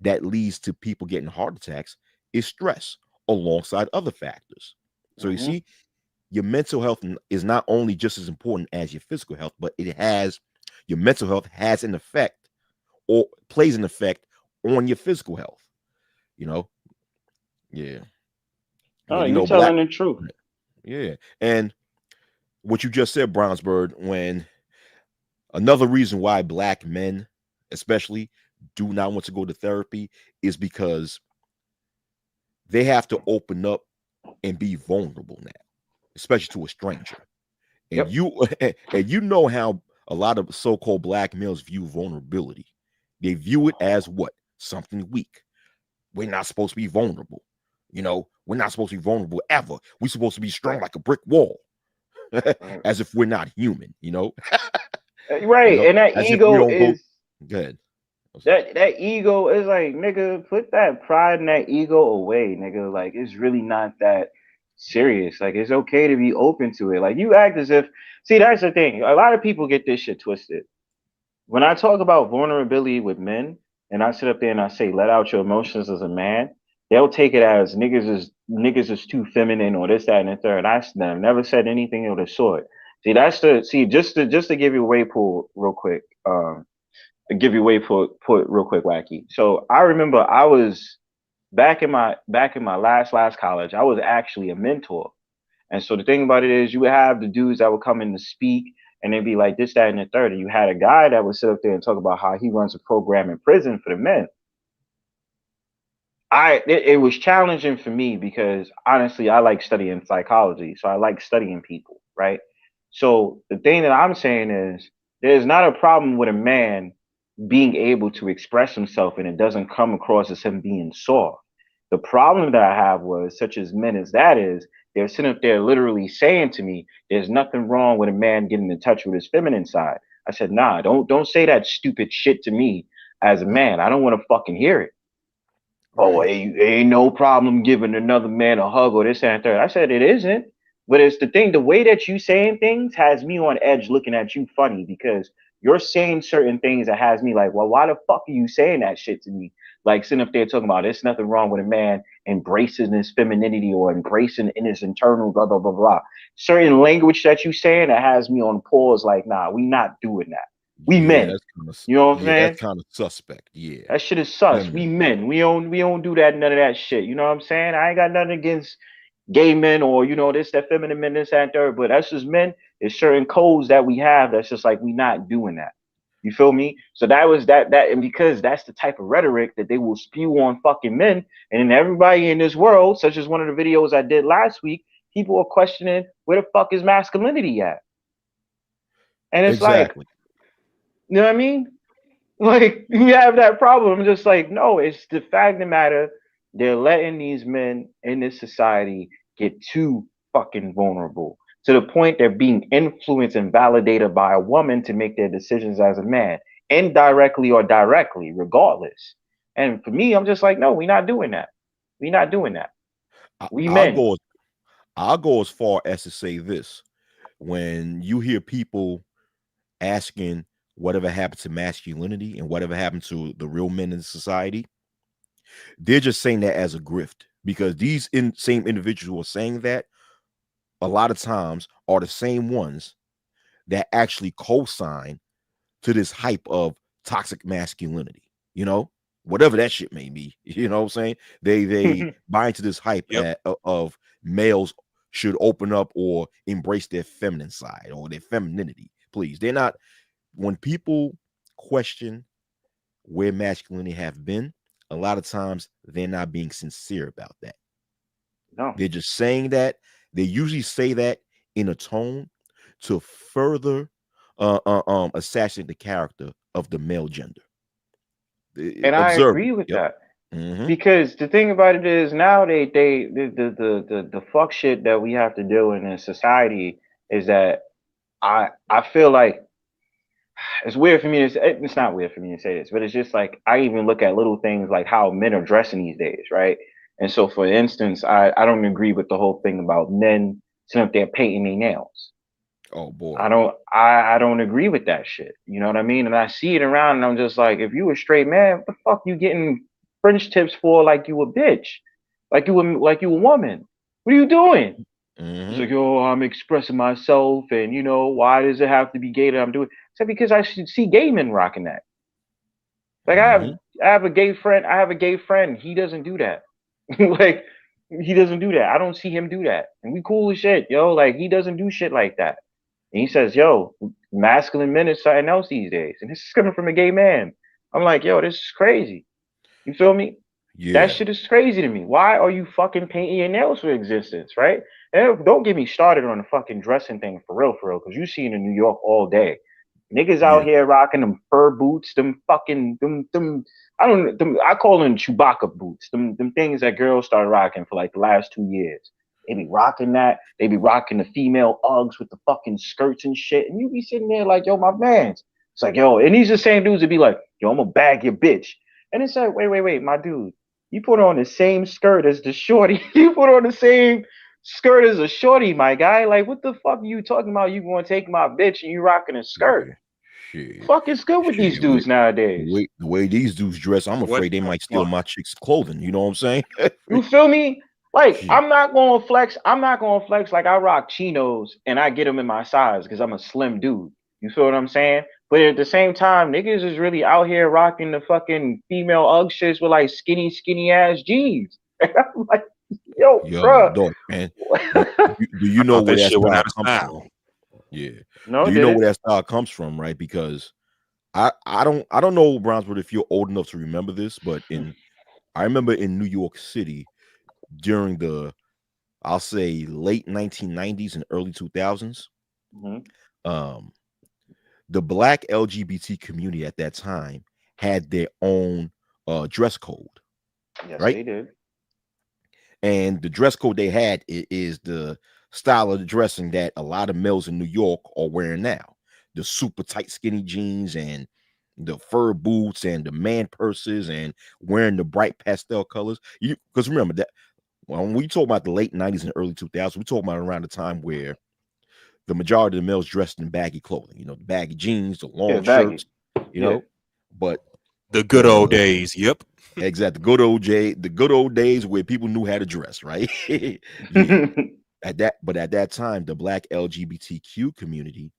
that leads to people getting heart attacks is stress, alongside other factors. So you Hmm. see, your mental health is not only just as important as your physical health, but your mental health has an effect or plays an effect on your physical health. You know, yeah. Oh, But you telling the truth. yeah. And what you just said, Brownsbird, when another reason why black men, especially, do not want to go to therapy is because they have to open up and be vulnerable now, especially to a stranger. And Yep. you know how a lot of so-called black males view vulnerability. They view it as what? Something weak. We're not supposed to be vulnerable. We're not supposed to be vulnerable ever. We're supposed to be strong like a brick wall. As if we're not human, Right. And that as if we ego don't go is good. that ego is like, nigga, put that pride and that ego away, nigga. Like, it's really not that serious. Like, it's okay to be open to it. Like, you act as if, see, that's the thing. A lot of people get this shit twisted. When I talk about vulnerability with men, and I sit up there and I say, let out your emotions as a man, they'll take it as niggas is too feminine or this, that, and the third. I've never said anything of the sort. Just to give you a way pull real quick. Give you way put real quick, Wacky. So I remember I was back in my last college. I was actually a mentor, and so the thing about it is, you would have the dudes that would come in to speak, and they'd be like this, that, and the third. And you had a guy that would sit up there and talk about how he runs a program in prison for the men. It was challenging for me because honestly, I like studying psychology, so I like studying people, right? So the thing that I'm saying is, there's not a problem with a man being able to express himself and it doesn't come across as him being soft. The problem that I have was, such as men as that is, they're sitting up there literally saying to me, there's nothing wrong with a man getting in touch with his feminine side. I said, nah, don't say that stupid shit to me as a man. I don't want to fucking hear it. Oh, Right. ain't no problem giving another man a hug or this and third. I said it isn't. But it's the thing, the way that you saying things has me on edge looking at you funny because you're saying certain things that has me like, well, why the fuck are you saying that shit to me? Like sitting up there talking about there's nothing wrong with a man embracing his femininity or embracing in his internal blah blah blah blah. Certain language that you saying that has me on pause, like, nah, we not doing that. We Yeah, men. that's kind of You know what I'm saying? that's kind of suspect. Yeah, That shit is sus. feminine. We men. We don't do that, none of that shit. You know what I'm saying? I ain't got nothing against gay men or this, that feminine men, this, that, and third, but that's just men. There's certain codes that we have that's just like we not doing that. You feel me? So that was that and because that's the type of rhetoric that they will spew on fucking men, and then everybody in this world, such as one of the videos I did last week, people are questioning where the fuck is masculinity at? And it's like, Exactly. you know what I mean? Like, you have that problem. I'm just like, no, it's the fact of the matter. They're letting these men in this society get too fucking vulnerable to the point they're being influenced and validated by a woman to make their decisions as a man, indirectly or directly, regardless. And for me, I'm just like, no, we're not doing that. We're not doing that. We men. I'll go as far as to say this: when you hear people asking whatever happened to masculinity and whatever happened to the real men in society, they're just saying that as a grift, because these same individuals who are saying that a lot of times are the same ones that actually co-sign to this hype of toxic masculinity, whatever that shit may be. You know what I'm saying? They buy into this hype of males should open up or embrace their feminine side or their femininity. Please, they're not. When people question where masculinity have been, a lot of times they're not being sincere about that. No, they're just saying that. They usually say that in a tone to further assassinate the character of the male gender. And I agree with that. Mm-hmm. Because the thing about it is now the fuck shit that we have to do in a society is that I feel like it's weird for me to say, it's not weird for me to say this, but it's just like I even look at little things like how men are dressing these days, right? And so for instance, I don't agree with the whole thing about men sitting up there painting their nails. Oh boy. I don't agree with that shit. You know what I mean? And I see it around and I'm just like, if you a straight man, what the fuck you getting French tips for like you a bitch? Like you a woman. What are you doing? Mm-hmm. It's like, oh, I'm expressing myself, and why does it have to be gay that I'm doing? It's because I should see gay men rocking that. Like I have a gay friend. I have a gay friend. He doesn't do that. Like he doesn't do that. I don't see him do that. And we cool as shit, yo. Like he doesn't do shit like that. And he says, yo, masculine men is something else these days. And this is coming from a gay man. I'm like, yo, this is crazy. You feel me? Yeah. That shit is crazy to me. Why are you fucking painting your nails for existence, right? And don't get me started on the fucking dressing thing for real, because you see it in New York all day. Niggas out here rocking them fur boots, them fucking I call them Chewbacca boots, them things that girls started rocking for like the last 2 years. They be rocking that. They be rocking the female Uggs with the fucking skirts and shit. And you be sitting there like, yo, my mans. It's like, yo, and these the same dudes that be like, yo, I'm gonna bag your bitch. And it's like, wait, my dude. You put on the same skirt as the shorty. You put on the same skirt as a shorty, my guy. Like, what the fuck are you talking about? You going to take my bitch and you rocking a skirt? Shit. Fuck is good with these dudes nowadays. The way these dudes dress, I'm afraid they might steal my chick's clothing. You know what I'm saying? You feel me? Like, I'm not going to flex. I'm not going to flex like I rock chinos and I get them in my size because I'm a slim dude. You feel what I'm saying? But at the same time, niggas is really out here rocking the fucking female Ugg shits with like skinny ass jeans. I'm like, yo, bro, dog, man. Do you know where that style comes from? Yeah. No, do you know where that style comes from, right? Because I don't know, Brownsburg, if you're old enough to remember this, but I remember in New York City during the, I'll say, late 1990s and early 2000s, the Black LGBT community at that time had their own dress code. Yes, right? they did. And the dress code they had is the style of the dressing that a lot of males in New York are wearing now. The super tight skinny jeans and the fur boots and the man purses and wearing the bright pastel colors. Because remember that when we talk about the late 90s and early 2000s, we talk about around the time where the majority of the males dressed in baggy clothing, the baggy jeans, the long shirts, know, but the good old days. Yep. Exactly. The good old days where people knew how to dress, right? At that time, the Black LGBTQ community,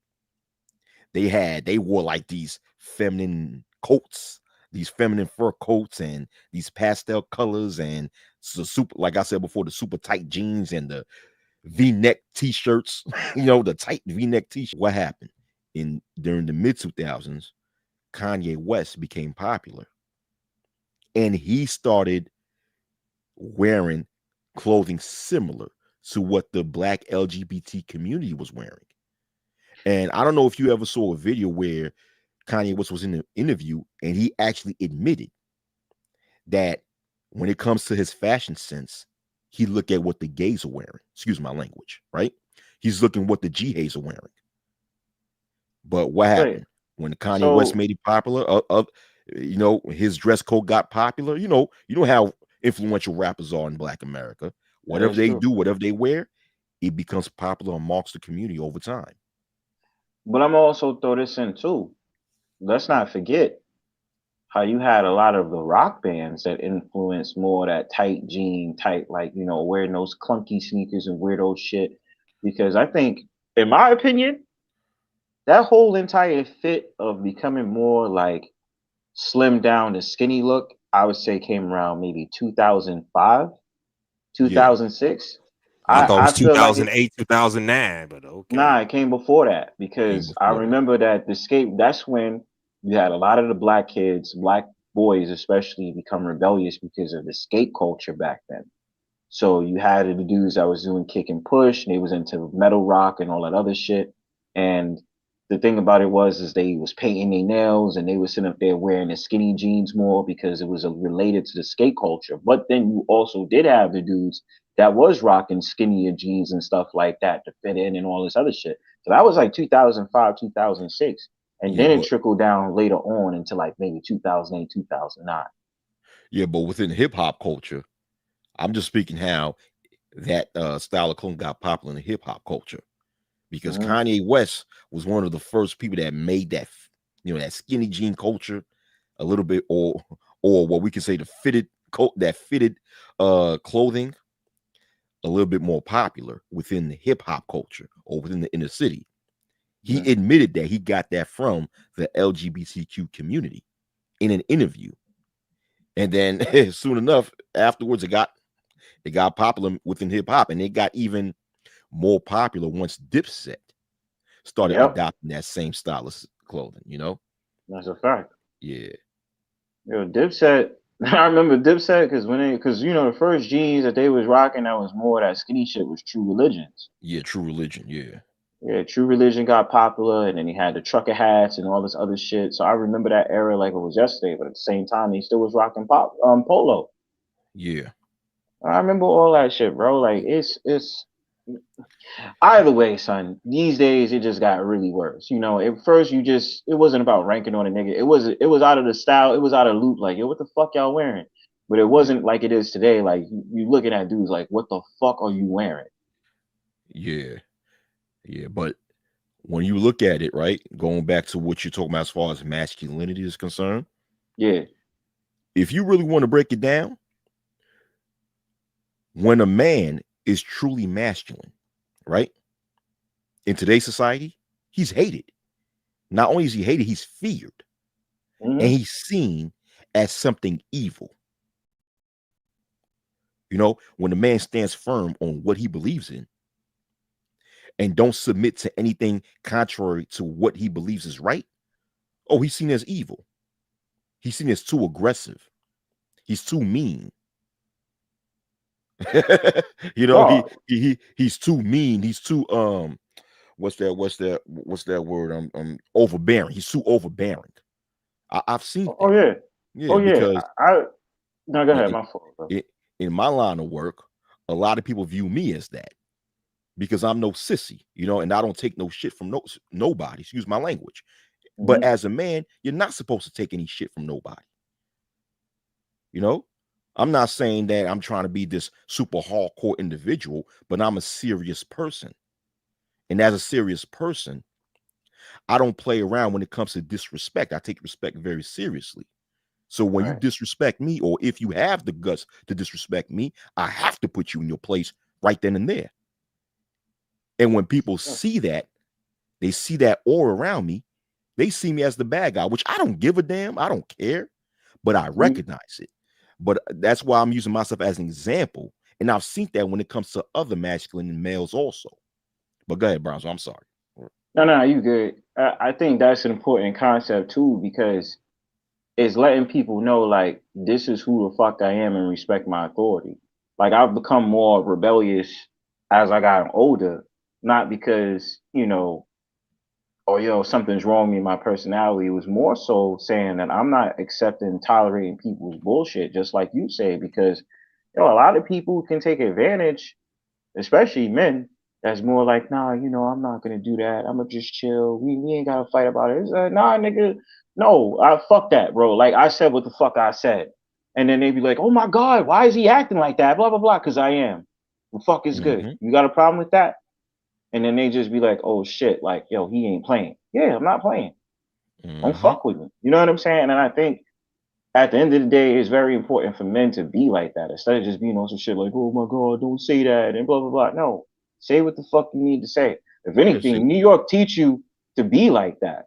they wore like these feminine coats, these feminine fur coats, and these pastel colors, and so super, like I said before, the super tight jeans and the V-neck t-shirts, the tight V-neck t-shirt. What happened during the mid 2000s? Kanye West became popular, and he started wearing clothing similar to what the Black LGBT community was wearing. And I don't know if you ever saw a video where Kanye West was in an interview and he actually admitted that when it comes to his fashion sense, he looked at what the gays are wearing. Excuse my language, right? He's looking what the G-hays are wearing. But what happened when Kanye West made it popular? His dress code got popular. You know how influential rappers are in Black America. Whatever they do, whatever they wear, it becomes popular amongst the community over time. But I'm also throw this in too. Let's not forget how you had a lot of the rock bands that influenced more that tight jean type, like, wearing those clunky sneakers and weirdo shit. Because I think, in my opinion, that whole entire fit of becoming more like slim down to skinny look, I would say came around maybe 2005, 2006. I thought it was feel 2008, 2009, but okay. Nah, it came before that, because I remember that that's when you had a lot of the black kids, black boys especially, become rebellious because of the skate culture back then. So you had the dudes that was doing kick and push, and they was into metal rock and all that other shit. And the thing about it is they was painting their nails, and they was sitting up there wearing the skinny jeans more because it was related to the skate culture. But then you also did have the dudes that was rocking skinnier jeans and stuff like that to fit in and all this other shit. So that was like 2005, 2006. And then it trickled down later on into like maybe 2008, 2009. Yeah, but within hip hop culture, I'm just speaking how that style of clothing got popular in the hip hop culture, because Kanye West was one of the first people that made that, that skinny jean culture a little bit, or what we can say the fitted clothing a little bit more popular within the hip hop culture or within the inner city. He admitted that he got that from the LGBTQ community in an interview. And then soon enough, afterwards, it got popular within hip hop, and it got even more popular once Dipset started adopting that same style of clothing, That's a fact. Yeah. Dipset, I remember Dipset because the first jeans that they was rocking that was more that skinny shit was True Religions. Yeah, True Religion, yeah. Yeah, True Religion got popular, and then he had the trucker hats and all this other shit. So I remember that era like it was yesterday, but at the same time, he still was rocking polo. Yeah. I remember all that shit, bro. Like it's either way, son. These days it just got really worse. At first it wasn't about ranking on a nigga. It was out of the style. It was out of loop. Like, yo, what the fuck y'all wearing? But it wasn't like it is today. Like you looking at dudes like, what the fuck are you wearing? Yeah. Yeah, but when you look at it, right, going back to what you're talking about as far as masculinity is concerned, yeah, if you really want to break it down, when a man is truly masculine, right, in today's society, he's hated. Not only is he hated, he's feared, and he's seen as something evil. When a man stands firm on what he believes in and don't submit to anything contrary to what he believes is right, he's seen as evil. He's seen as too aggressive. He's too mean. He's too mean. He's too what's that word? Overbearing. He's too overbearing. I've seen that. Oh yeah. Because no, go ahead. My fault, bro. In my line of work, a lot of people view me as that, because I'm no sissy, and I don't take no shit from nobody. Excuse my language. But as a man, you're not supposed to take any shit from nobody. I'm not saying that I'm trying to be this super hardcore individual, but I'm a serious person. And as a serious person, I don't play around when it comes to disrespect. I take respect very seriously. So when you disrespect me, or if you have the guts to disrespect me, I have to put you in your place right then and there. And when people see that, they see that aura around me, They see me as the bad guy, which I don't give a damn. I don't care, but I recognize it. But that's why I'm using myself as an example. And I've seen that when it comes to other masculine males also. But go ahead, Bronzo. I'm sorry. No, you good. I think that's an important concept too, because it's letting people know, like, this is who the fuck I am and respect my authority. Like, I've become more rebellious as I got older, not because, something's wrong with me, my personality. It was more so saying that I'm not accepting, tolerating people's bullshit, just like you say, because, a lot of people can take advantage, especially men. That's more like, nah, I'm not gonna do that. I'm gonna just chill. We ain't gotta fight about it. It's like, nah, nigga, no, fuck that, bro. Like, I said what the fuck I said. And then they be like, oh my God, why is he acting like that? Blah, blah, blah, because I am. The fuck is good. You got a problem with that? And then they just be like, oh shit, like, yo, he ain't playing. Yeah, I'm not playing. Don't fuck with me. You know what I'm saying? And I think at the end of the day, it's very important for men to be like that, instead of just being on some shit like, oh my God, don't say that, and blah, blah, blah. No, say what the fuck you need to say. If anything, New York teach you to be like that.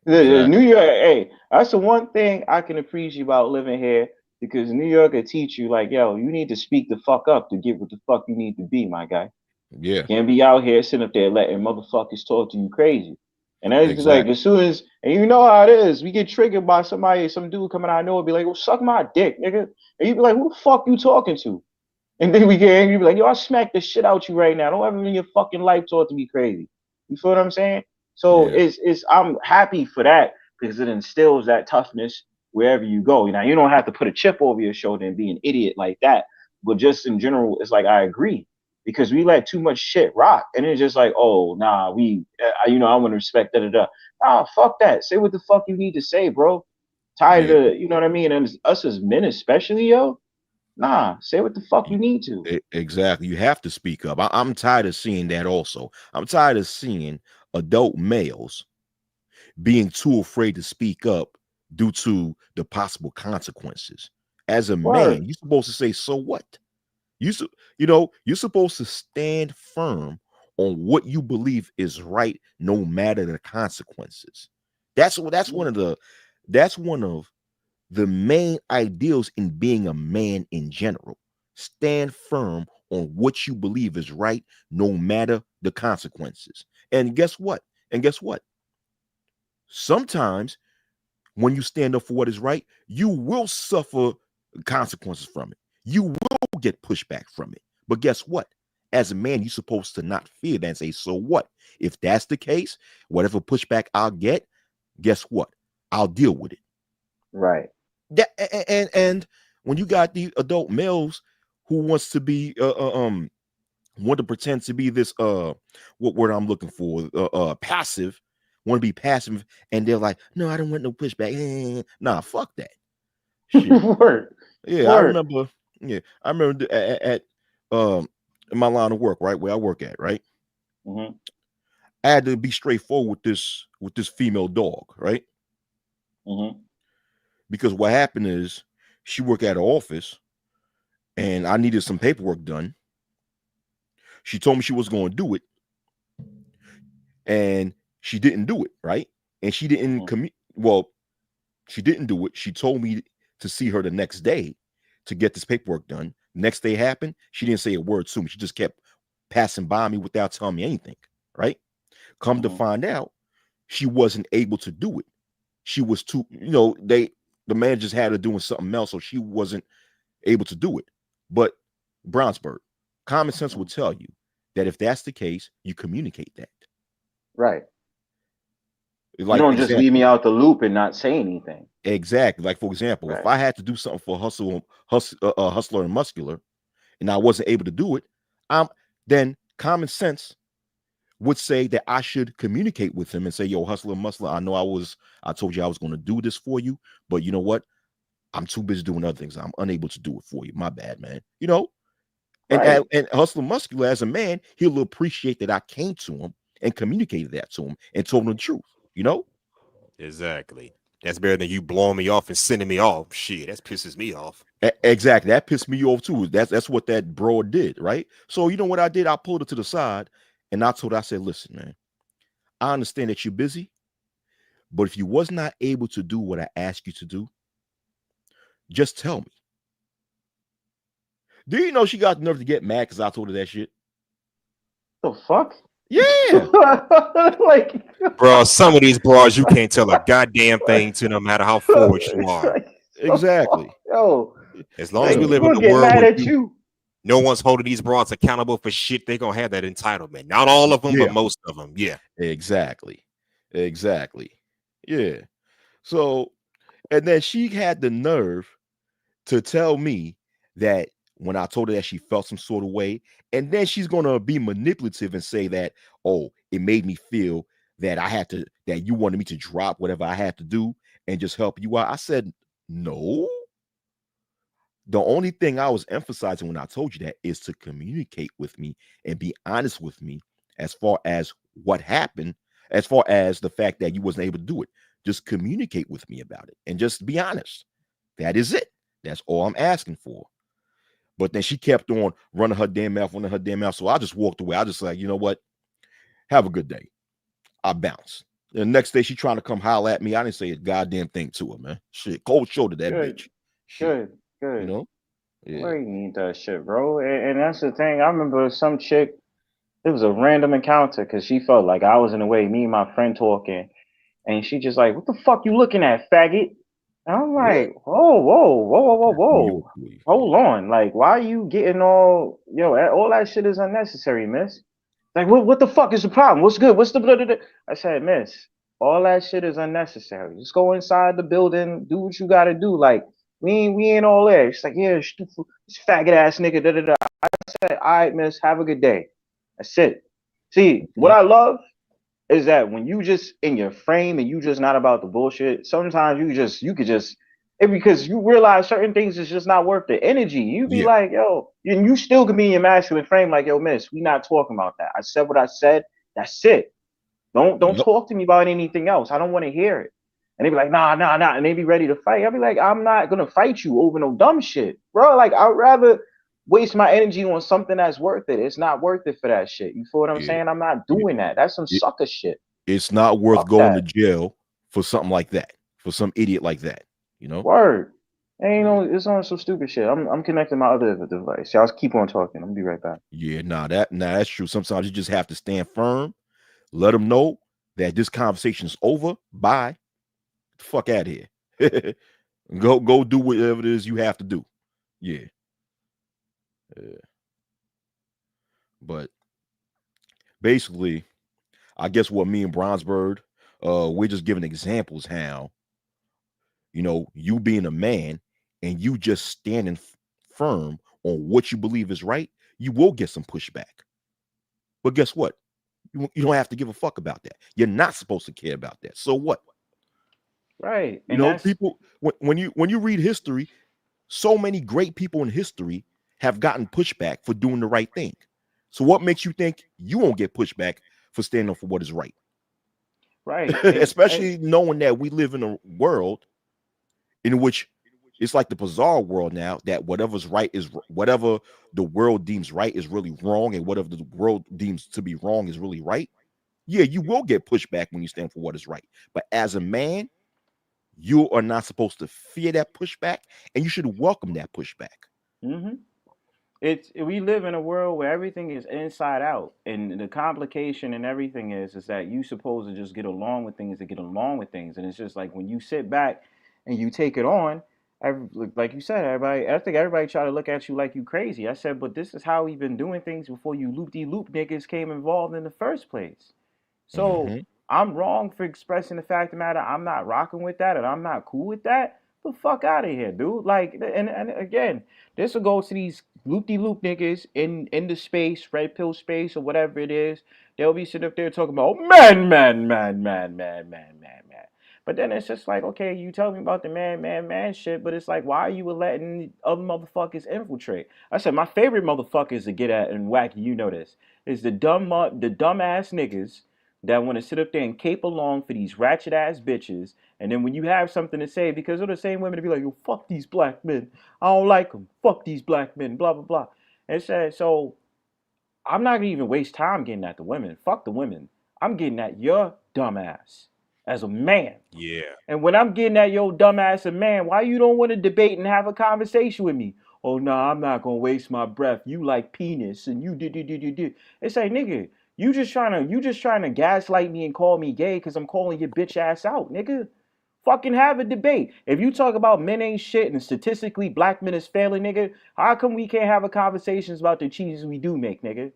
New York, hey, that's the one thing I can appreciate about living here, because New York will teach you, like, yo, you need to speak the fuck up to get what the fuck you need to be, my guy. Yeah. Can't be out here sitting up there letting motherfuckers talk to you crazy. And that's just like, as soon as, and you know how it is, we get triggered by somebody, some dude coming out of nowhere, be like, well, suck my dick, nigga. And you be like, who the fuck you talking to? And then we get angry, be like, yo, I smack the shit out you right now. Don't ever in your fucking life talk to me crazy. You feel what I'm saying? So I'm happy for that, because it instills that toughness wherever you go. Now, you don't have to put a chip over your shoulder and be an idiot like that. But just in general, it's like, I agree, because we let too much shit rock. And it's just like, oh, nah, I want to respect da-da-da. Nah, fuck that. Say what the fuck you need to say, bro. Tired of, you know what I mean? And us as men especially, yo, nah, say what the fuck you need to. Exactly. You have to speak up. I'm tired of seeing that also. I'm tired of seeing adult males being too afraid to speak up due to the possible consequences. As a man, you're supposed to say, so what? You're supposed to stand firm on what you believe is right, no matter the consequences. That's one of the main ideals in being a man in general. Stand firm on what you believe is right, no matter the consequences. And guess what? Sometimes when you stand up for what is right, you will suffer consequences from it. You will get pushback from it. But guess what? As a man, you're supposed to not fear that and say, so what? If that's the case, whatever pushback I'll get, guess what? I'll deal with it. Right. And when you got the adult males who wants to be want to pretend to be this what word I'm looking for, passive, want to be passive, and they're like, no, I don't want no pushback. Nah, fuck that. Word. Yeah, Word. I remember at in my line of work, right, where I work at, right? I had to be straightforward with this female dog, right? Because what happened is she worked at an office and I needed some paperwork done. She told me she was going to do it and she didn't do it, right? And she didn't she didn't do it. She told me to see her the next day to get this paperwork done. Next day happened. She didn't say a word to me. She just kept passing by me without telling me anything, right? Come to find out, she wasn't able to do it. She was too, the man just had her doing something else, so she wasn't able to do it. But Bronzebird, common sense will tell you that if that's the case, you communicate that. Right. Like, you don't just leave me out the loop and not say anything. Exactly. Like, for example, if I had to do something for HustlerNMuscular and I wasn't able to do it, then common sense would say that I should communicate with him and say, yo, HustlerNMuscular, I know I told you I was going to do this for you, but you know what? I'm too busy doing other things. I'm unable to do it for you. My bad, man. And HustlerNMuscular, as a man, he'll appreciate that I came to him and communicated that to him and told him the truth, Exactly. That's better than you blowing me off and sending me off. Shit, that pisses me off. Exactly. That pissed me off too. That's what that bro did, right? So you know what I did? I pulled her to the side and I said, listen, man, I understand that you're busy, But if you was not able to do what I asked you to do, just tell me. Do you know she got the nerve to get mad because I told her that shit? The fuck? Yeah. Like, Bro, some of these bras you can't tell a goddamn thing to, no matter how forward you are. Exactly. Yo, As long as we like, live we'll in a get world mad where at you. no one's holding these bras accountable for shit, they're gonna have that entitlement. Not all of them, Yeah. but most of them. Yeah. Exactly. Yeah. So, and then she had the nerve to tell me that when I told her that she felt some sort of way, and then she's gonna be manipulative and say that, oh, it made me feel that that you wanted me to drop whatever I had to do and just help you out. I said, no. The only thing I was emphasizing when I told you that is to communicate with me and be honest with me as far as what happened, as far as the fact that you wasn't able to do it. Just communicate with me about it and just be honest. That is it. That's all I'm asking for. But then she kept on running her damn mouth. So I just walked away. I just like, you know what? Have a good day. I bounced. The next day she trying to come holler at me. I didn't say a goddamn thing to her, man. Shit, cold shoulder that Good. bitch. Shit. Good. You know? Yeah. Where you need that shit, bro? And that's the thing. I remember some chick, it was a random encounter because she felt like I was in the way, me and my friend talking, and she just like, what the fuck you looking at, faggot? And I'm like, whoa. Hold on. Like, why are you getting all that shit is unnecessary, miss? Like, what the fuck is the problem? What's good? What's the blah, blah, blah? I said, miss, all that shit is unnecessary. Just go inside the building, do what you gotta do. Like, we ain't all there. She's like, yeah, this faggot ass nigga, da da da. I said, all right, miss, have a good day. That's it. See, what I love is that when you just in your frame and you just not about the bullshit, sometimes you could just because you realize certain things is just not worth the energy. You be like, yo, and you still can be in your masculine frame, like, yo, miss, we not talking about that. I said what I said. That's it. Don't talk to me about anything else. I don't want to hear it. And they be like, nah, and they be ready to fight. I'll be like, I'm not gonna fight you over no dumb shit, bro. Like, I'd rather waste my energy on something that's worth it. It's not worth it for that shit. You feel what I'm saying? I'm not doing that. That's some sucker shit. It's not worth Fuck going that. to jail for something like that, for some idiot like that, you know? Word. It's on some stupid shit. I'm connecting my other device. Y'all keep on talking. I'm gonna be right back. Yeah, that's true. Sometimes you just have to stand firm, let them know that this conversation is over. Bye. Get the fuck out of here. Go do whatever it is you have to do. Yeah. But basically, I guess what me and Bronzebird, we're just giving examples how, you being a man and you just standing firm on what you believe is right, you will get some pushback. But guess what? You don't have to give a fuck about that. You're not supposed to care about that. So what? Right. People, when you read history, so many great people in history have gotten pushback for doing the right thing. So what makes you think you won't get pushback for standing up for what is right? Right. Especially knowing that we live in a world in which it's like the bizarre world now, that whatever's right is whatever the world deems right is really wrong, and whatever the world deems to be wrong is really right. Yeah, you will get pushback when you stand for what is right. But as a man, you are not supposed to fear that pushback, and you should welcome that pushback. Mm-hmm. We live in a world where everything is inside out, and the complication and everything is that you supposed to just get along with things and it's just like when you sit back and you take it on, like you said, I think everybody try to look at you like you crazy. I said, but this is how we've been doing things before you loop-de-loop niggas came involved in the first place. So I'm wrong for expressing the fact of the matter. I'm not rocking with that, and I'm not cool with that. The fuck out of here, dude. Like, and again, this will go to these loop-de-loop niggas in the space, red pill space, or whatever it is. They'll be sitting up there talking about, oh, man. But then it's just like, okay, you tell me about the man shit, but it's like, why are you letting other motherfuckers infiltrate? I said, my favorite motherfuckers to get at and Wacky, you know this, is the dumbass niggas that want to sit up there and cape along for these ratchet ass bitches, and then when you have something to say, because they're the same women to be like, yo, fuck these black men, I don't like them, fuck these black men, blah blah blah. And so I'm not gonna even waste time getting at the women. Fuck the women. I'm getting at your dumbass. as a man. Yeah. And when I'm getting at your dumbass a man, why you don't want to debate and have a conversation with me? Oh no, I'm not gonna waste my breath. You like penis and you did. It's like, nigga, you just trying to gaslight me and call me gay because I'm calling your bitch ass out, nigga. Fucking have a debate. If you talk about men ain't shit and statistically black men is failing, nigga, how come we can't have a conversations about the cheeses we do make, nigga?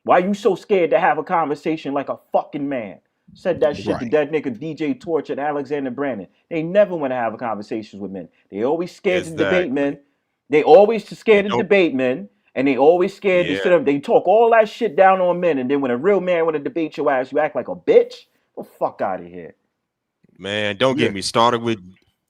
Why you so scared to have a conversation like a fucking man? Said that shit to that nigga DJ Torch and Alexander Brandon. They never want to have conversations with men. They always scared to debate men. They always scared to debate men. And they always scared to sit up. They talk all that shit down on men. And then when a real man want to debate your ass, you act like a bitch? Get the fuck out of here. Man, don't get me started with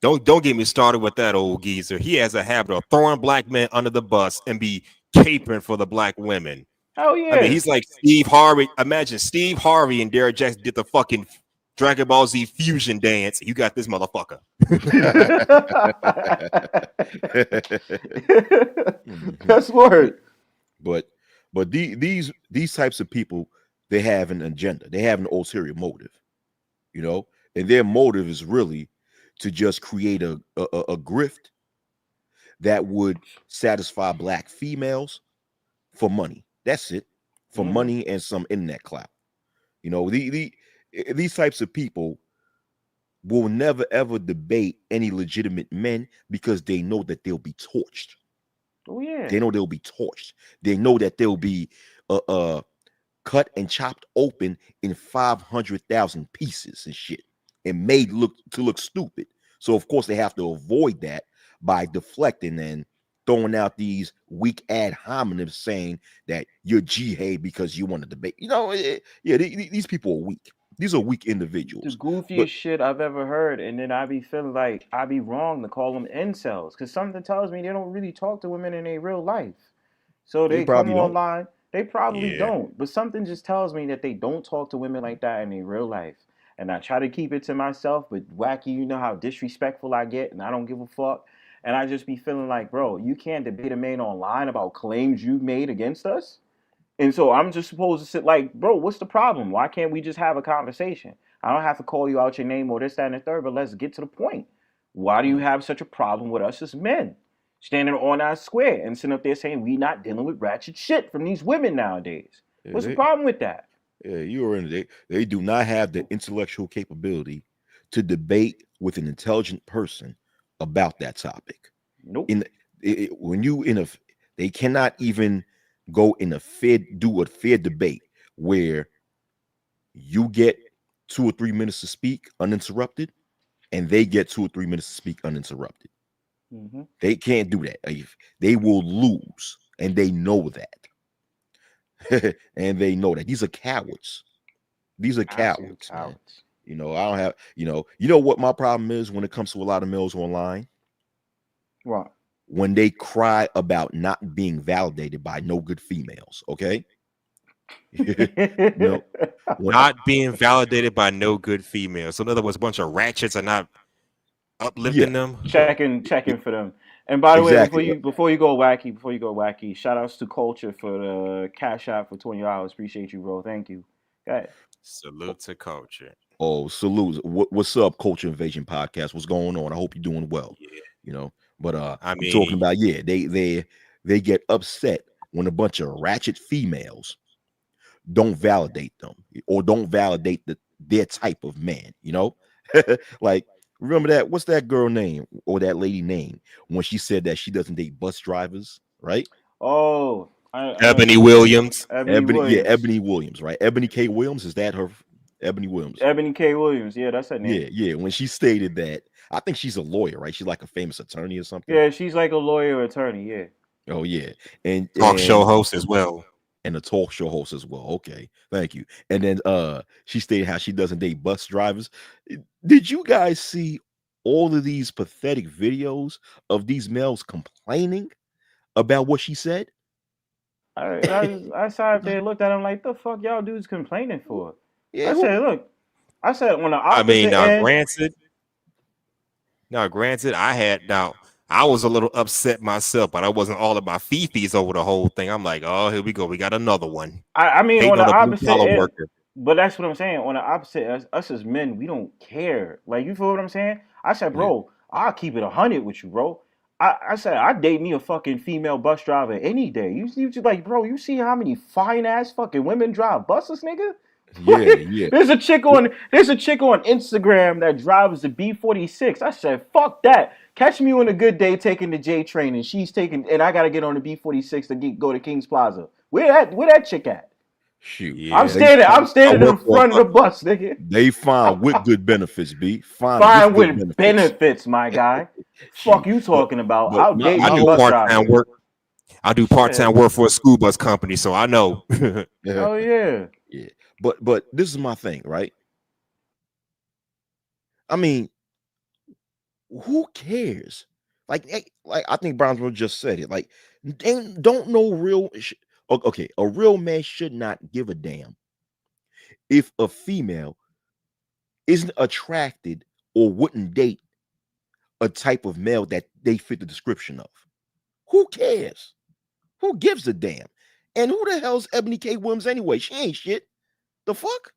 that old geezer. He has a habit of throwing black men under the bus and be capering for the black women. Hell yeah. I mean, he's like Steve Harvey. Imagine Steve Harvey and Derrick Jackson did the fucking Dragon Ball Z fusion dance. You got this motherfucker. That's word. But these types of people, they have an agenda. They have an ulterior motive, you know, and their motive is really to just create a grift that would satisfy black females for money. That's it, for money and some internet clout. You know, these types of people will never ever debate any legitimate men because they know that they'll be torched. Oh yeah. They know they'll be torched. They know that they'll be cut and chopped open in 500,000 pieces and shit, and made to look stupid. So of course they have to avoid that by deflecting and throwing out these weak ad hominems saying that you're jihad because you want to debate. You know, these people are weak. These are weak individuals. The goofiest shit I've ever heard, and then I be feeling like I be wrong to call them incels, because something tells me they don't really talk to women in their real life. So they come online. They probably don't, but something just tells me that they don't talk to women like that in their real life. And I try to keep it to myself, but Wacky, you know how disrespectful I get, and I don't give a fuck. And I just be feeling like, bro, you can't debate a man online about claims you've made against us. And so I'm just supposed to sit like, bro, what's the problem? Why can't we just have a conversation? I don't have to call you out your name or this, that, and the third, but let's get to the point. Why do you have such a problem with us as men? Standing on our square and sitting up there saying we not dealing with ratchet shit from these women nowadays. What's the problem with that? Yeah, you are in it. They do not have the intellectual capability to debate with an intelligent person about that topic. Nope. They cannot even go in do a fair debate where you get 2 or 3 minutes to speak uninterrupted and they get 2 or 3 minutes to speak uninterrupted. They can't do that. They will lose, and they know that. And they know that these are cowards. These are cowards. You know, I don't have, you know what my problem is when it comes to a lot of males online? What? When they cry about not being validated by no good females, okay? Not being validated by no good females. So in other words, a bunch of ratchets are not uplifting them. Checking for them. And by the way, before you go wacky, shout outs to Culture for the cash out for $20. Appreciate you, bro. Thank you. Go ahead. Salute to Culture. Oh, salute. What's up, Culture Invasion Podcast? What's going on? I hope you're doing well. Yeah. You know, but I'm talking about, they get upset when a bunch of ratchet females don't validate them or don't validate their type of man, you know? Like, remember that? What's that girl name or that lady name when she said that she doesn't date bus drivers, right? Oh, Ebony Williams. Ebony Williams, right? Ebony K. Williams, is that her? Ebony Williams. Ebony K. Williams, yeah, that's her name. Yeah. When she stated that, I think she's a lawyer, right? She's like a famous attorney or something. Yeah, she's like a lawyer attorney, yeah. Oh yeah, and talk show host as well. And a talk show host as well. Okay, thank you. And then she stated how she doesn't date bus drivers. Did you guys see all of these pathetic videos of these males complaining about what she said? I sat there and looked at him like, the fuck y'all dudes complaining for? Yeah, I said on the opposite end. Granted, I was a little upset myself, but I wasn't all of my fifis over the whole thing. I'm like, oh, here we go. We got another one. I mean, on the opposite end, But that's what I'm saying. On the opposite, us as men, we don't care. Like, you feel what I'm saying? I said, Yeah. bro, I'll keep it 100 with you, bro. I said, I'd date me a fucking female bus driver any day. You just like, bro, you see how many fine ass fucking women drive buses, nigga? Yeah, yeah. There's a chick on Instagram that drives the B46. I said, fuck that. Catch me on a good day taking the J train, and I gotta get on the B46 to go to King's Plaza. Where that chick at? Shoot. Yeah. I'm standing I in work for front of the bus, nigga. they fine with good benefits, B. Fine Good with benefits, my guy. Shoot. Fuck you talking about? But I'll date I my do bus part-time driver. work. I do part-time Shit. work for a school bus company, so I know. Oh yeah. Yeah. But this is my thing, right? I mean, who cares? Like I think Brownsville just said it. Like, don't know real. Okay, a real man should not give a damn if a female isn't attracted or wouldn't date a type of male that they fit the description of. Who cares? Who gives a damn? And who the hell's Ebony K. Williams anyway? She ain't shit. The fuck?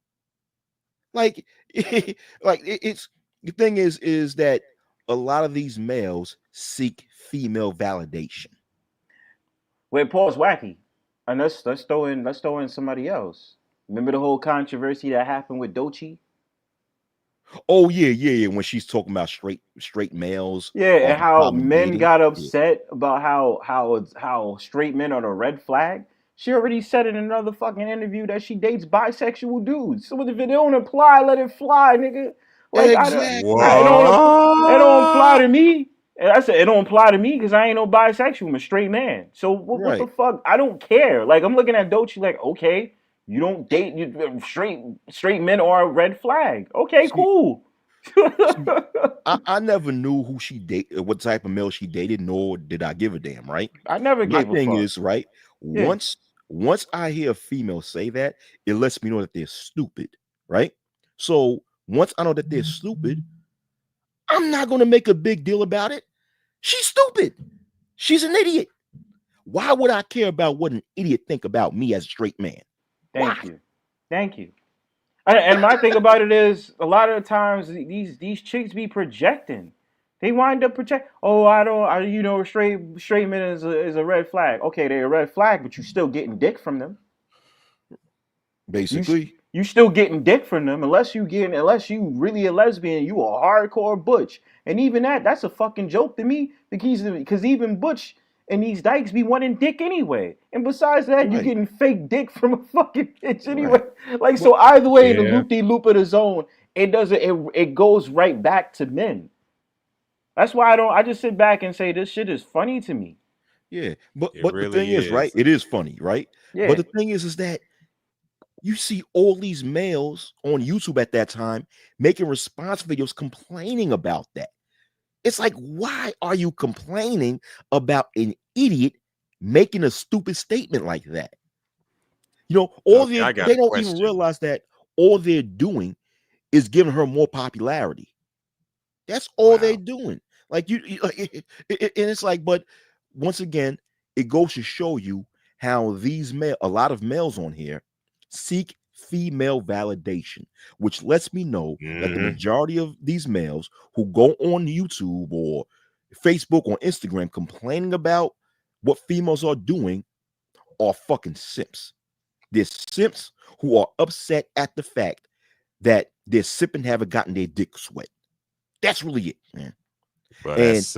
Like, it's the thing is that a lot of these males seek female validation. Wait, pause, Wacky. And let's throw in somebody else. Remember the whole controversy that happened with Doechii? Oh yeah. When she's talking about straight males, Yeah, and the how problem men dating. got upset about how straight men are the red flag. She already said in another fucking interview that she dates bisexual dudes. So if it don't apply, let it fly, nigga. Like Exactly. it don't apply to me. And I said it don't apply to me because I ain't no bisexual. I'm a straight man. So what the fuck? I don't care. Like I'm looking at Doechii like, okay, you don't date straight men are a red flag. Okay, cool. I never knew who she dated, what type of male she dated, nor did I give a damn, right? I never My gave a thing fuck. is, right, Yeah. once I hear a female say that, it lets me know that they're stupid, right? So once I know that they're stupid, I'm not going to make a big deal about it. She's stupid. She's an idiot. Why would I care about what an idiot think about me as a straight man? Thank you. And my thing about it is, a lot of the times these chicks be projecting. They wind up project. Oh, straight men is a red flag. Okay, they're a red flag, but you still getting dick from them. Basically, you still getting dick from them unless you really a lesbian, you a hardcore butch. And even that's a fucking joke to me because even butch and these dykes be wanting dick anyway. And besides that, you getting fake dick from a fucking bitch anyway. Like, so either way, in the loop-de-loop of the zone, it goes right back to men. That's why I just sit back and say this shit is funny to me. Yeah, but really the thing is, right? It is funny, right? Yeah. But the thing is that you see all these males on YouTube at that time making response videos complaining about that. It's like, why are you complaining about an idiot making a stupid statement like that? You know, they don't even realize that all they're doing is giving her more popularity. That's all they're doing. Like and it's like, but once again, it goes to show you how a lot of males on here seek female validation, which lets me know that the majority of these males who go on YouTube or Facebook or Instagram complaining about what females are doing are fucking simps. They're simps who are upset at the fact that their sipping haven't gotten their dick wet. That's really it, man. But that's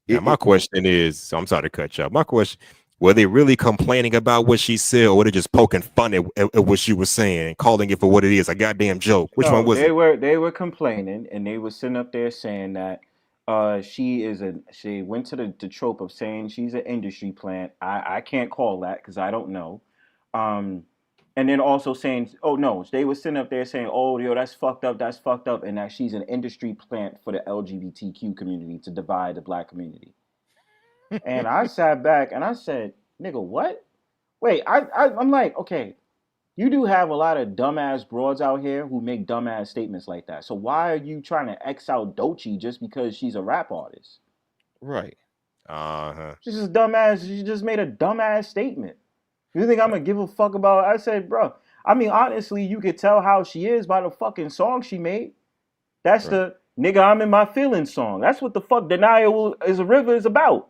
my question is, I'm sorry to cut you off. My question, were they really complaining about what she said, or were they just poking fun at what she was saying and calling it for what it is, a goddamn joke? Which one was it? They were complaining, and they were sitting up there saying that she went to the trope of saying she's an industry plant. I can't call that because I don't know. And then also saying, oh no, they were sitting up there saying, oh yo, that's fucked up, and that she's an industry plant for the LGBTQ community to divide the black community. And I sat back and I said, nigga, what? Wait, I'm like, okay, you do have a lot of dumbass broads out here who make dumbass statements like that. So why are you trying to X out Doechii just because she's a rap artist? Right. She's just dumbass. She just made a dumbass statement. You think I'm gonna give a fuck about it? I said, bro, I mean, honestly, you could tell how she is by the fucking song she made. That's the nigga I'm in my feelings song. That's what the fuck Denial is a River is about.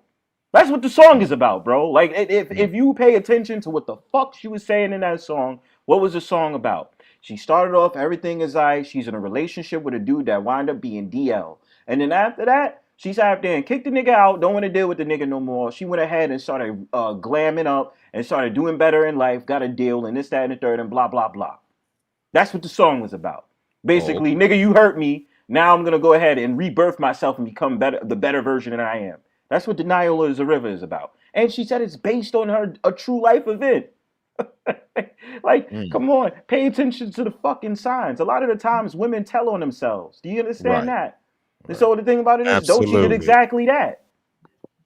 That's what the song is about, bro. Like if you pay attention to what the fuck she was saying in that song, what was the song about? She started off, everything is like she's in a relationship with a dude that wound up being DL. And then after that, she sat there and kicked the nigga out, don't want to deal with the nigga no more. She went ahead and started glamming up and started doing better in life, got a deal and this, that, and the third, and blah, blah, blah. That's what the song was about. Basically, nigga, you hurt me. Now I'm gonna go ahead and rebirth myself and become the better version that I am. That's what Denial is a River is about. And she said it's based on a true life event. Like, come on, pay attention to the fucking signs. A lot of the times women tell on themselves. Do you understand that? And so the thing about it is, Doechii did exactly that.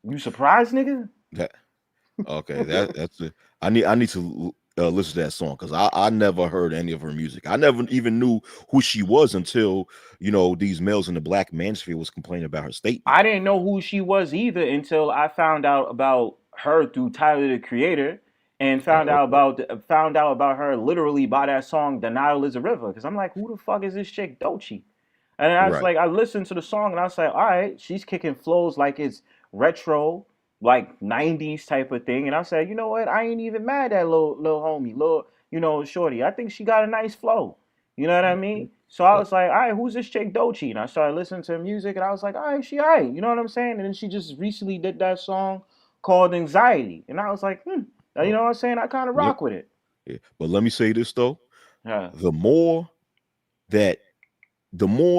You surprised, nigga? That's it. I need to listen to that song because I never heard any of her music. I never even knew who she was until these males in the black manosphere was complaining about her statement. I didn't know who she was either until I found out about her through Tyler the Creator, and found out about her literally by that song "Denial Is a River." Because I'm like, who the fuck is this chick Doechii? And I was like, I listened to the song and I was like, all right, she's kicking flows like it's retro, like 90s type of thing. And I said, you know what? I ain't even mad at little homie, shorty. I think she got a nice flow. You know what I mean? So I was like, all right, who's this chick Doechii? And I started listening to her music and I was like, all right, she all right. You know what I'm saying? And then she just recently did that song called Anxiety. And I was like, you know what I'm saying? I kind of rock with it. Yeah. But let me say this though. Yeah. The more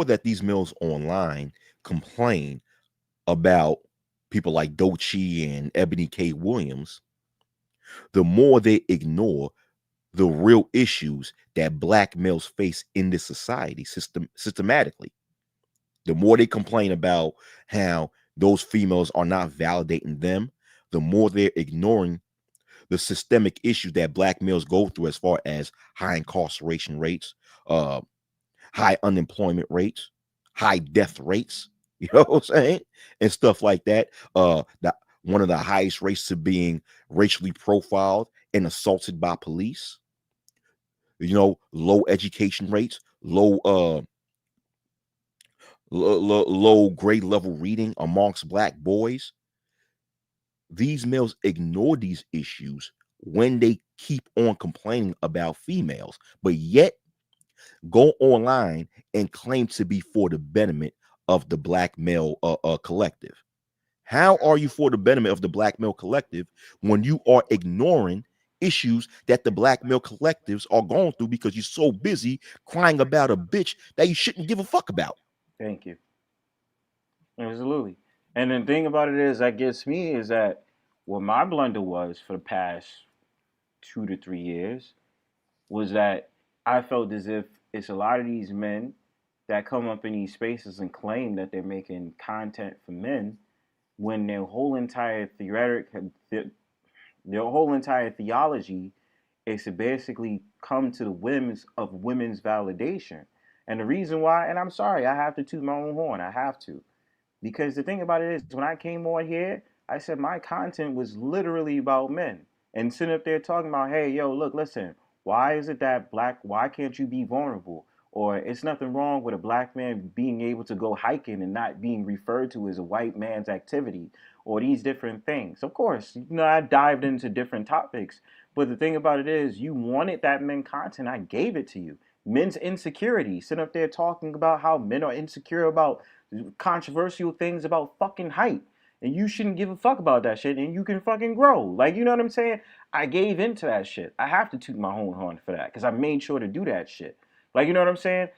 that these males online complain about people like Doechii and Ebony K. Williams, the more they ignore the real issues that black males face in this society systematically. The more they complain about how those females are not validating them, the more they're ignoring the systemic issues that black males go through as far as high incarceration rates, high unemployment rates, high death rates, you know what I'm saying? And stuff like that. One of the highest rates of being racially profiled and assaulted by police. Low education rates, low grade level reading amongst black boys. These males ignore these issues when they keep on complaining about females, but yet go online and claim to be for the betterment of the black male collective. How are you for the betterment of the black male collective when you are ignoring issues that the black male collectives are going through because you're so busy crying about a bitch that you shouldn't give a fuck about? Thank you. Absolutely. And the thing about it is that gets me is that what my blunder was for the past 2 to 3 years was that I felt as if it's a lot of these men that come up in these spaces and claim that they're making content for men when their whole entire theology is to basically come to the whims of women's validation. And the reason why, and I'm sorry, I have to toot my own horn. I have to. Because the thing about it is, when I came on here, I said my content was literally about men. And sitting up there talking about, hey, yo, look, listen, why is it that why can't you be vulnerable? Or it's nothing wrong with a black man being able to go hiking and not being referred to as a white man's activity, or these different things. Of course, I dived into different topics. But the thing about it is, you wanted that men content, I gave it to you. Men's insecurity, sitting up there talking about how men are insecure about controversial things about fucking height. And you shouldn't give a fuck about that shit, and you can fucking grow. Like, you know what I'm saying? I gave into that shit. I have to toot my own horn for that, because I made sure to do that shit. Like, you know what I'm saying?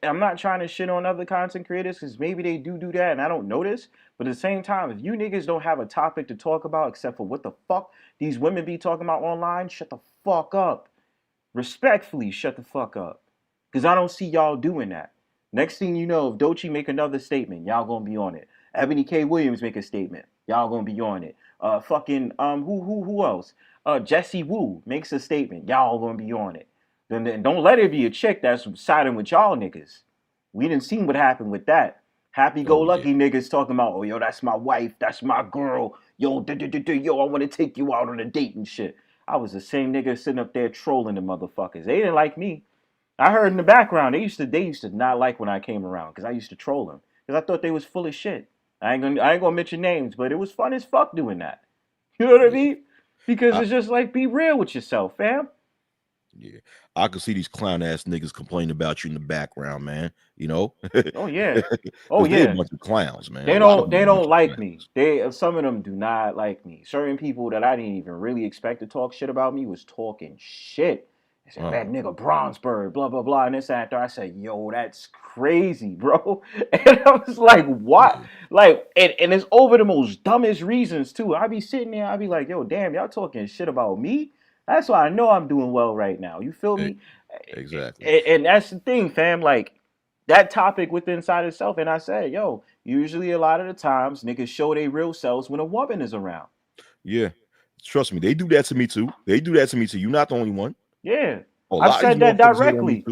I'm not trying to shit on other content creators, because maybe they do that and I don't notice. But at the same time, if you niggas don't have a topic to talk about except for what the fuck these women be talking about online, shut the fuck up. Respectfully, shut the fuck up. Because I don't see y'all doing that. Next thing you know, if Doechii make another statement, y'all gonna be on it. Ebony K. Williams make a statement, y'all gonna be on it. Who else? Jesse Wu makes a statement, y'all gonna be on it. Then don't let it be a chick that's siding with y'all niggas. We didn't see what happened with that. Happy-go-lucky niggas talking about, oh, yo, that's my wife, that's my girl. Yo, I want to take you out on a date and shit. I was the same nigga sitting up there trolling the motherfuckers. They didn't like me. I heard in the background they used to not like when I came around because I used to troll them because I thought they was full of shit. I ain't gonna mention names, but it was fun as fuck doing that. You know what I mean? Because it's just like, be real with yourself, fam. Yeah, I can see these clown ass niggas complaining about you in the background, man. You know? Oh yeah, 'Cause they a bunch of clowns, man. They A lot of don't them are a bunch of like clowns. me. Some of them do not like me. Certain people that I didn't even really expect to talk shit about me was talking shit. They said, that nigga Bronzebird, blah blah blah. And this after I said, yo, that's crazy, bro. And I was like, what? Like, and it's over the most dumbest reasons too. I be sitting there, I be like, yo, damn, y'all talking shit about me? That's why I know I'm doing well right now. You feel me? Exactly. And that's the thing, fam. Like, that topic within inside itself. And I said, yo, usually a lot of the times niggas show their real selves when a woman is around. Yeah. Trust me, they do that to me too. They do that to me too. You're not the only one. Yeah. I've said that directly.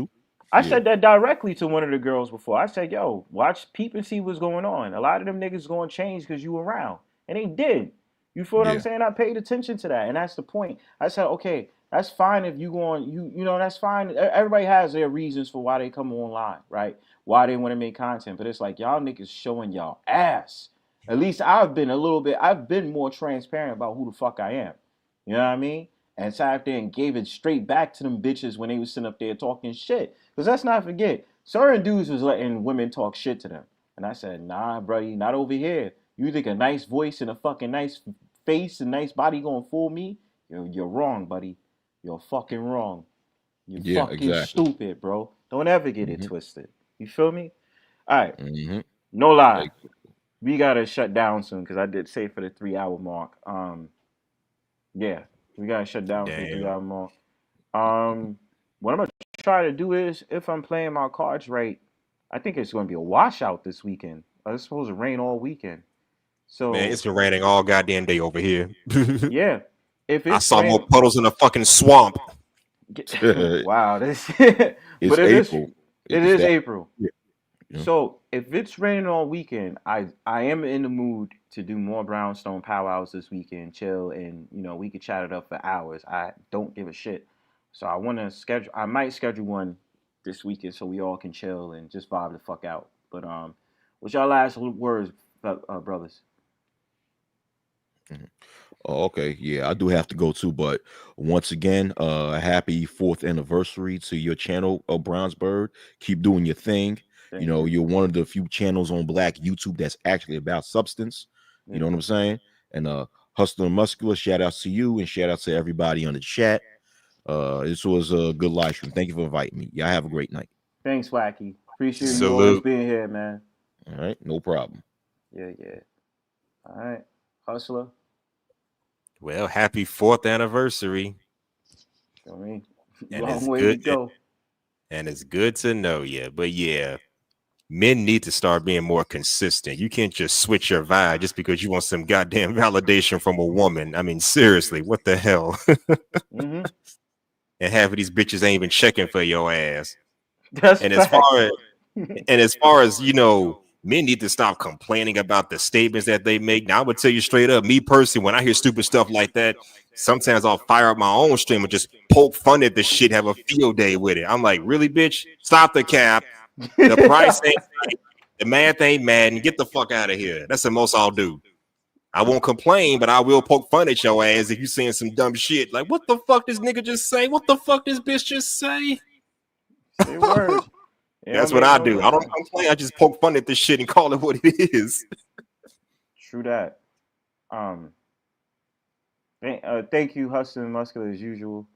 I said that directly to one of the girls before. I said, yo, watch, peep and see what's going on. A lot of them niggas going to change because you around. And they did. You feel what I'm saying? I paid attention to that. And that's the point. I said, okay, that's fine if you going, you know, that's fine. Everybody has their reasons for why they come online, right? Why they want to make content. But it's like, y'all niggas showing y'all ass. At least I've been more transparent about who the fuck I am. You know what I mean? And sat up there and gave it straight back to them bitches when they was sitting up there talking shit. Because let's not forget, certain dudes was letting women talk shit to them. And I said, nah, buddy, not over here. You think a nice voice and a fucking nice face and nice body gonna fool me? You're wrong, buddy. You're fucking wrong. You're fucking stupid, bro. Don't ever get it twisted. You feel me? All right. No lie. We gotta shut down soon because I did say for the 3-hour mark. Yeah, we gotta shut down for the 3-hour mark. What I'm gonna try to do is, if I'm playing my cards right, I think it's gonna be a washout this weekend. It's supposed to rain all weekend. So man, it's been raining all goddamn day over here. Yeah, if it's I saw more puddles in a fucking swamp. Wow, this. It's But April. It is April. Yeah. So if it's raining all weekend, I am in the mood to do more Brownstone Powwows this weekend, chill, and we could chat it up for hours. I don't give a shit. So I want to schedule. I might schedule one this weekend so we all can chill and just vibe the fuck out. But what's y'all last words, brothers? Oh, okay. Yeah, I do have to go too. But once again, happy 4th anniversary to your channel, Bronzebird. Keep doing your thing. Thank you. You're one of the few channels on Black YouTube that's actually about substance. You know what I'm saying? And HustlerNMuscular, shout out to you and shout out to everybody on the chat. This was a good live stream. Thank you for inviting me. Y'all have a great night. Thanks, Wacky. Appreciate you always being here, man. All right, no problem. Yeah. All right, Hustler. Well, happy 4th anniversary. I mean, and long it's way good to go. And it's good to know you. But yeah, men need to start being more consistent. You can't just switch your vibe just because you want some goddamn validation from a woman. I mean, seriously, what the hell? And half of these bitches ain't even checking for your ass. That's and as far as men need to stop complaining about the statements that they make. Now, I'm gonna tell you straight up, me personally, when I hear stupid stuff like that, sometimes I'll fire up my own stream and just poke fun at the shit, have a field day with it. I'm like, really, bitch? Stop the cap. The price ain't right. The math ain't mad, and get the fuck out of here. That's the most I'll do. I won't complain, but I will poke fun at your ass if you saying some dumb shit. Like, what the fuck this nigga just say? What the fuck this bitch just say? Say word. That's what I do. I don't complain. I just poke fun at this shit and call it what it is. True that. Thank you, HustlerNMuscular, as usual.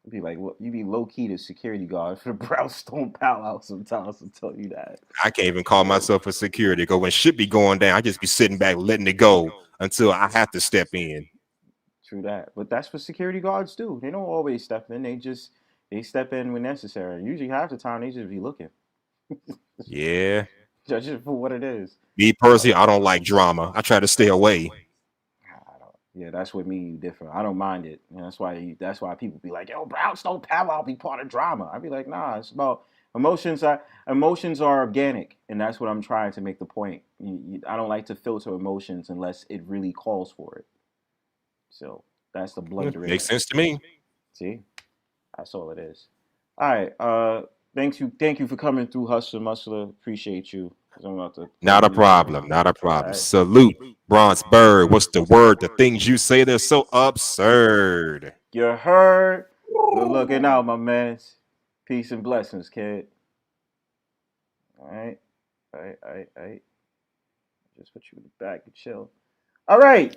Be like, you be low key the security guard for the Brownstone Powwow sometimes. I'll tell you that. I can't even call myself a security because when shit be going down, I just be sitting back letting it go until I have to step in. True that. But that's what security guards do. They don't always step in. They step in when necessary. Usually half the time they just be looking. Yeah. Judge it for what it is. Me personally, I don't like drama. I try to stay away. Yeah, that's what me different. I don't mind it. That's why people be like, yo, Brownstone Powwow be part of drama. I be like, nah, it's about emotions. Emotions are organic, and that's what I'm trying to make the point. I don't like to filter emotions unless it really calls for it. So That's the blundering. Makes sense to me. See, that's all it is. All right. Thank you for coming through, HustlerNMuscular. Appreciate you. Not a problem. Not a problem. Right. Salute, Bronzebird. What's the word? The things you say, they're so absurd. You heard? Good looking out, my man. Peace and blessings, kid. All right. Just put you in the back and chill. All right.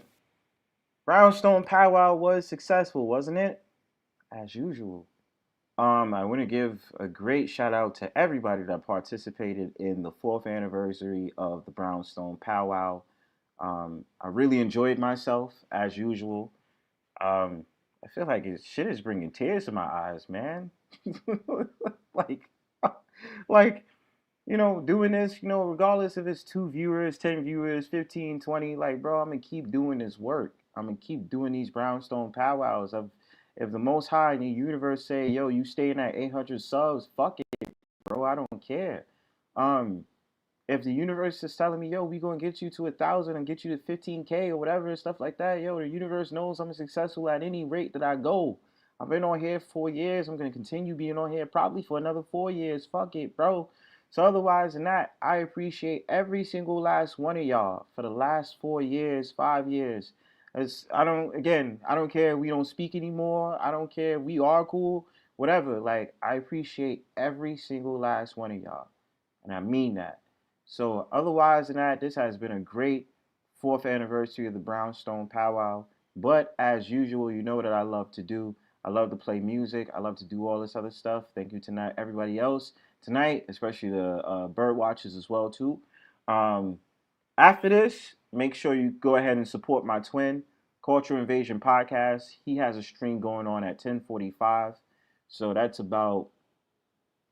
Brownstone Powwow was successful, wasn't it? As usual. I want to give a great shout out to everybody that participated in the 4th anniversary of the Brownstone Powwow. I really enjoyed myself, as usual. I feel like shit is bringing tears to my eyes, man. like, doing this, regardless if it's 2 viewers, 10 viewers, 15, 20, like, bro, I'm going to keep doing this work. I'm going to keep doing these Brownstone Powwows. If the Most High in the universe say, yo, you staying at 800 subs, fuck it, bro, I don't care. If the universe is telling me, yo, we gonna get you to 1,000 and get you to 15K or whatever and stuff like that, yo, the universe knows I'm successful at any rate that I go. I've been on here 4 years. I'm gonna continue being on here probably for another 4 years. Fuck it, bro. So otherwise than that, I appreciate every single last one of y'all for the last 4 years, 5 years. I don't care if we don't speak anymore. I don't care if we are cool, whatever. Like, I appreciate every single last one of y'all. And I mean that. So otherwise than that, this has been a great 4th anniversary of the Brownstone Powwow. But as usual, you know what I love to do. I love to play music. I love to do all this other stuff. Thank you to everybody else tonight, especially the bird watchers as well too. After this, make sure you go ahead and support my twin, Culture Invasion Podcast. He has a stream going on at 10:45. So that's about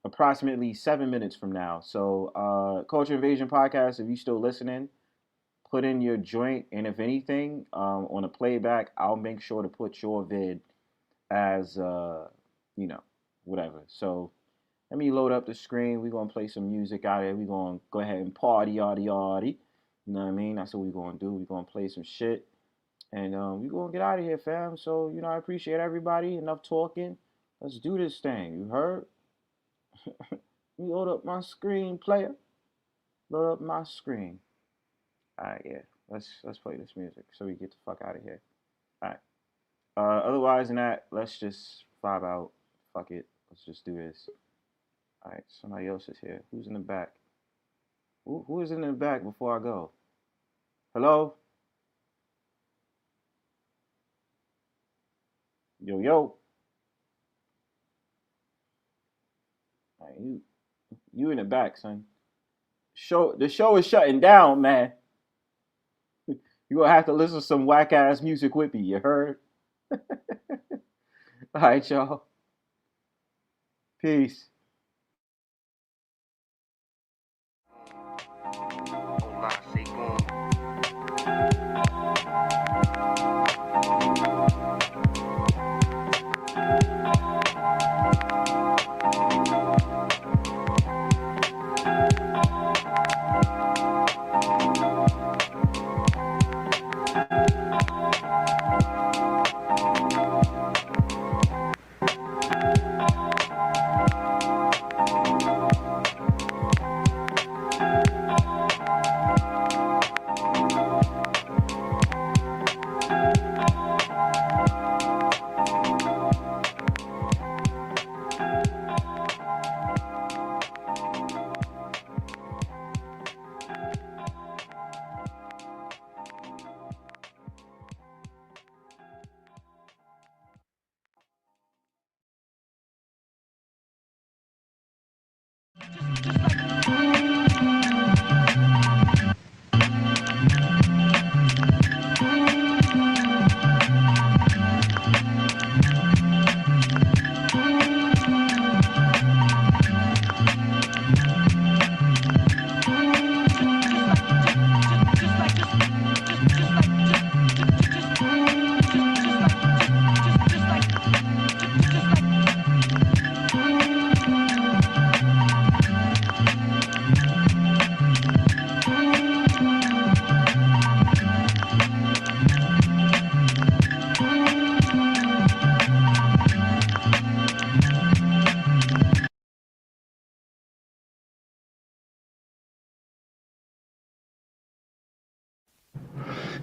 approximately 7 minutes from now. So Culture Invasion Podcast, if you're still listening, put in your joint. And if anything, on a playback, I'll make sure to put your vid as, whatever. So let me load up the screen. We're going to play some music out here. We're going to go ahead and party. You know what I mean? That's what we're going to do. We're going to play some shit. And we're going to get out of here, fam. So, I appreciate everybody. Enough talking. Let's do this thing. You heard? Load up my screen, player. Load up my screen. All right, yeah. Let's play this music so we get the fuck out of here. All right. Otherwise than that, let's just vibe out. Fuck it. Let's just do this. All right. Somebody else is here. Who's in the back? Who is in the back before I go? Hello? Yo. All right, you in the back, son. The show is shutting down, man. You're gonna have to listen to some whack ass music with me, you heard? All right, y'all. Peace.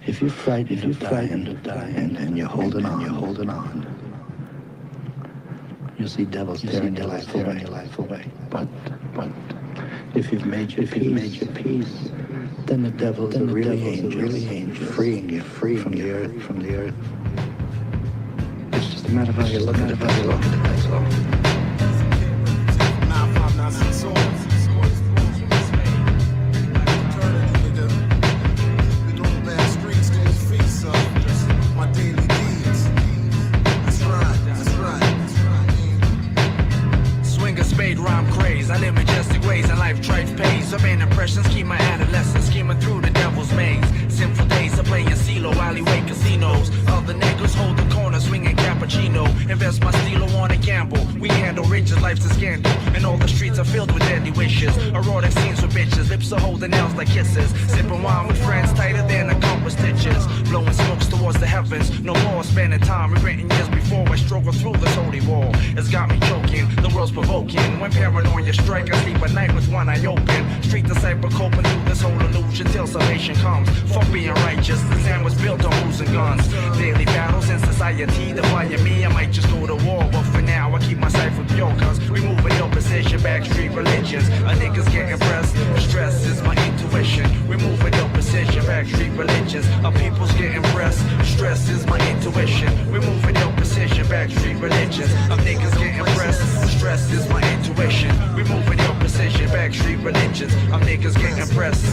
If you're frightened of dying, and you're holding on, you'll see devils tearing your life away. But if you've made your peace, then the devils are really angels, freeing you from the earth. It's just a matter of how you look at it, that's all. Rhyme craze, I live majestic ways and life drives pace. Surveying impressions, keep my adolescence scheming through the devil's maze. Sinful days of playing CeeLo, alleyway casinos. Other niggas hold the corner, swinging cappuccino. Invest my stilo on a gamble. We handle riches, life's a scandal. And all the streets are filled with deadly wishes. Erotic scenes with bitches, lips are holding nails like kisses. Sipping wine with friends tighter than a compass stitches. Blowing smokes towards the heavens. No more spending time regretting years before I struggle through this holy wall. It's got me choking, the world's provoking. When paranoia strike, I sleep at night with one eye open. Street disciple coping through this whole illusion till salvation comes. Fuck being righteous, the land was built on booze and guns. Daily battles in society defy me. I might just go to war, but for now I keep my cipher pure. Cause removing your position, Backstreet religions. A niggas getting pressed, stress is my intuition. Removing your position, Backstreet religions. A people's getting pressed, stress is my intuition. Removing your position, Backstreet religions. A niggas getting pressed, stress is my intuition. Removing your position, Backstreet religions. A niggas getting pressed.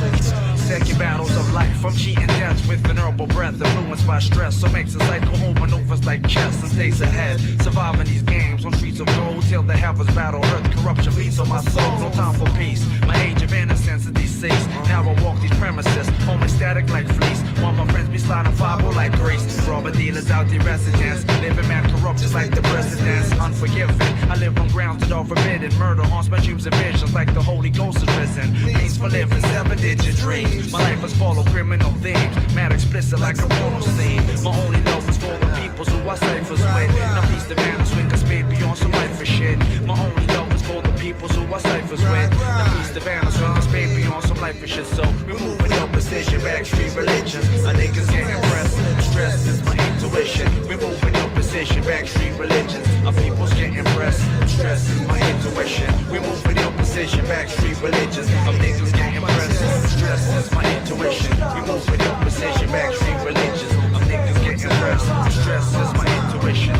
Second battles of life, I'm cheating death with an herbal breath influenced by stress. So makes a cycle home maneuvers like chess and stays ahead. Surviving these games on streets of gold till the heavens battle earth. Corruption feeds on my soul, no time for peace. My age of innocence is deceased. Now I walk these premises, home ecstatic like fleece. While my friends be sliding 5 like grace. Robber dealers out their residence. Living man corrupt just like the presidents. Unforgiven, I live on grounds that are forbidden. Murder haunts my dreams and visions like the Holy Ghost is risen. Means for living 7-digit dreams. My life is full of criminal themes. Mad explicit like a porno scene. My only love is for the peoples who I ciphers with. Now peace the man swing a spade beyond some life for shit. My only love is for the peoples who I ciphers with. Now peace the man swing a spade beyond some life for shit. So removing your position, Backstreet religions. A niggas getting pressed. Stress is my intuition. Removing your position, Backstreet religions. A people's getting pressed. Stress is my intuition. Removing your position, Backstreet religions. A niggas getting pressed. Stress is my intuition. Removing your position, Backstreet religions. A niggas getting pressed. Stress is my intuition.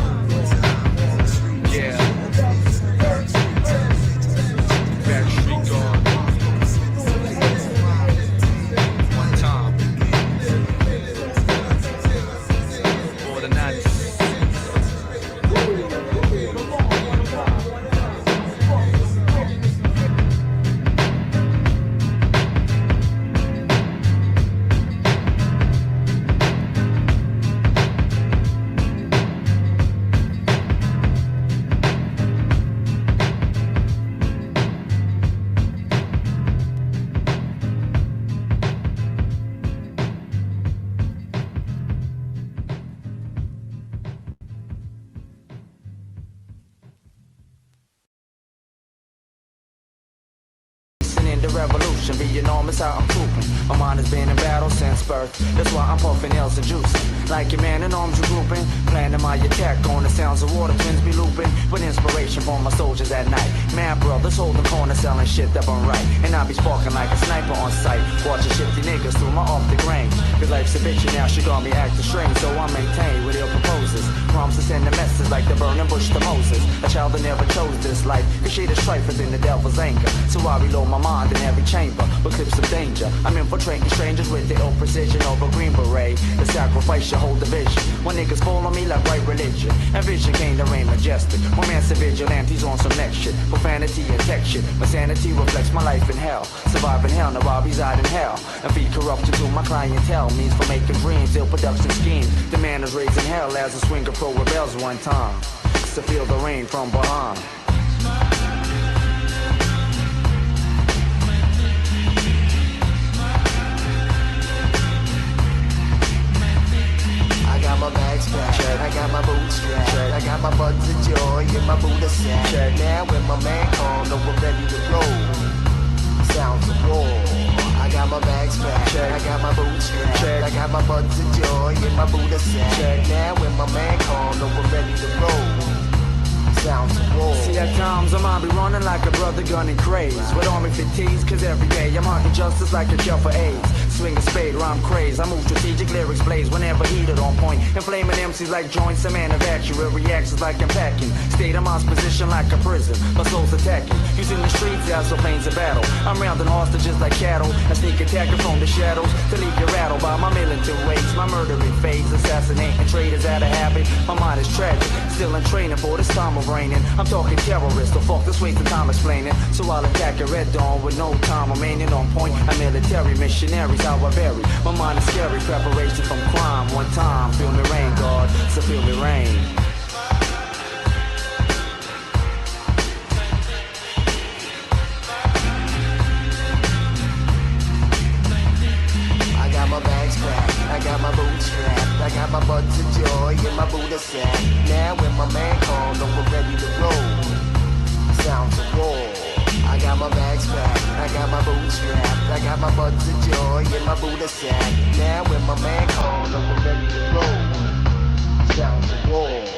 Yeah. Backstreet gone. One time. For the 90s. The revolution be enormous how I'm trooping. My mind has been in battle since birth. That's why I'm puffing L's and juicing. Like your man in arms regrouping. Planning my attack on the sounds of water twins be looping. With inspiration from my soldiers at night. Mad brothers holding corner selling shit up on right. And I be sparking like a sniper on sight. Watching shifty niggas through my optic range. Cause life's a bitch and now she got me acting strange. So I maintain with ill proposes. Promise to send a message like the burning bush to Moses. A child that never chose this life. Cause shit is strife within the devil's anger. So I reload my mind in every chamber with clips of danger. I'm infiltrating strangers with the ill precision of a green beret. The sacrifice your whole division. When niggas fall on me like white religion. And vision came to reign majestic. Romance and vigilantes on some next shit. Profanity and tech shit. My sanity reflects my life in hell. Surviving hell, now I reside in hell. And feed corruption to my clientele. Means for making dreams, ill production schemes. The man is raising hell as a swinger pro rebels one time. To feel the rain from behind. I got my bags packed, I got my boots strapped, I got my buttons of joy in my Buddha sack. Now when my man comes, know we're ready to roll. Sounds of war, I got my bags packed, I got my boots strapped, I got my buttons of joy in my Buddha sack. Now when my man called, know we're ready to roll. Sounds of war. See, at times I might be running like a brother gunning craze with army fatigues, cause every day I'm hunting justice like a cure for AIDS. Swing a spade, rhyme craze. I move strategic, lyrics blaze whenever heated on point. Inflaming MCs like joints, a man of accurate reactions like I'm packing. State of mind's position like a prison, my soul's attacking. Using the streets as planes of battle. I'm rounding hostages like cattle. I sneak attacking from the shadows to leave you rattled by my militant ways. My murdering phase, assassinating traitors out of habit. My mind is tragic, still in training for this time of raining. I'm talking terrorists, so fuck this waste of time explaining. So I'll attack at red dawn with no time remaining on point. I'm military missionaries, how I vary. My mind is scary, preparation from crime. One time, feel me rain, God, so feel me rain. I got my bags packed, I got my boots strapped, I got my buttons of joy in my Buddha sack. Now when my man called, know we're ready to roll. Sounds of war. I got my bags packed, I got my boots strapped, I got my buttons of joy in my Buddha sack. Now when my man called, know we're ready to roll. Sounds of war.